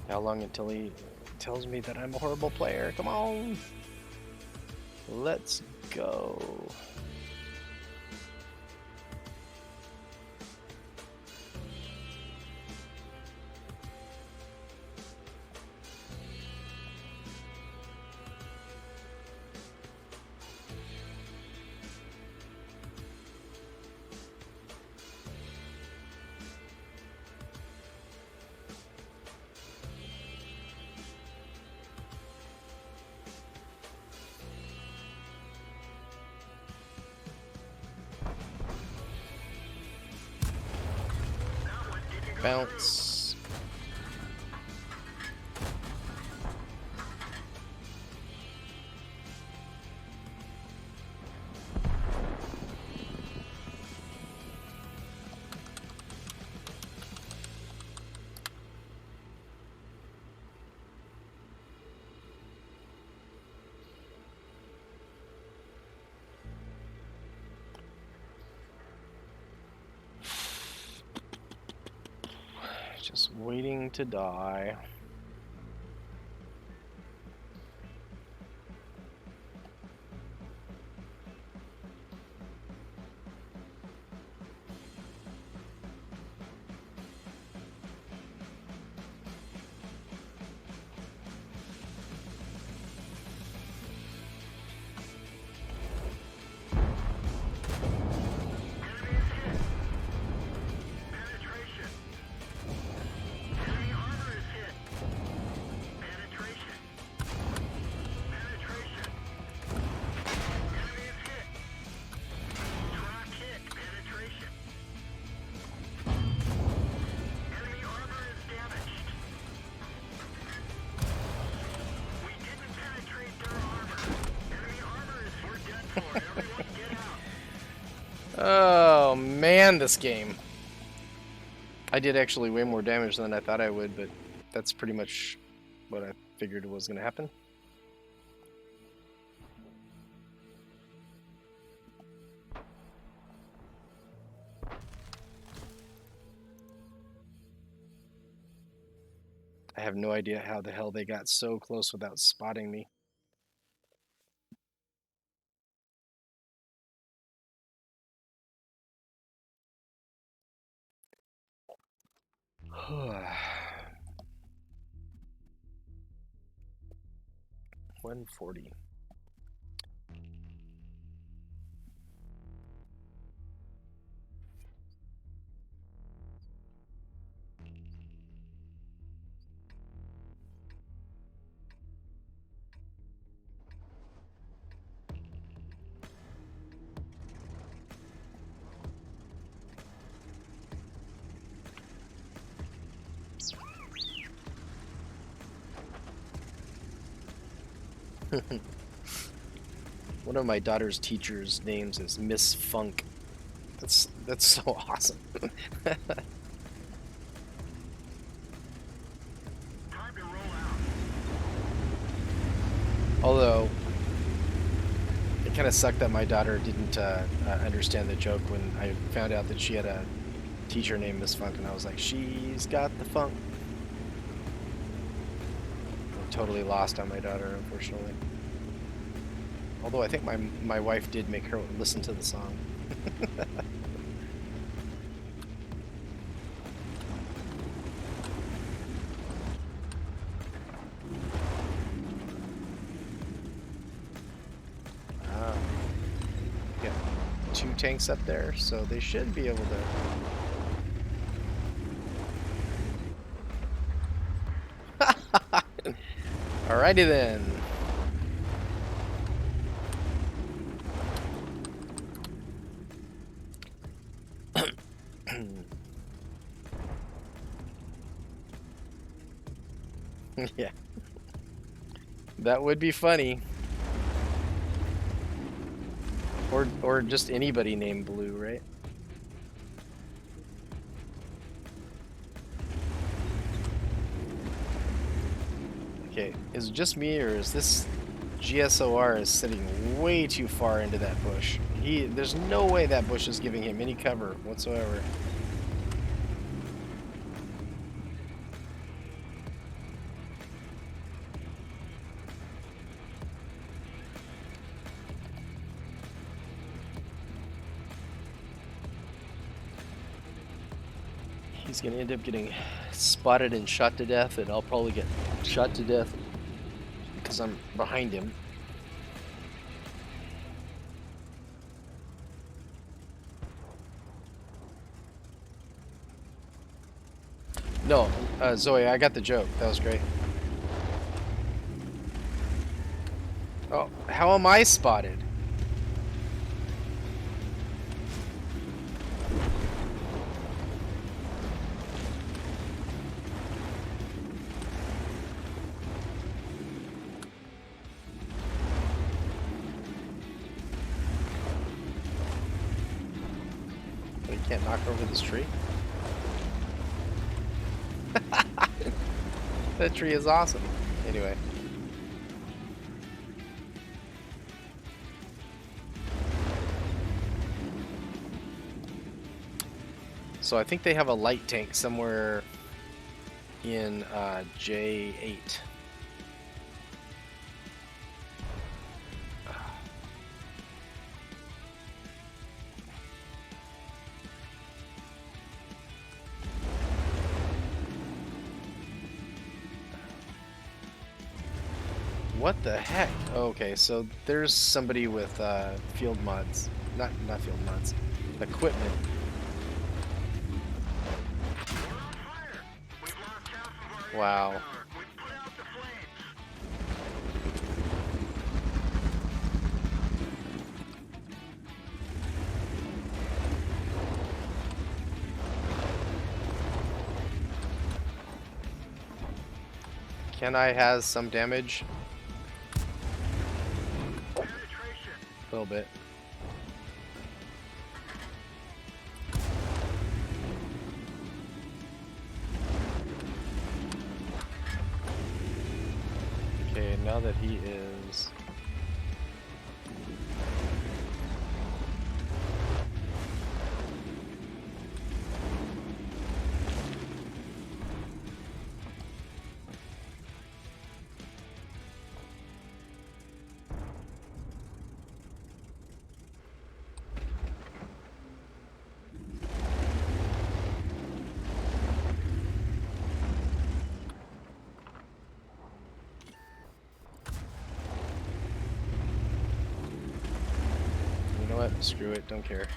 [SPEAKER 1] How long until he tells me that I'm a horrible player? Come on! Let's go.
[SPEAKER 2] That one didn't go
[SPEAKER 1] Bounce. Just waiting to die.
[SPEAKER 2] Everyone get out.
[SPEAKER 1] Oh man, this game. I did actually way more damage than I thought I would, but that's pretty much what I figured was going to happen. I have no idea how the hell they got so close without spotting me. $140. One of my daughter's teachers' names is Miss Funk. That's so awesome.
[SPEAKER 2] Time to roll out.
[SPEAKER 1] Although it kind of sucked that my daughter didn't understand the joke when I found out that she had a teacher named Miss Funk, and I was like, she's got the funk. I'm totally lost on my daughter, unfortunately. Although I think my wife did make her listen to the song. Ah, yeah, 2 tanks up there, so they should be able to. Alrighty then. Yeah, that would be funny. Or just anybody named Blue, right? Okay, is it just me, or is this GSOR is sitting way too far into that bush? There's no way that bush is giving him any cover whatsoever. He's gonna end up getting spotted and shot to death, and I'll probably get shot to death because I'm behind him. No, Zoe, I got the joke. That was great. Oh, how am I spotted? He can't knock over this tree? That tree is awesome. Anyway. So I think they have a light tank somewhere in J8. What the heck? Okay, so there's somebody with field mods. Not field mods. Equipment.
[SPEAKER 2] We're on fire. We've lost half of our
[SPEAKER 1] Wow.
[SPEAKER 2] power. We put out the flames.
[SPEAKER 1] Can I has some damage?
[SPEAKER 2] Penetration.
[SPEAKER 1] A little bit. Okay, now that he is... You know what? Screw it, don't care.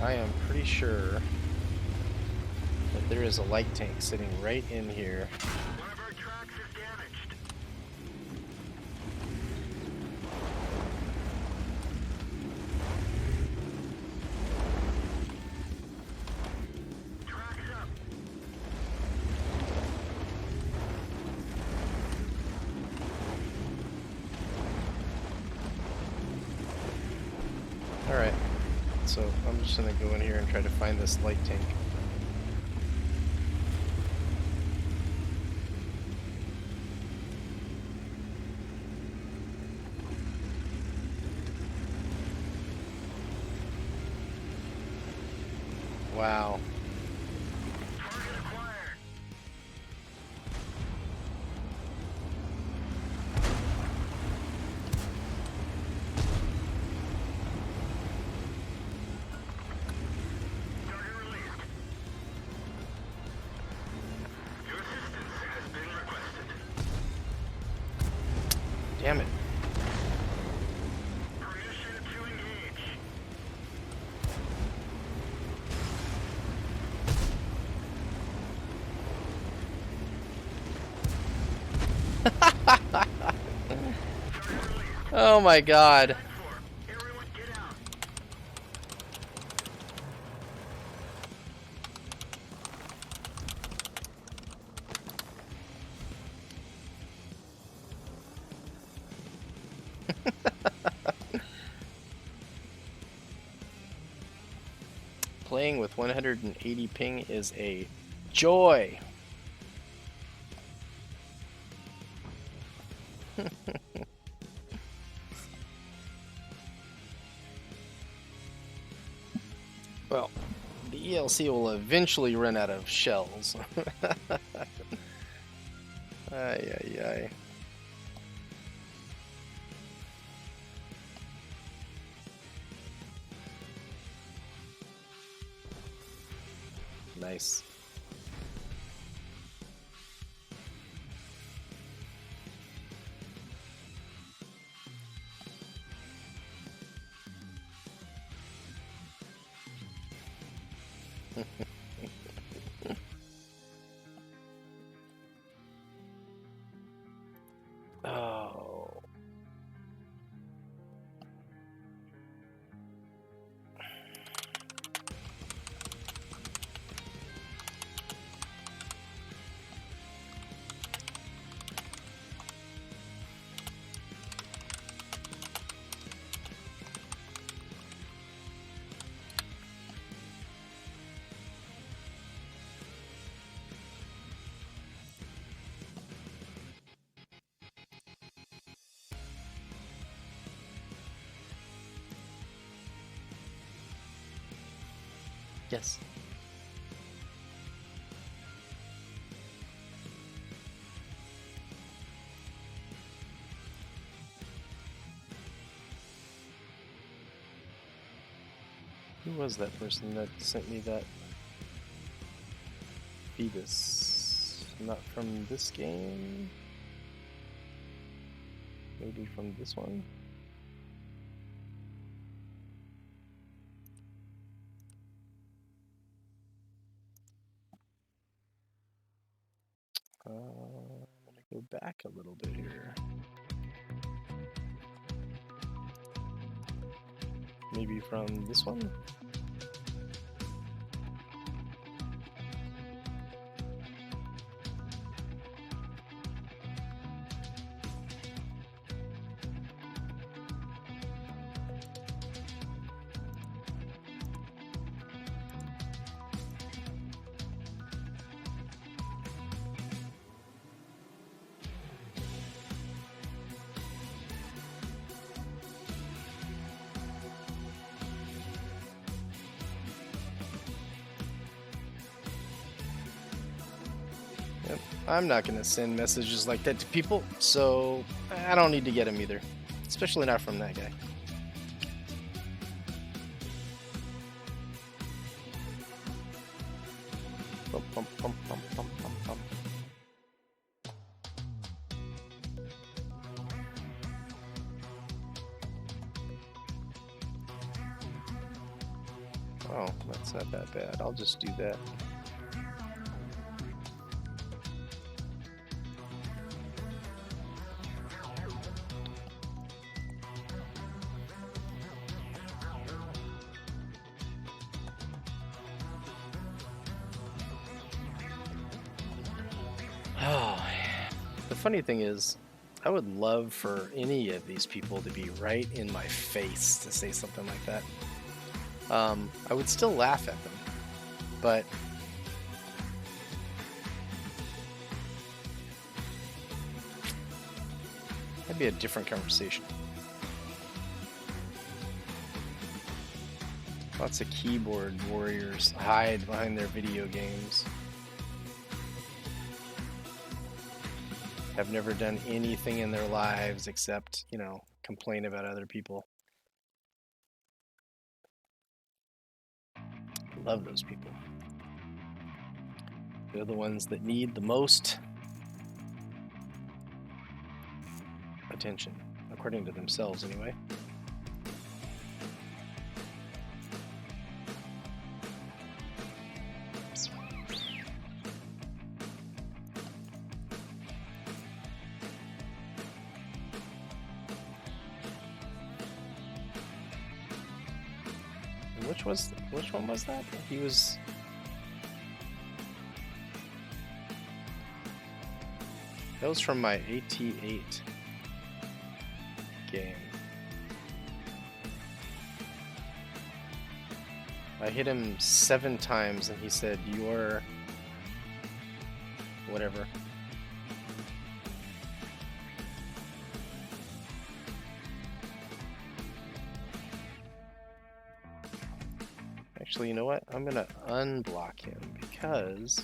[SPEAKER 1] I am pretty sure that there is a light tank sitting right in here.
[SPEAKER 2] One of our tracks is damaged. Tracks up.
[SPEAKER 1] Alright, so I'm just gonna go in here and try to find this light tank. Wow.
[SPEAKER 2] Target acquired. Target released. Your assistance has been requested.
[SPEAKER 1] Damn it.
[SPEAKER 2] Permission to engage.
[SPEAKER 1] Oh my god.
[SPEAKER 2] Everyone get out.
[SPEAKER 1] Playing with 180 ping is a joy. Well, the ELC will eventually run out of shells. Ay, ay, ay. Nice. Oh. Yes. Who was that person that sent me that fetus? Not from this game? Maybe from this one? I'm gonna go back a little bit here. Maybe from this one? Yep. I'm not going to send messages like that to people, so I don't need to get them either. Especially not from that guy. Bum, bum, bum, bum, bum, bum, bum. Oh, that's not that bad. I'll just do that. Oh, the funny thing is, I would love for any of these people to be right in my face to say something like that. I would still laugh at them, but that'd be a different conversation. Lots of keyboard warriors hide behind their video games. Have never done anything in their lives except, complain about other people. Love those people. They're the ones that need the most attention, according to themselves anyway. Which one was that? That was from my AT8 game. I hit him 7 times and he said, "You're whatever." Actually, you know what? I'm gonna unblock him because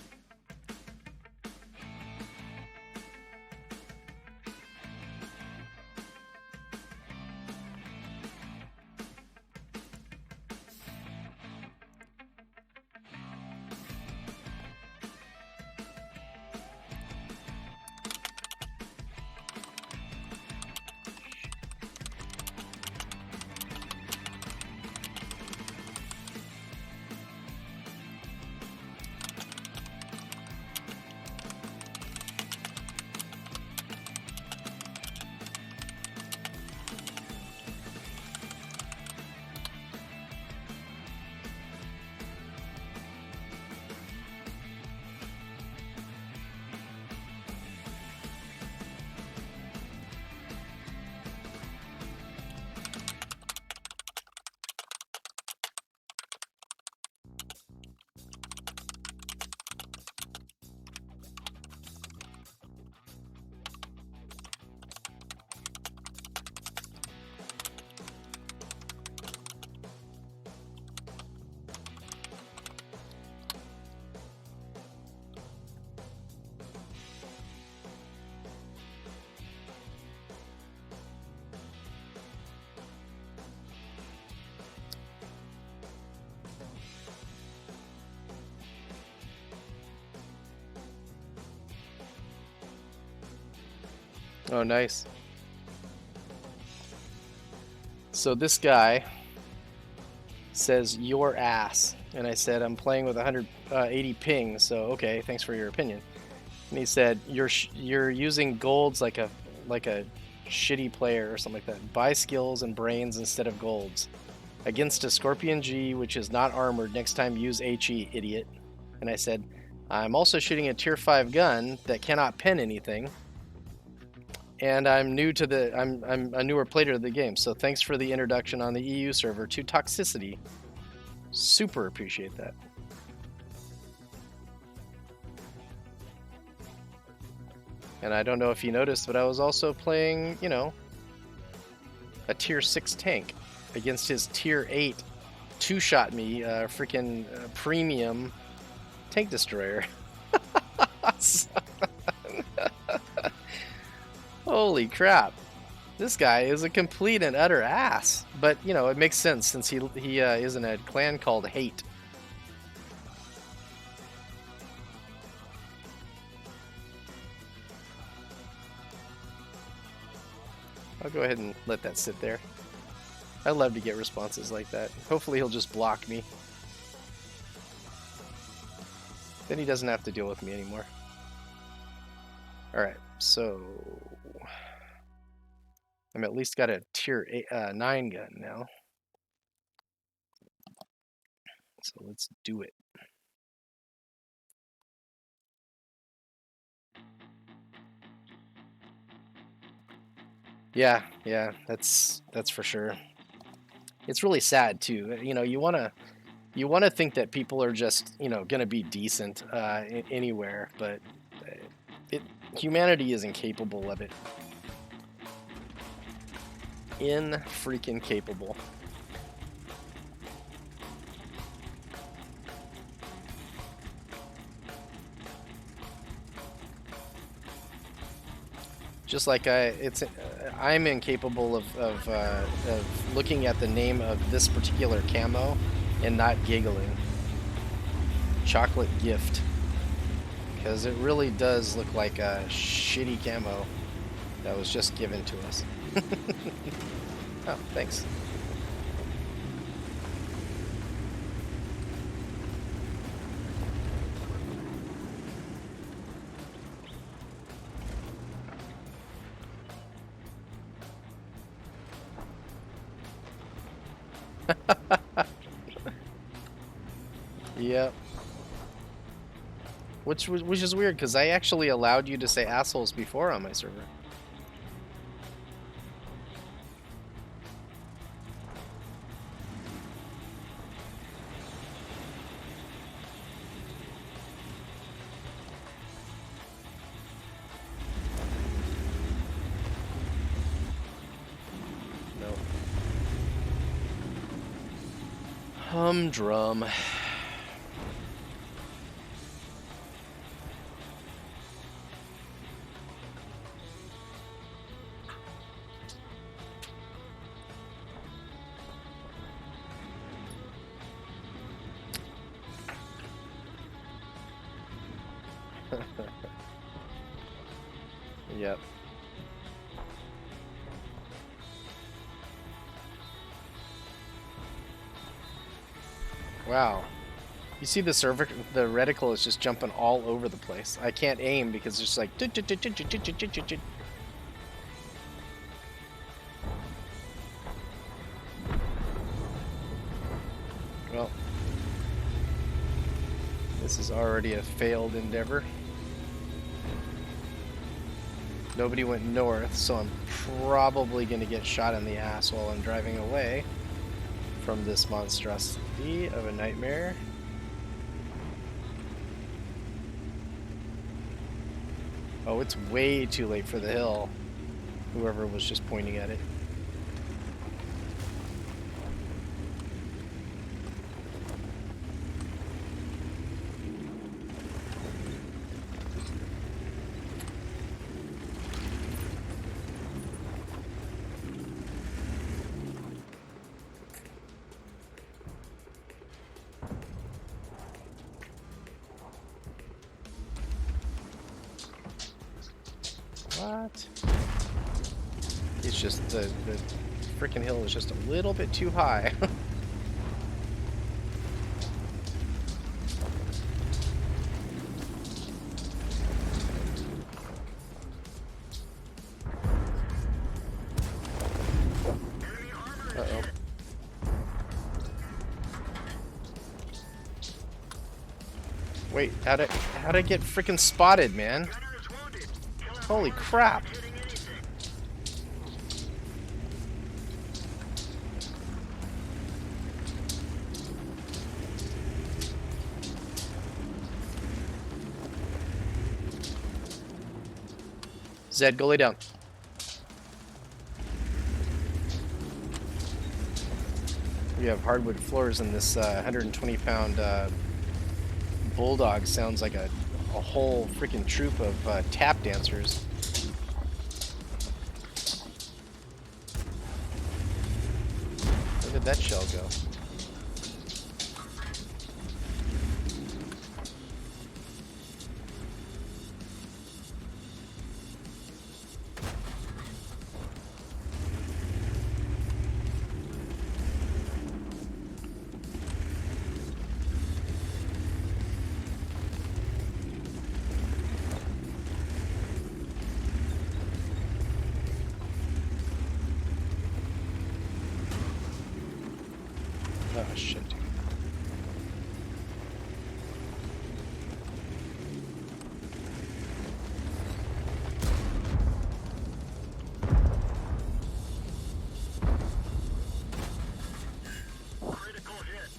[SPEAKER 1] oh, nice. So this guy says your ass, and I said I'm playing with 180 ping, so okay, thanks for your opinion. And he said, you're using golds like a shitty player or something like that. Buy skills and brains instead of golds. Against a Scorpion G, which is not armored, next time use HE, idiot. And I said, I'm also shooting a tier 5 gun that cannot pen anything. And I'm new to the I'm a newer player of the game, so thanks for the introduction on the EU server to toxicity. Super appreciate that. And I don't know if you noticed, but I was also playing, you know, a tier 6 tank against his tier 8 two-shot me freaking premium tank destroyer. Holy crap. This guy is a complete and utter ass. But, you know, it makes sense since he is in a clan called Hate. I'll go ahead and let that sit there. I love to get responses like that. Hopefully he'll just block me. Then he doesn't have to deal with me anymore. Alright, so... I'm at least got a tier 9 gun now. So let's do it. Yeah, that's for sure. It's really sad too. You know, you wanna think that people are just, you know, gonna be decent anywhere, but humanity is incapable of it. Freaking capable. Just like I'm incapable of looking at the name of this particular camo and not giggling. Chocolate gift, because it really does look like a shitty camo that was just given to us. Oh, thanks. Yep. Which is weird, because I actually allowed you to say assholes before on my server. No. Humdrum. Yep. Wow. You see the reticle is just jumping all over the place. I can't aim because it's just like... Well, this is already a failed endeavor. Nobody went north, so I'm probably going to get shot in the ass while I'm driving away from this monstrosity of a nightmare. Oh, it's way too late for the hill. Whoever was just pointing at it. What? It's just the freaking hill is just a little bit too high. Wait, how'd I get freaking spotted, man?
[SPEAKER 2] Gunner is wounded. Killer
[SPEAKER 1] Holy
[SPEAKER 2] 4 is
[SPEAKER 1] crap!
[SPEAKER 2] not hitting anything.
[SPEAKER 1] Zed, go lay down. We have hardwood floors, and this 120-pound bulldog sounds like a whole freaking troop of tap dancers. Where did that shell go? Oh shit.
[SPEAKER 2] Critical hit.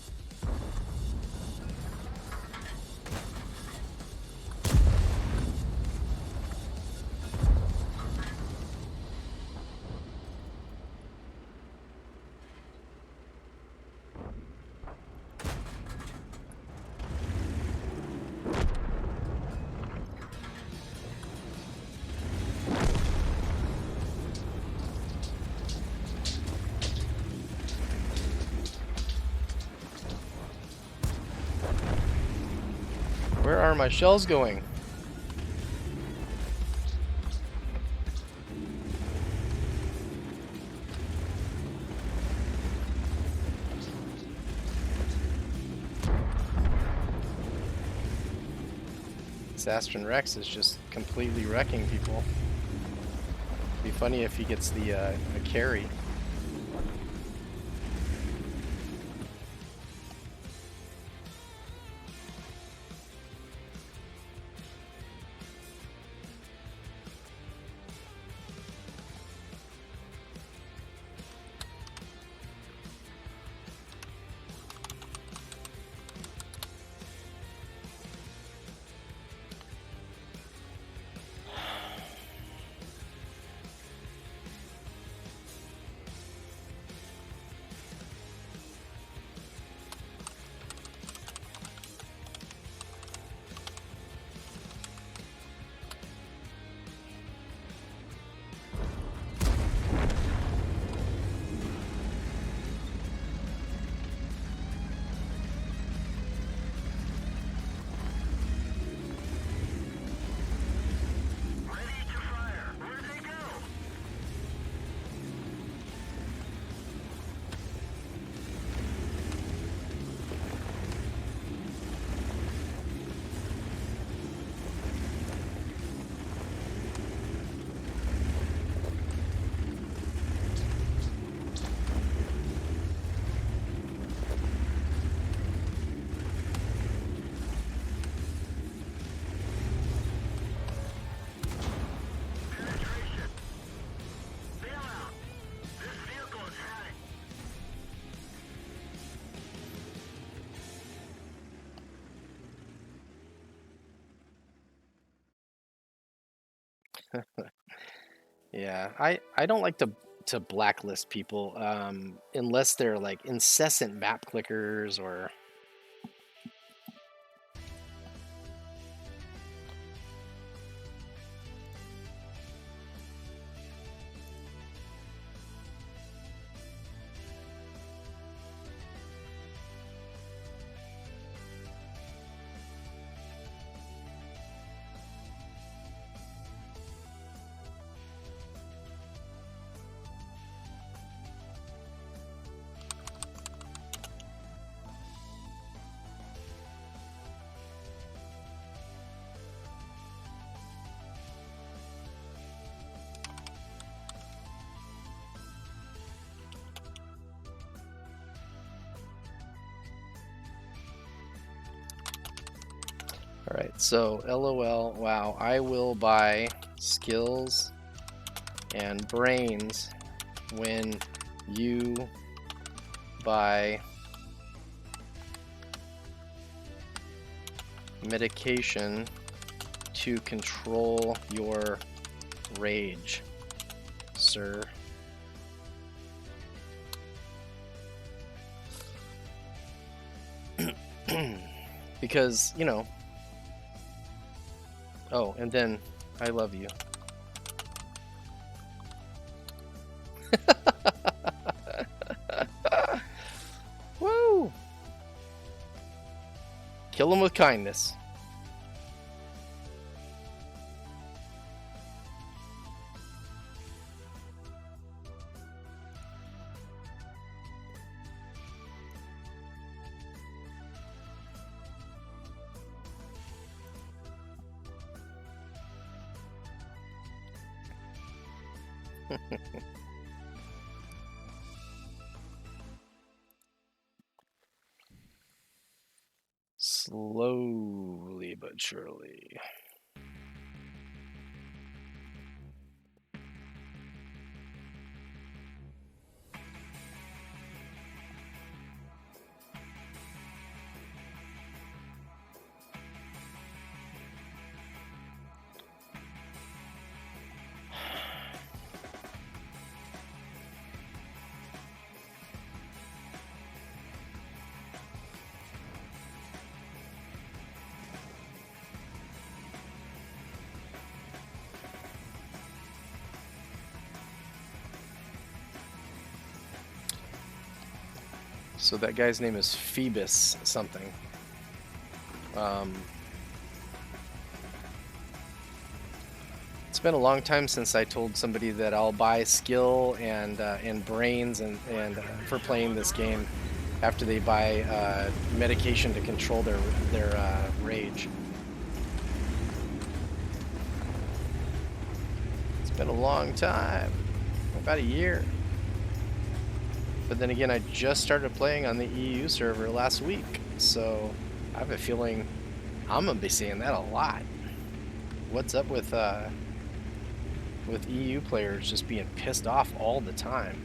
[SPEAKER 1] Where are my shells going? This Astron Rex is just completely wrecking people. Be funny if he gets the a carry.
[SPEAKER 2] Ready to fire. Where'd they go? Penetration. Bail out. This vehicle is had it.
[SPEAKER 1] Yeah, I don't like to blacklist people unless they're like incessant map clickers or All right, so LOL, wow, I will buy skills and brains when you buy medication to control your rage, sir. Because, you know, oh, and then I love you. Woo! Kill him with kindness. Slowly but surely. So that guy's name is Phoebus something. It's been a long time since I told somebody that I'll buy skill and brains and for playing this game after they buy medication to control their rage. It's been a long time, about a year. But then again, I just started playing on the EU server last week, so I have a feeling I'm gonna be seeing that a lot. What's up with EU players just being pissed off all the time?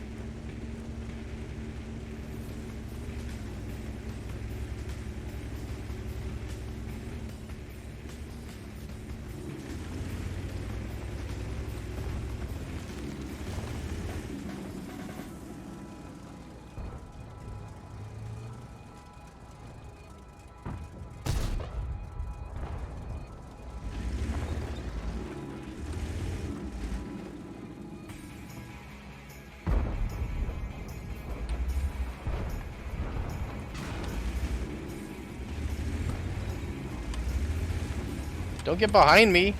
[SPEAKER 1] Don't get behind me.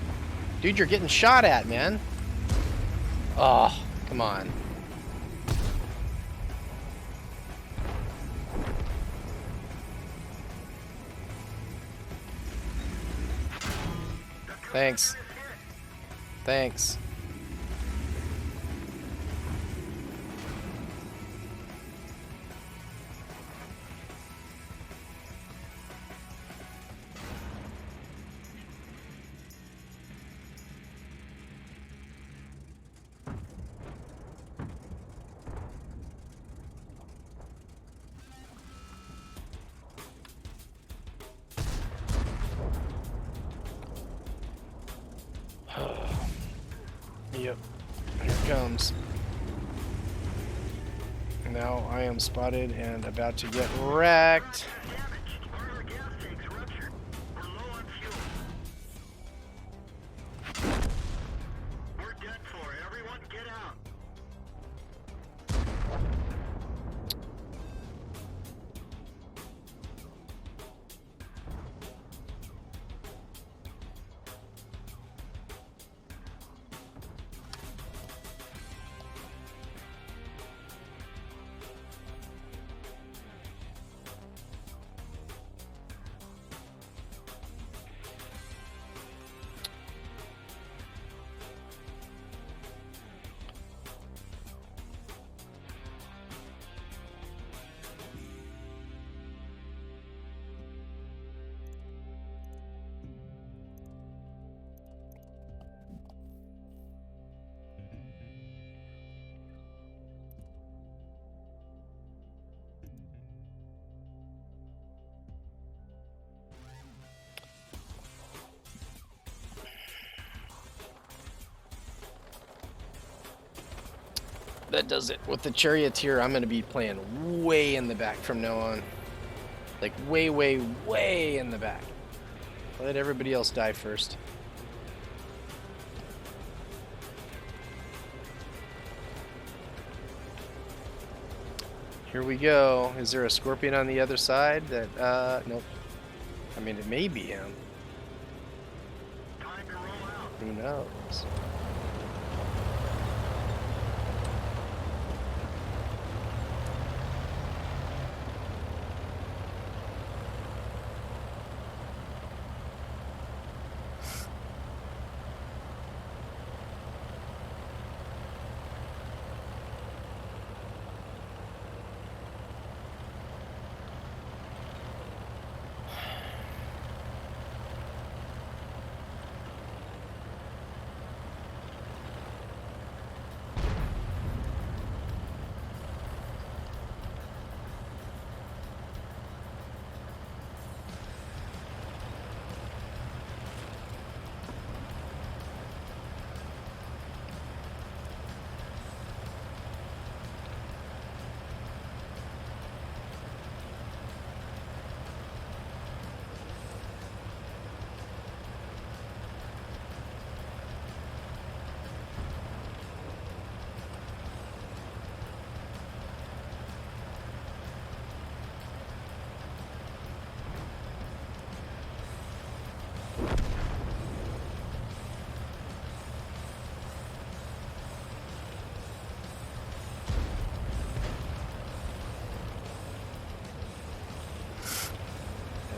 [SPEAKER 1] Dude, you're getting shot at, man. Oh, come on. Thanks. Thanks. Yep, here it comes. Now I am spotted and about to get wrecked. That does it. With the charioteer, I'm going to be playing way in the back from now on. Like way, way, way in the back. Let everybody else die first. Here we go. Is there a scorpion on the other side? Nope. I mean, it may be him.
[SPEAKER 2] Time to roll out.
[SPEAKER 1] Who knows?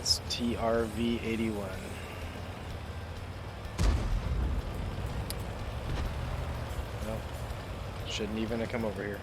[SPEAKER 1] That's TRV81. Nope. Shouldn't even have come over here.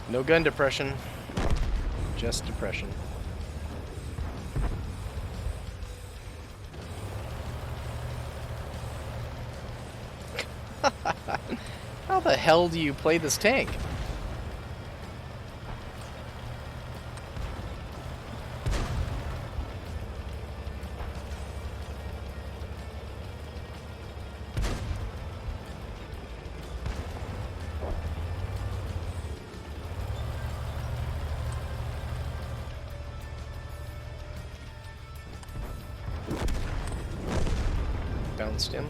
[SPEAKER 1] No gun depression, just depression. How the hell do you play this tank? Bounced him.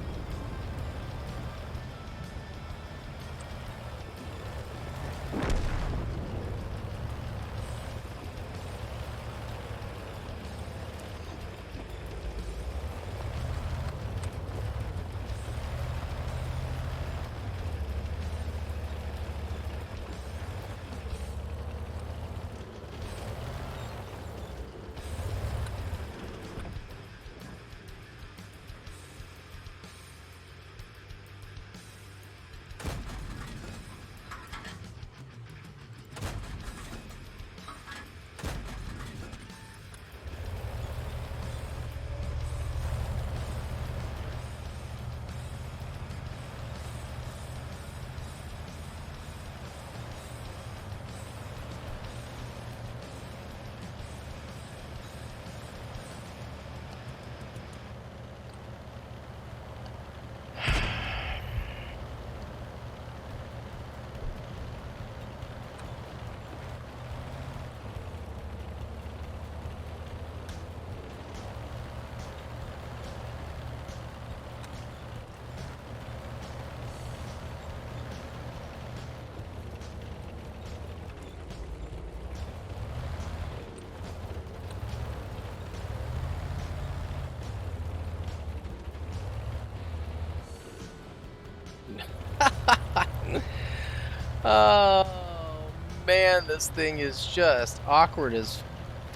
[SPEAKER 1] Oh man, this thing is just awkward as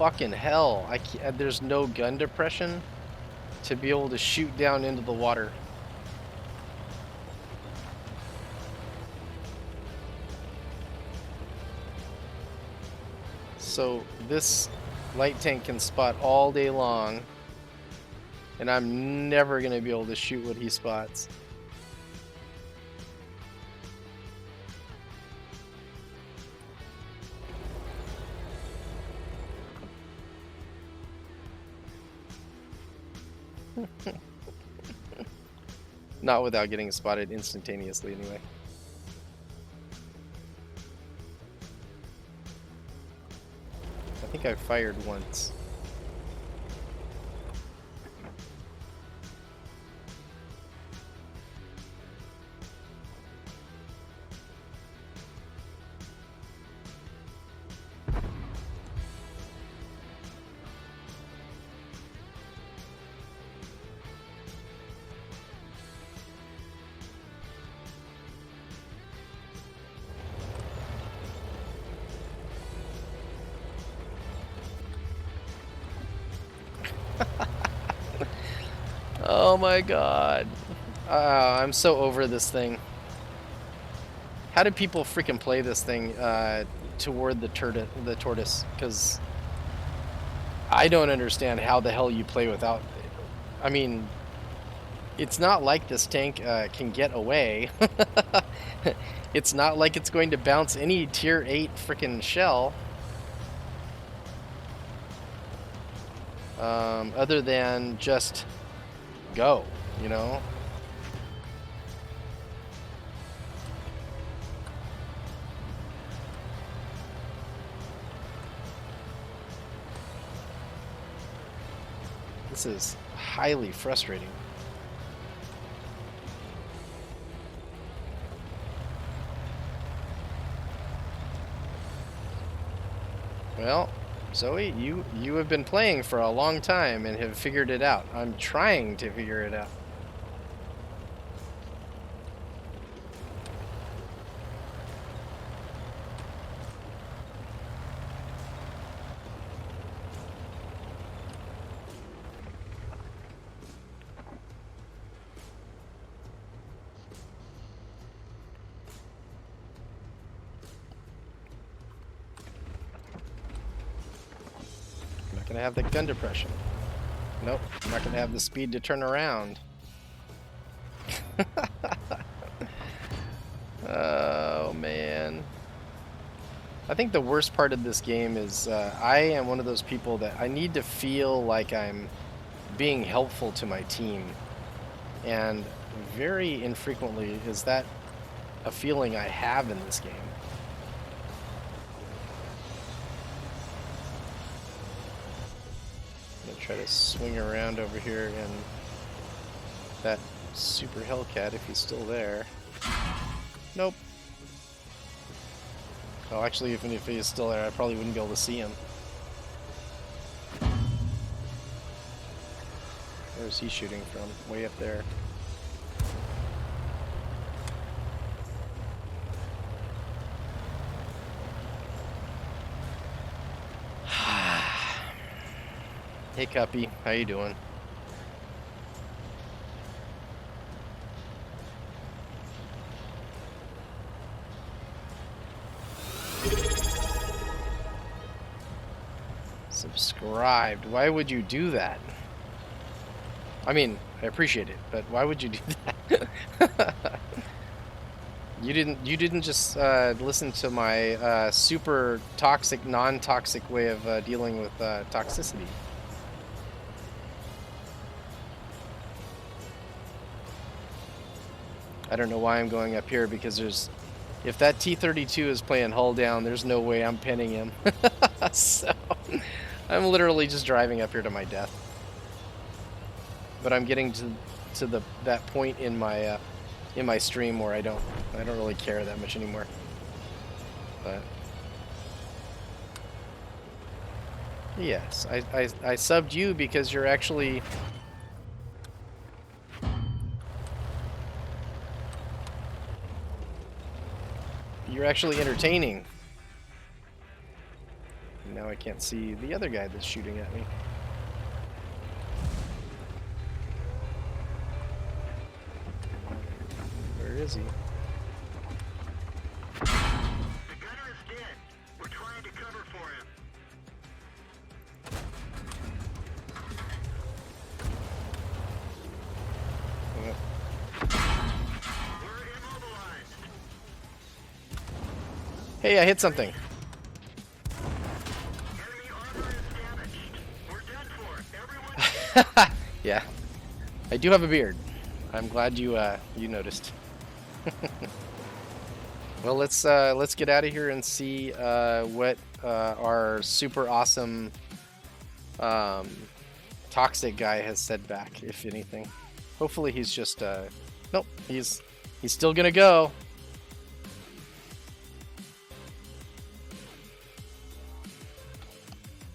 [SPEAKER 1] fucking hell. I can't, there's no gun depression to be able to shoot down into the water. So this light tank can spot all day long, and I'm never going to be able to shoot what he spots. Not without getting spotted instantaneously, anyway. I think I fired once. Oh my god. I'm so over this thing. How do people freaking play this thing toward the tortoise? Because I don't understand how the hell you play without. I mean, it's not like this tank can get away. It's not like it's going to bounce any tier 8 freaking shell. Other than just go, you know? This is highly frustrating. Well, Zoe, you have been playing for a long time and have figured it out. I'm trying to figure it out. I'm not gonna have the gun depression. Nope, I'm not gonna have the speed to turn around. Oh man. I think the worst part of this game is I am one of those people that I need to feel like I'm being helpful to my team. And very infrequently is that a feeling I have in this game. I'm gonna try to swing around over here and that super Hellcat if he's still there. Nope. Oh, actually, even if he is still there, I probably wouldn't be able to see him. Where's he shooting from? Way up there. Hey, Cuppy, how you doing? Subscribed. Why would you do that? I mean, I appreciate it, but why would you do that? You didn't just listen to my super toxic, non-toxic way of dealing with toxicity. I don't know why I'm going up here because if that T-32 is playing hull down, there's no way I'm pinning him. So I'm literally just driving up here to my death. But I'm getting to that point in my stream where I don't really care that much anymore. But yes, I subbed you because you're actually entertaining. And now I can't see the other guy that's shooting at me. Where is he?
[SPEAKER 2] The gunner is dead. We're trying to cover for him. We're immobilized.
[SPEAKER 1] Hey, I hit something.
[SPEAKER 2] Enemy armor is damaged. We're done for. Everyone.
[SPEAKER 1] Yeah, I do have a beard. I'm glad you you noticed. Well, let's get out of here and see what our super awesome toxic guy has said back, if anything. Hopefully, he's just nope. He's still gonna go.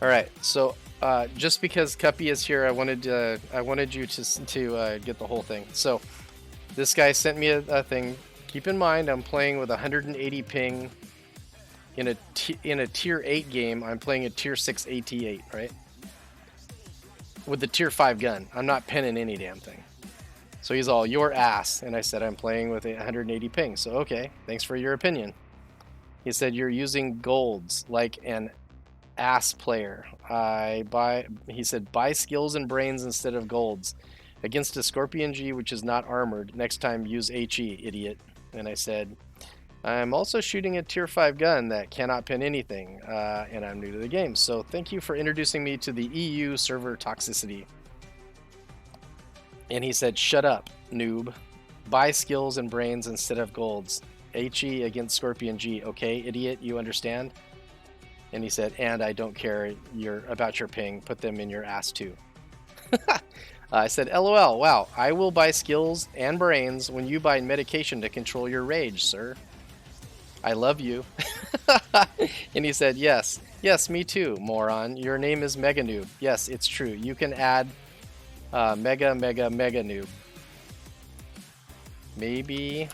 [SPEAKER 1] All right, so just because Cuppy is here, I wanted you to get the whole thing. So this guy sent me a thing. Keep in mind, I'm playing with 180 ping in a tier 8 game. I'm playing a tier 6 AT8, right? With the tier 5 gun. I'm not pinning any damn thing. So he's all, your ass. And I said, I'm playing with 180 ping. So okay, thanks for your opinion. He said, you're using golds like an ass player. He said, buy skills and brains instead of golds. Against a Scorpion G which is not armored, next time use HE, idiot. And I said, I'm also shooting a tier 5 gun that cannot pin anything, and I'm new to the game, so thank you for introducing me to the EU server toxicity. And he said, shut up, noob. Buy skills and brains instead of golds. HE against Scorpion G, okay, idiot, you understand? And he said, and I don't care about your ping, put them in your ass too. I said, LOL, wow, I will buy skills and brains when you buy medication to control your rage, sir. I love you. And he said, yes, me too, moron. Your name is Mega Noob. Yes, it's true. You can add Mega Noob. Maybe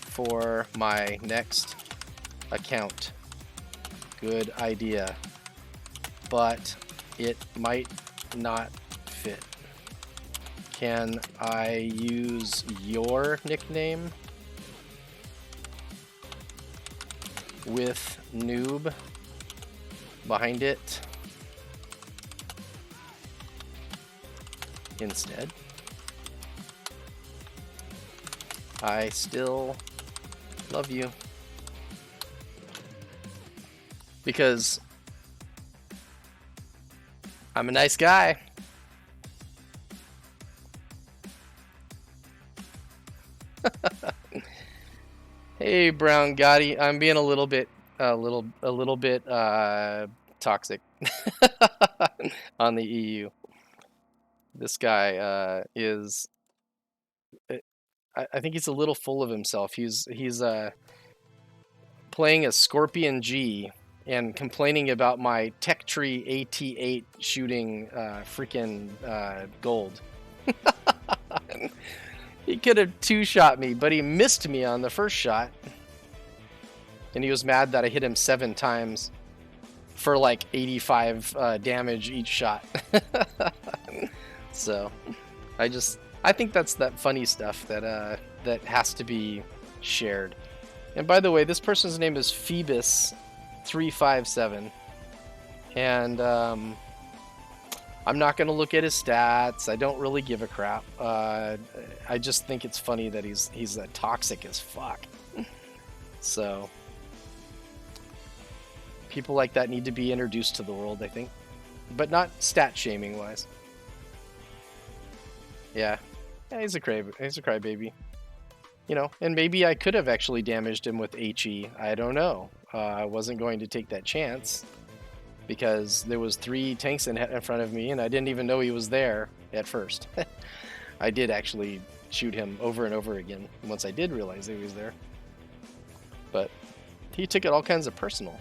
[SPEAKER 1] for my next account. Good idea. But it might not fit. Can I use your nickname with noob behind it instead? I still love you because I'm a nice guy. Hey, Brown Gotti, I'm being a little bit toxic on the EU. This guy is, I think he's a little full of himself. He's playing a Scorpion G and complaining about my Tech Tree AT8 shooting freaking gold. He could have two-shot me, but he missed me on the first shot. And he was mad that I hit him 7 times for like 85 damage each shot. So, I think that's that funny stuff that that has to be shared. And by the way, this person's name is Phoebus357. And I'm not going to look at his stats. I don't really give a crap. I just think it's funny that he's toxic as fuck. So people like that need to be introduced to the world, I think, but not stat shaming wise. Yeah, he's a crybaby. You know, and maybe I could have actually damaged him with HE. I don't know. I wasn't going to take that chance, because there was 3 tanks in front of me, and I didn't even know he was there at first. I did actually shoot him over and over again once I did realize he was there. But he took it all kinds of personal.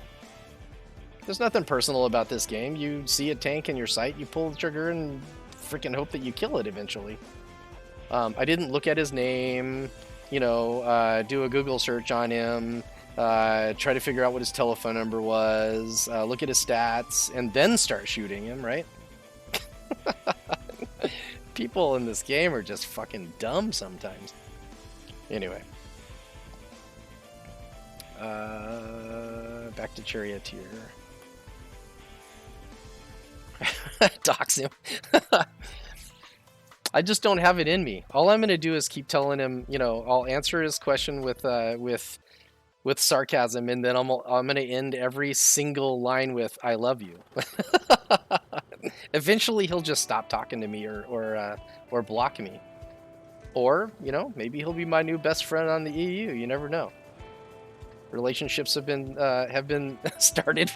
[SPEAKER 1] There's nothing personal about this game. You see a tank in your sight, you pull the trigger and freaking hope that you kill it eventually. I didn't look at his name, you know, do a Google search on him, try to figure out what his telephone number was, look at his stats, and then start shooting him, right? People in this game are just fucking dumb sometimes. Anyway. Back to Charioteer. Dox him. I just don't have it in me. All I'm gonna do is keep telling him, you know, I'll answer his question with sarcasm, and then I'm gonna end every single line with "I love you." Eventually, he'll just stop talking to me or block me, or you know, maybe he'll be my new best friend on the EU. You never know. Relationships have been started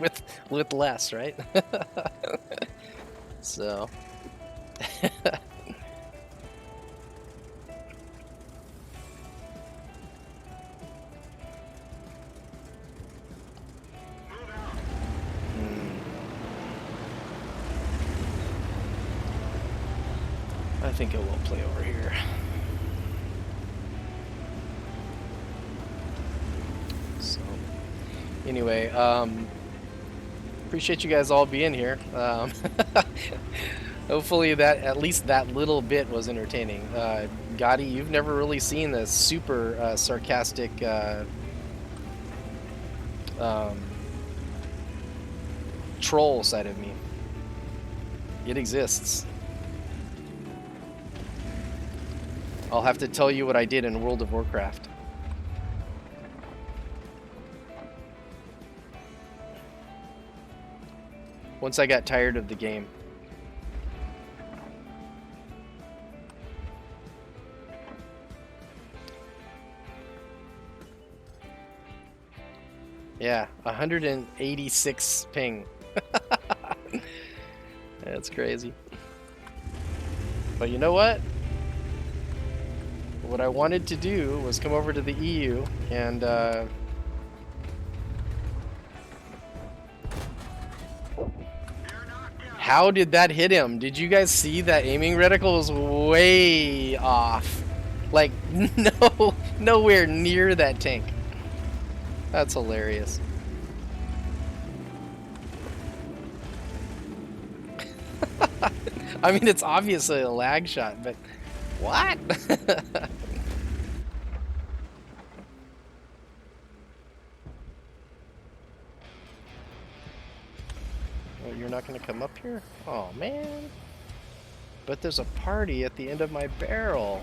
[SPEAKER 1] with less, right? So. I think it will play over here. So, anyway, appreciate you guys all being here. Hopefully that at least that little bit was entertaining. Gotti, you've never really seen the super sarcastic troll side of me. It exists. I'll have to tell you what I did in World of Warcraft. Once I got tired of the game. Yeah, 186 ping. That's crazy. But you know what? What I wanted to do was come over to the EU and how did that hit him? Did you guys see that aiming reticle was way off? Like nowhere near that tank. That's hilarious. I mean, it's obviously a lag shot, but what? Oh, you're not gonna come up here? Oh man. But there's a party at the end of my barrel.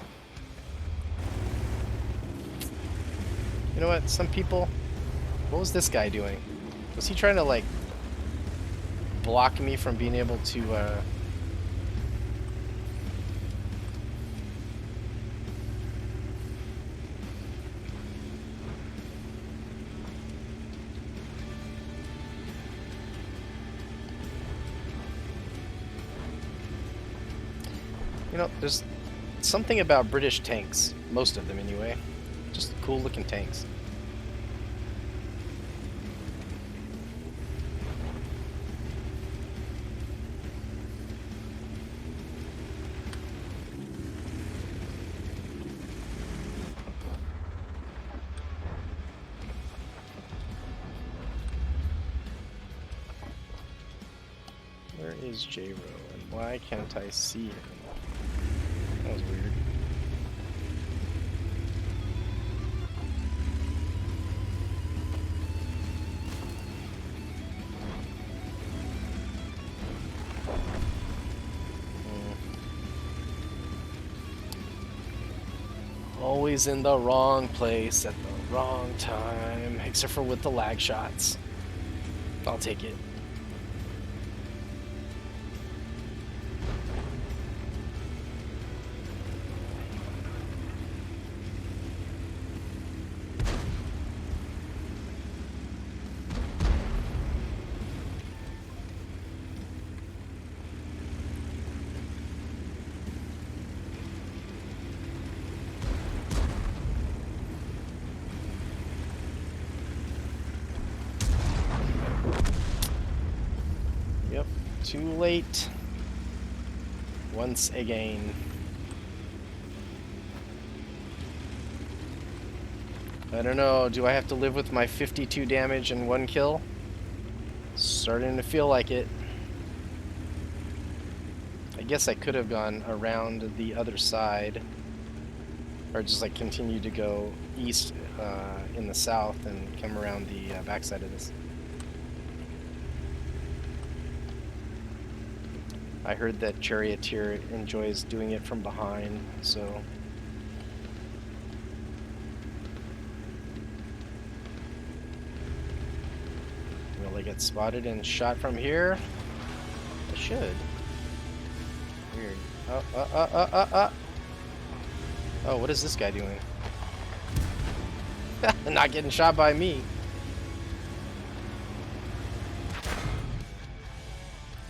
[SPEAKER 1] You know what? Some people... What was this guy doing? Was he trying to, like, block me from being able to, You know, there's something about British tanks, most of them anyway. Just cool looking tanks. Where is J-Ro and why can't I see him? That was weird. Always in the wrong place at the wrong time, except for with the lag shots. I'll take it. Yep, too late. Once again. I don't know. Do I have to live with my 52 damage and 1 kill? Starting to feel like it. I guess I could have gone around the other side. Or just like continue to go east in the south and come around the backside of this. I heard that Charioteer enjoys doing it from behind, so... Will I get spotted and shot from here? I should. Weird. Oh, what is this guy doing? Not getting shot by me.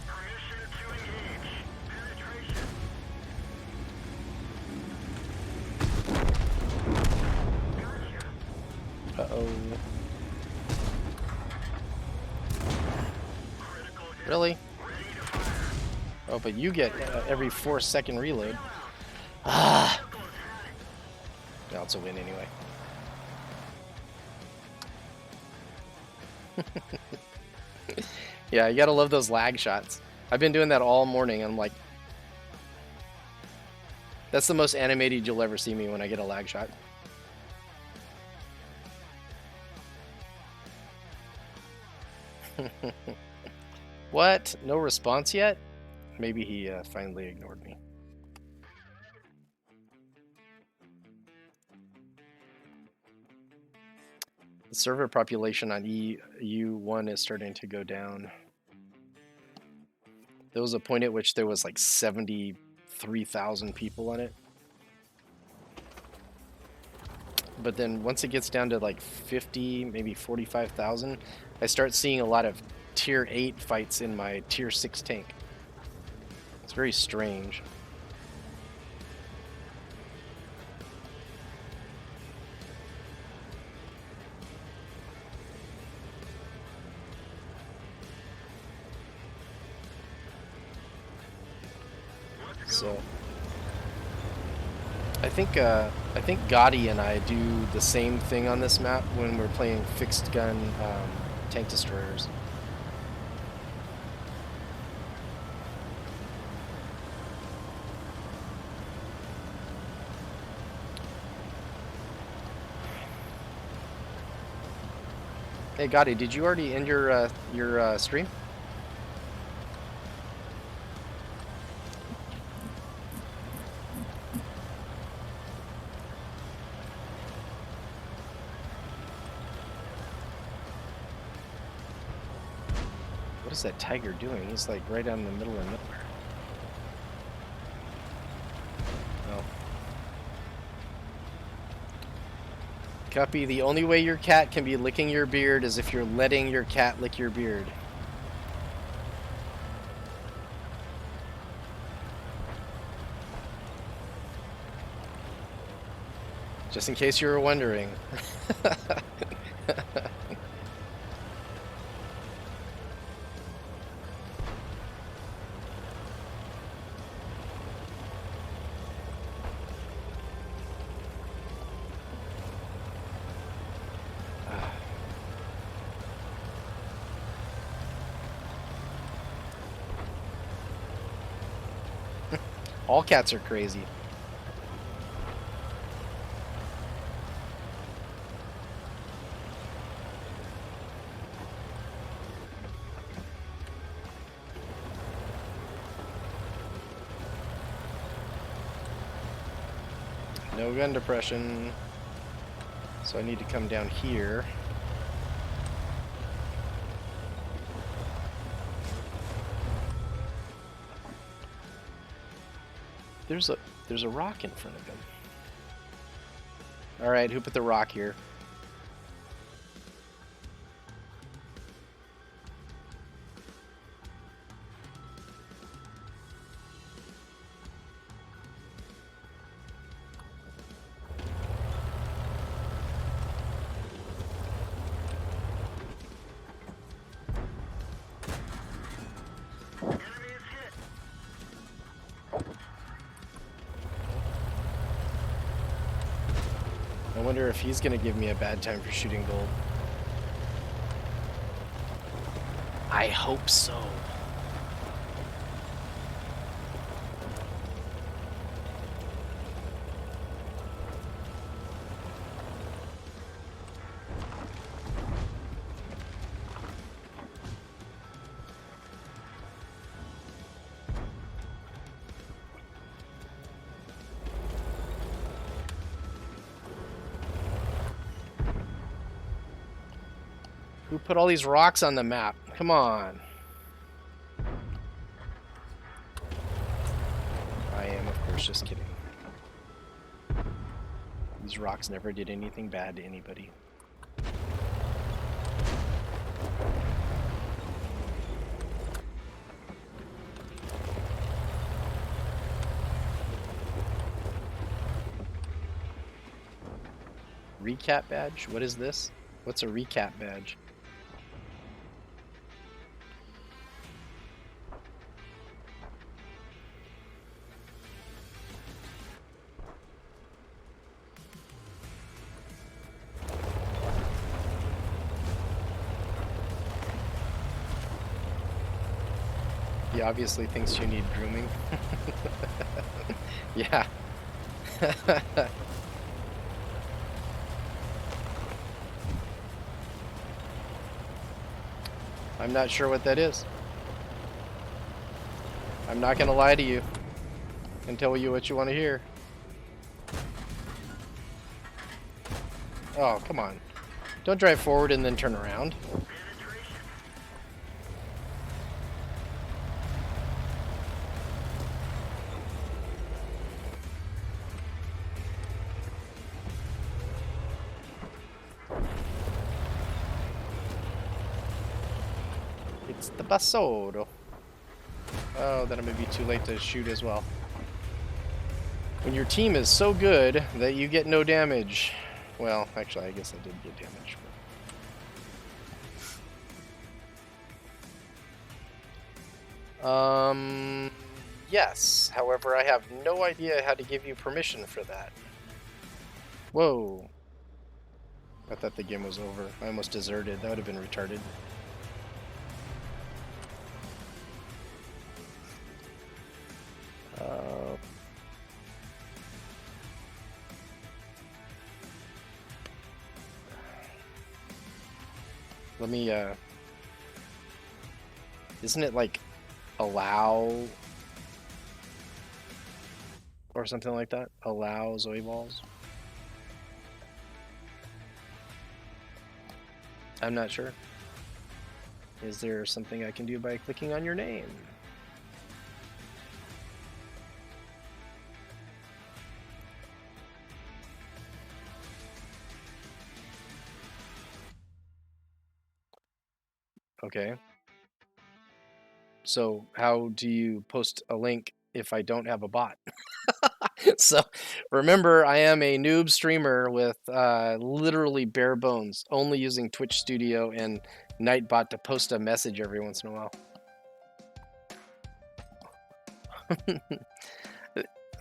[SPEAKER 2] Permission to engage. Penetration. Gotcha.
[SPEAKER 1] Uh-oh.
[SPEAKER 2] Critical hit.
[SPEAKER 1] Really?
[SPEAKER 2] Ready to fire.
[SPEAKER 1] Oh, but you get every 4-second reload. Ah! Now it's a win anyway. Yeah, you gotta love those lag shots. I've been doing that all morning. I'm like... That's the most animated you'll ever see me when I get a lag shot. What? No response yet? Maybe he finally ignored me. The server population on EU1 is starting to go down. There was a point at which there was like 73,000 people on it. But then once it gets down to like 50, maybe 45,000, I start seeing a lot of tier 8 fights in my tier 6 tank. It's very strange. So I think Gotti and I do the same thing on this map when we're playing fixed gun tank destroyers. Hey Gotti, did you already end your stream? What is that tiger doing? He's like right out in the middle of nowhere. Oh. Cuppy, the only way your cat can be licking your beard is if you're letting your cat lick your beard. Just in case you were wondering. All cats are crazy. No gun depression. So I need to come down here. There's a rock in front of him. All right, who put the rock here?
[SPEAKER 2] Enemy is hit.
[SPEAKER 1] wonder if he's gonna give me a bad time for shooting gold. I hope so. Who put all these rocks on the map? Come on. I am, of course, just kidding. These rocks never did anything bad to anybody. Recap badge? What is this? What's a recap badge? He obviously thinks you need grooming. Yeah. I'm not sure what that is. I'm not gonna lie to you and tell you what you want to hear. Oh, come on. Don't drive forward and then turn around. It's the Basodo. Oh, then I'm gonna be too late to shoot as well. When your team is so good that you get no damage. Well, actually, I guess I did get damage. Yes. However, I have no idea how to give you permission for that. Whoa. I thought the game was over. I almost deserted. That would have been retarded. Let me, isn't it like allow or something like that? Allow Zoe balls? I'm not sure. Is there something I can do by clicking on your name? Okay. So how do you post a link if I don't have a bot? So remember, I am a noob streamer with literally bare bones, only using Twitch Studio and Nightbot to post a message every once in a while.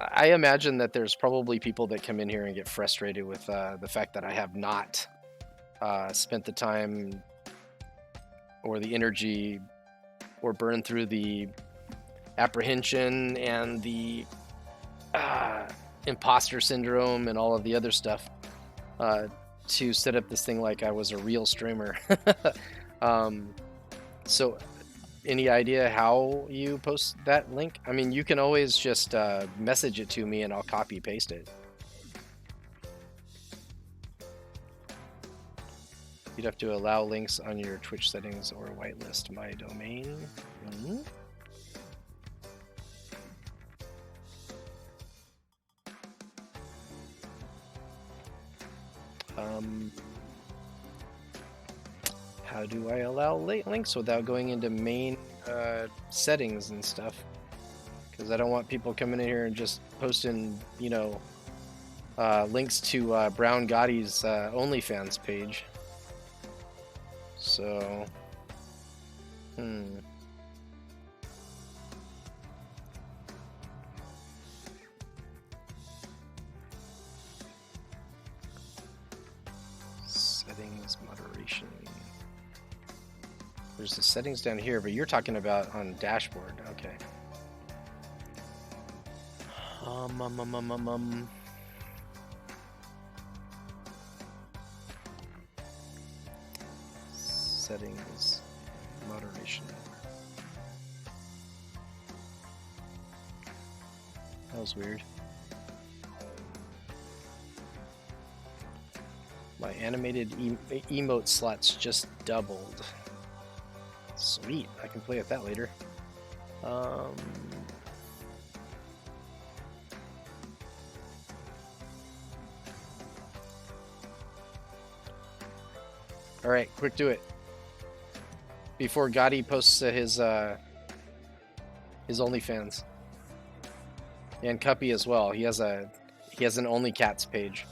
[SPEAKER 1] I imagine that there's probably people that come in here and get frustrated with the fact that I have not spent the time or the energy or burned through the apprehension and the imposter syndrome and all of the other stuff to set up this thing like I was a real streamer. So any idea how you post that link? I mean, you can always just message it to me and I'll copy paste it. You'd have to allow links on your Twitch settings or whitelist my domain. Mm-hmm. How do I allow links without going into main settings and stuff? Because I don't want people coming in here and just posting, you know, links to Brown Gotti's OnlyFans page. So, Settings, moderation. There's the settings down here, but you're talking about on dashboard. Okay. Settings, moderation. That was weird. My animated emote slots just doubled. Sweet, I can play with that later. All right, quick do it. Before Gotti posts his OnlyFans. And Cuppy as well. He has an Only Cats page.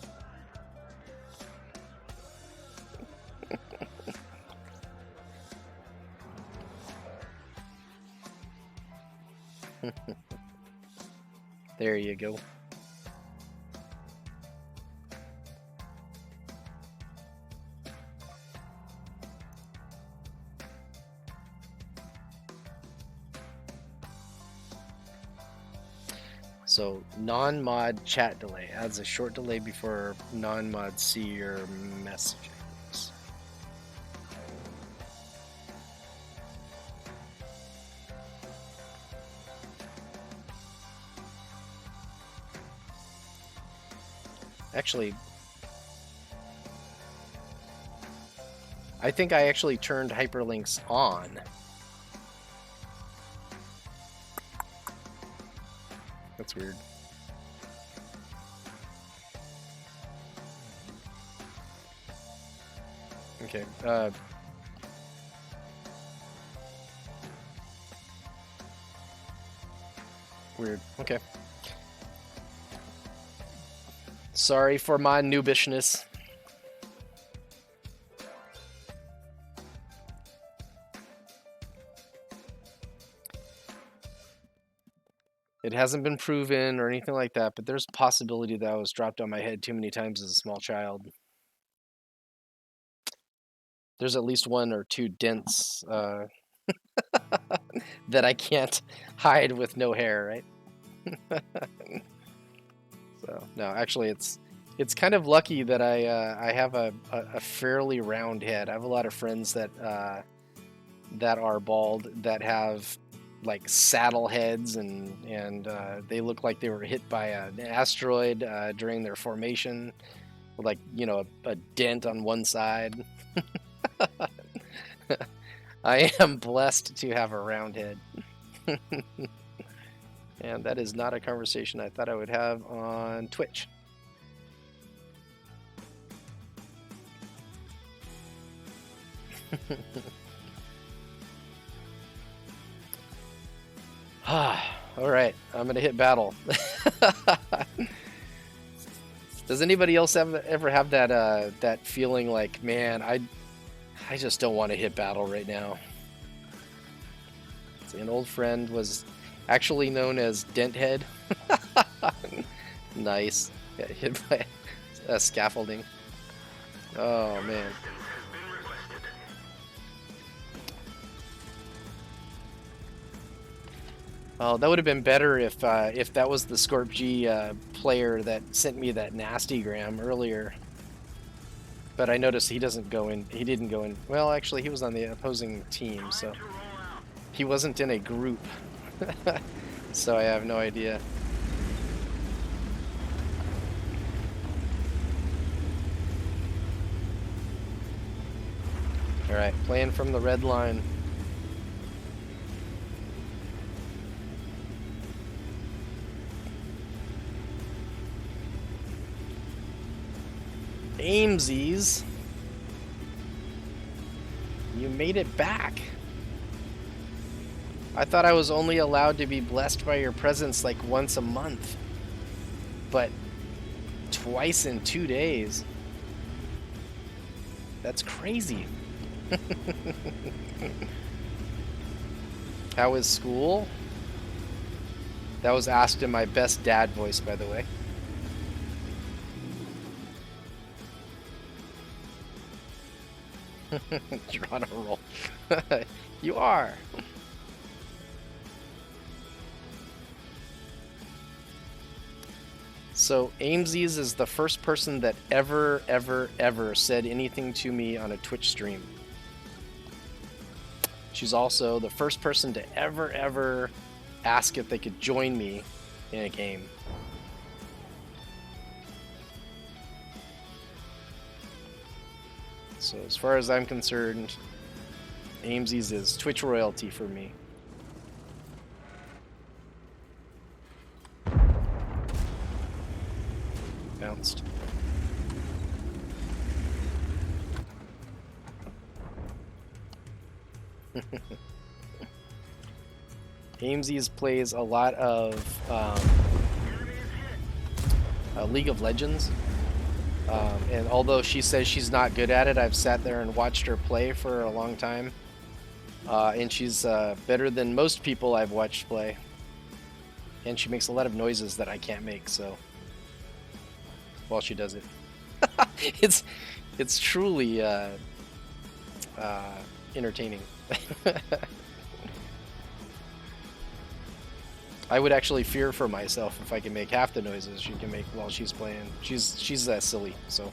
[SPEAKER 1] There you go. So non-mod chat delay adds a short delay before non-mods see your messages. Actually, I think I actually turned hyperlinks on. That's weird. Okay. Weird. Okay. Sorry for my noobishness. It hasn't been proven or anything like that, but there's a possibility that I was dropped on my head too many times as a small child. There's at least one or two dents that I can't hide with no hair, right? So no, actually, it's kind of lucky that I have a fairly round head. I have a lot of friends that are bald that have like saddle heads and they look like they were hit by an asteroid during their formation, with like, you know, a dent on one side. I am blessed to have a round head. And that is not a conversation I thought I would have on Twitch. All right, I'm gonna hit battle. Does anybody else ever have that feeling like, man, I just don't want to hit battle right now? An old friend was actually known as Denthead. Nice. Got hit by scaffolding. Oh man. Oh, that would have been better if that was the Scorp G player that sent me that nasty gram earlier. But I noticed he doesn't go in. He didn't go in. Well, actually, he was on the opposing team, so he wasn't in a group. So I have no idea. All right, playing from the red line. Aimsies, you made it back. I thought I was only allowed to be blessed by your presence like once a month, but twice in 2 days. That's crazy. How is school? That was asked in my best dad voice, by the way. You're on a roll. You are. So Aimsies is the first person that ever said anything to me on a Twitch stream. She's also the first person to ever ask if they could join me in a game. So as far as I'm concerned, Aimsies is Twitch royalty for me. Bounced. Aimsies plays a lot of League of Legends. And although she says she's not good at it, I've sat there and watched her play for a long time. And she's better than most people I've watched play. And she makes a lot of noises that I can't make, so while she does it. it's truly entertaining. I would actually fear for myself if I could make half the noises she can make while she's playing. She's that silly, so.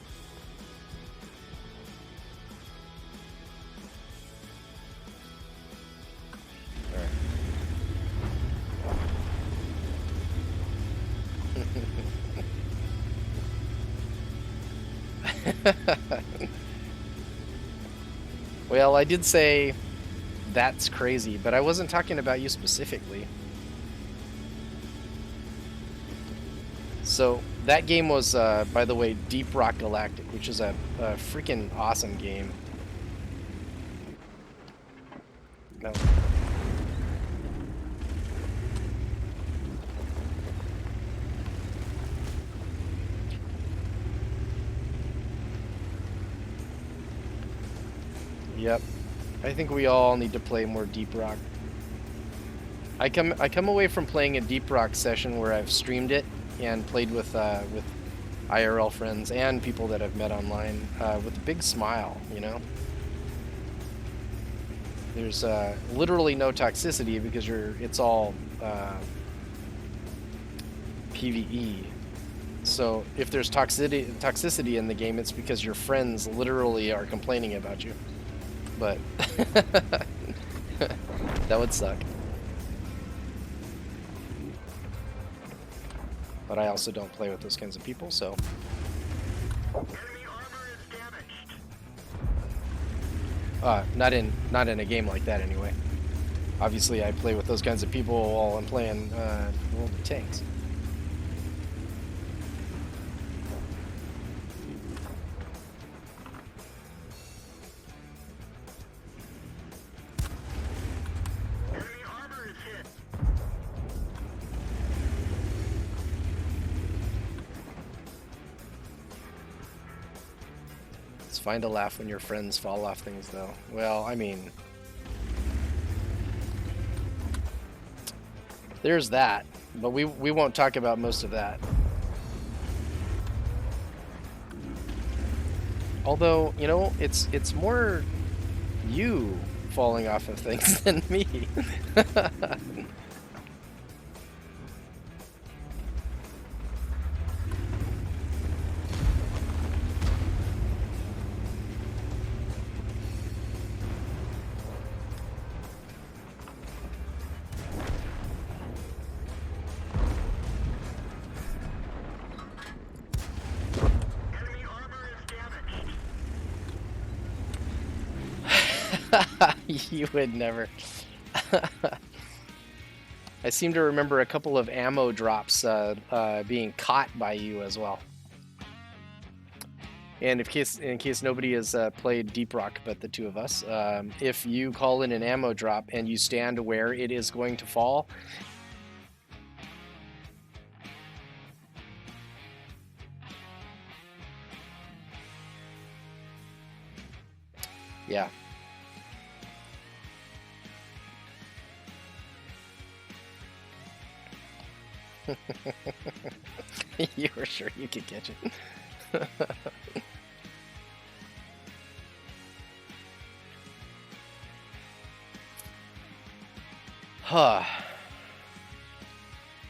[SPEAKER 1] Well, I did say that's crazy, but I wasn't talking about you specifically. So that game was, by the way, Deep Rock Galactic, which is a freaking awesome game. No. Yep. I think we all need to play more Deep Rock. I come away from playing a Deep Rock session where I've streamed it and played with IRL friends and people that I've met online with a big smile, you know? There's literally no toxicity because it's all PvE. So if there's toxicity in the game, it's because your friends literally are complaining about you. But that would suck. But I also don't play with those kinds of people, so.
[SPEAKER 2] Enemy armor is damaged.
[SPEAKER 1] Not in a game like that anyway. Obviously, I play with those kinds of people while I'm playing World of Tanks.
[SPEAKER 2] Enemy armor is hit.
[SPEAKER 1] It's fine to laugh when your friends fall off things, though. Well, I mean, there's that, but we won't talk about most of that. Although, you know, it's more you falling off of things than me.
[SPEAKER 2] Enemy armor is damaged.
[SPEAKER 1] You would never. I seem to remember a couple of ammo drops being caught by you as well. And in case nobody has played Deep Rock but the two of us, if you call in an ammo drop and you stand where it is going to fall, yeah. You were sure you could catch it. Huh.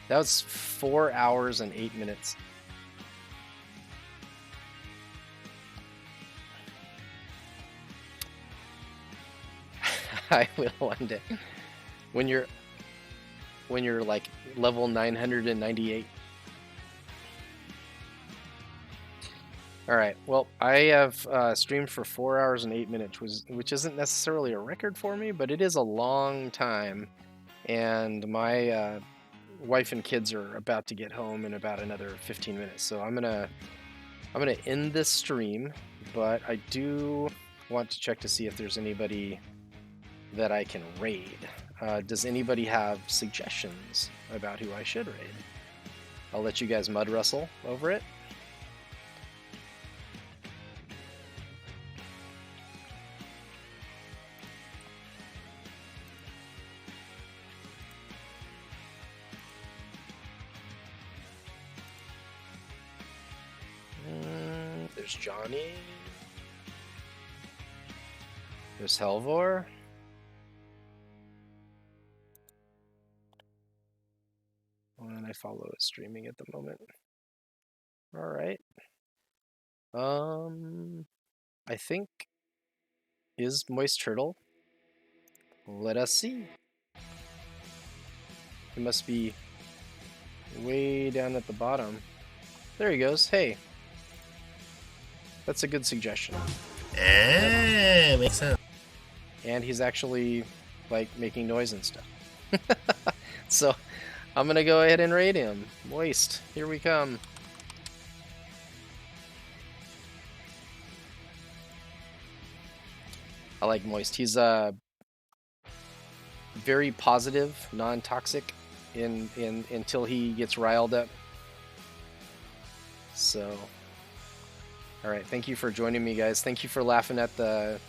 [SPEAKER 1] That was 4 hours and 8 minutes. I will one day. When you're like level 998. All right. Well, I have streamed for 4 hours and 8 minutes, which isn't necessarily a record for me, but it is a long time. And my wife and kids are about to get home in about another 15 minutes, so I'm gonna end this stream. But I do want to check to see if there's anybody that I can raid. Does anybody have suggestions about who I should raid? I'll let you guys mud wrestle over it. There's Johnny. There's Helvor. And I follow is streaming at the moment. All right. I think is Moist Turtle. Let us see. He must be way down at the bottom. There he goes. Hey. That's a good suggestion.
[SPEAKER 3] Makes sense.
[SPEAKER 1] And he's actually like making noise and stuff. So I'm gonna go ahead and raid him. Moist, here we come. I like Moist. He's very positive, non-toxic in until he gets riled up. So all right, thank you for joining me, guys. Thank you for laughing at the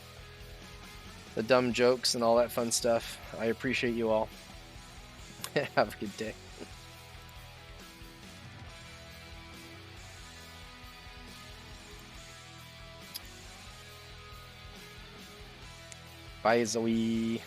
[SPEAKER 1] dumb jokes and all that fun stuff. I appreciate you all. Have a good day. Bye, Zoe.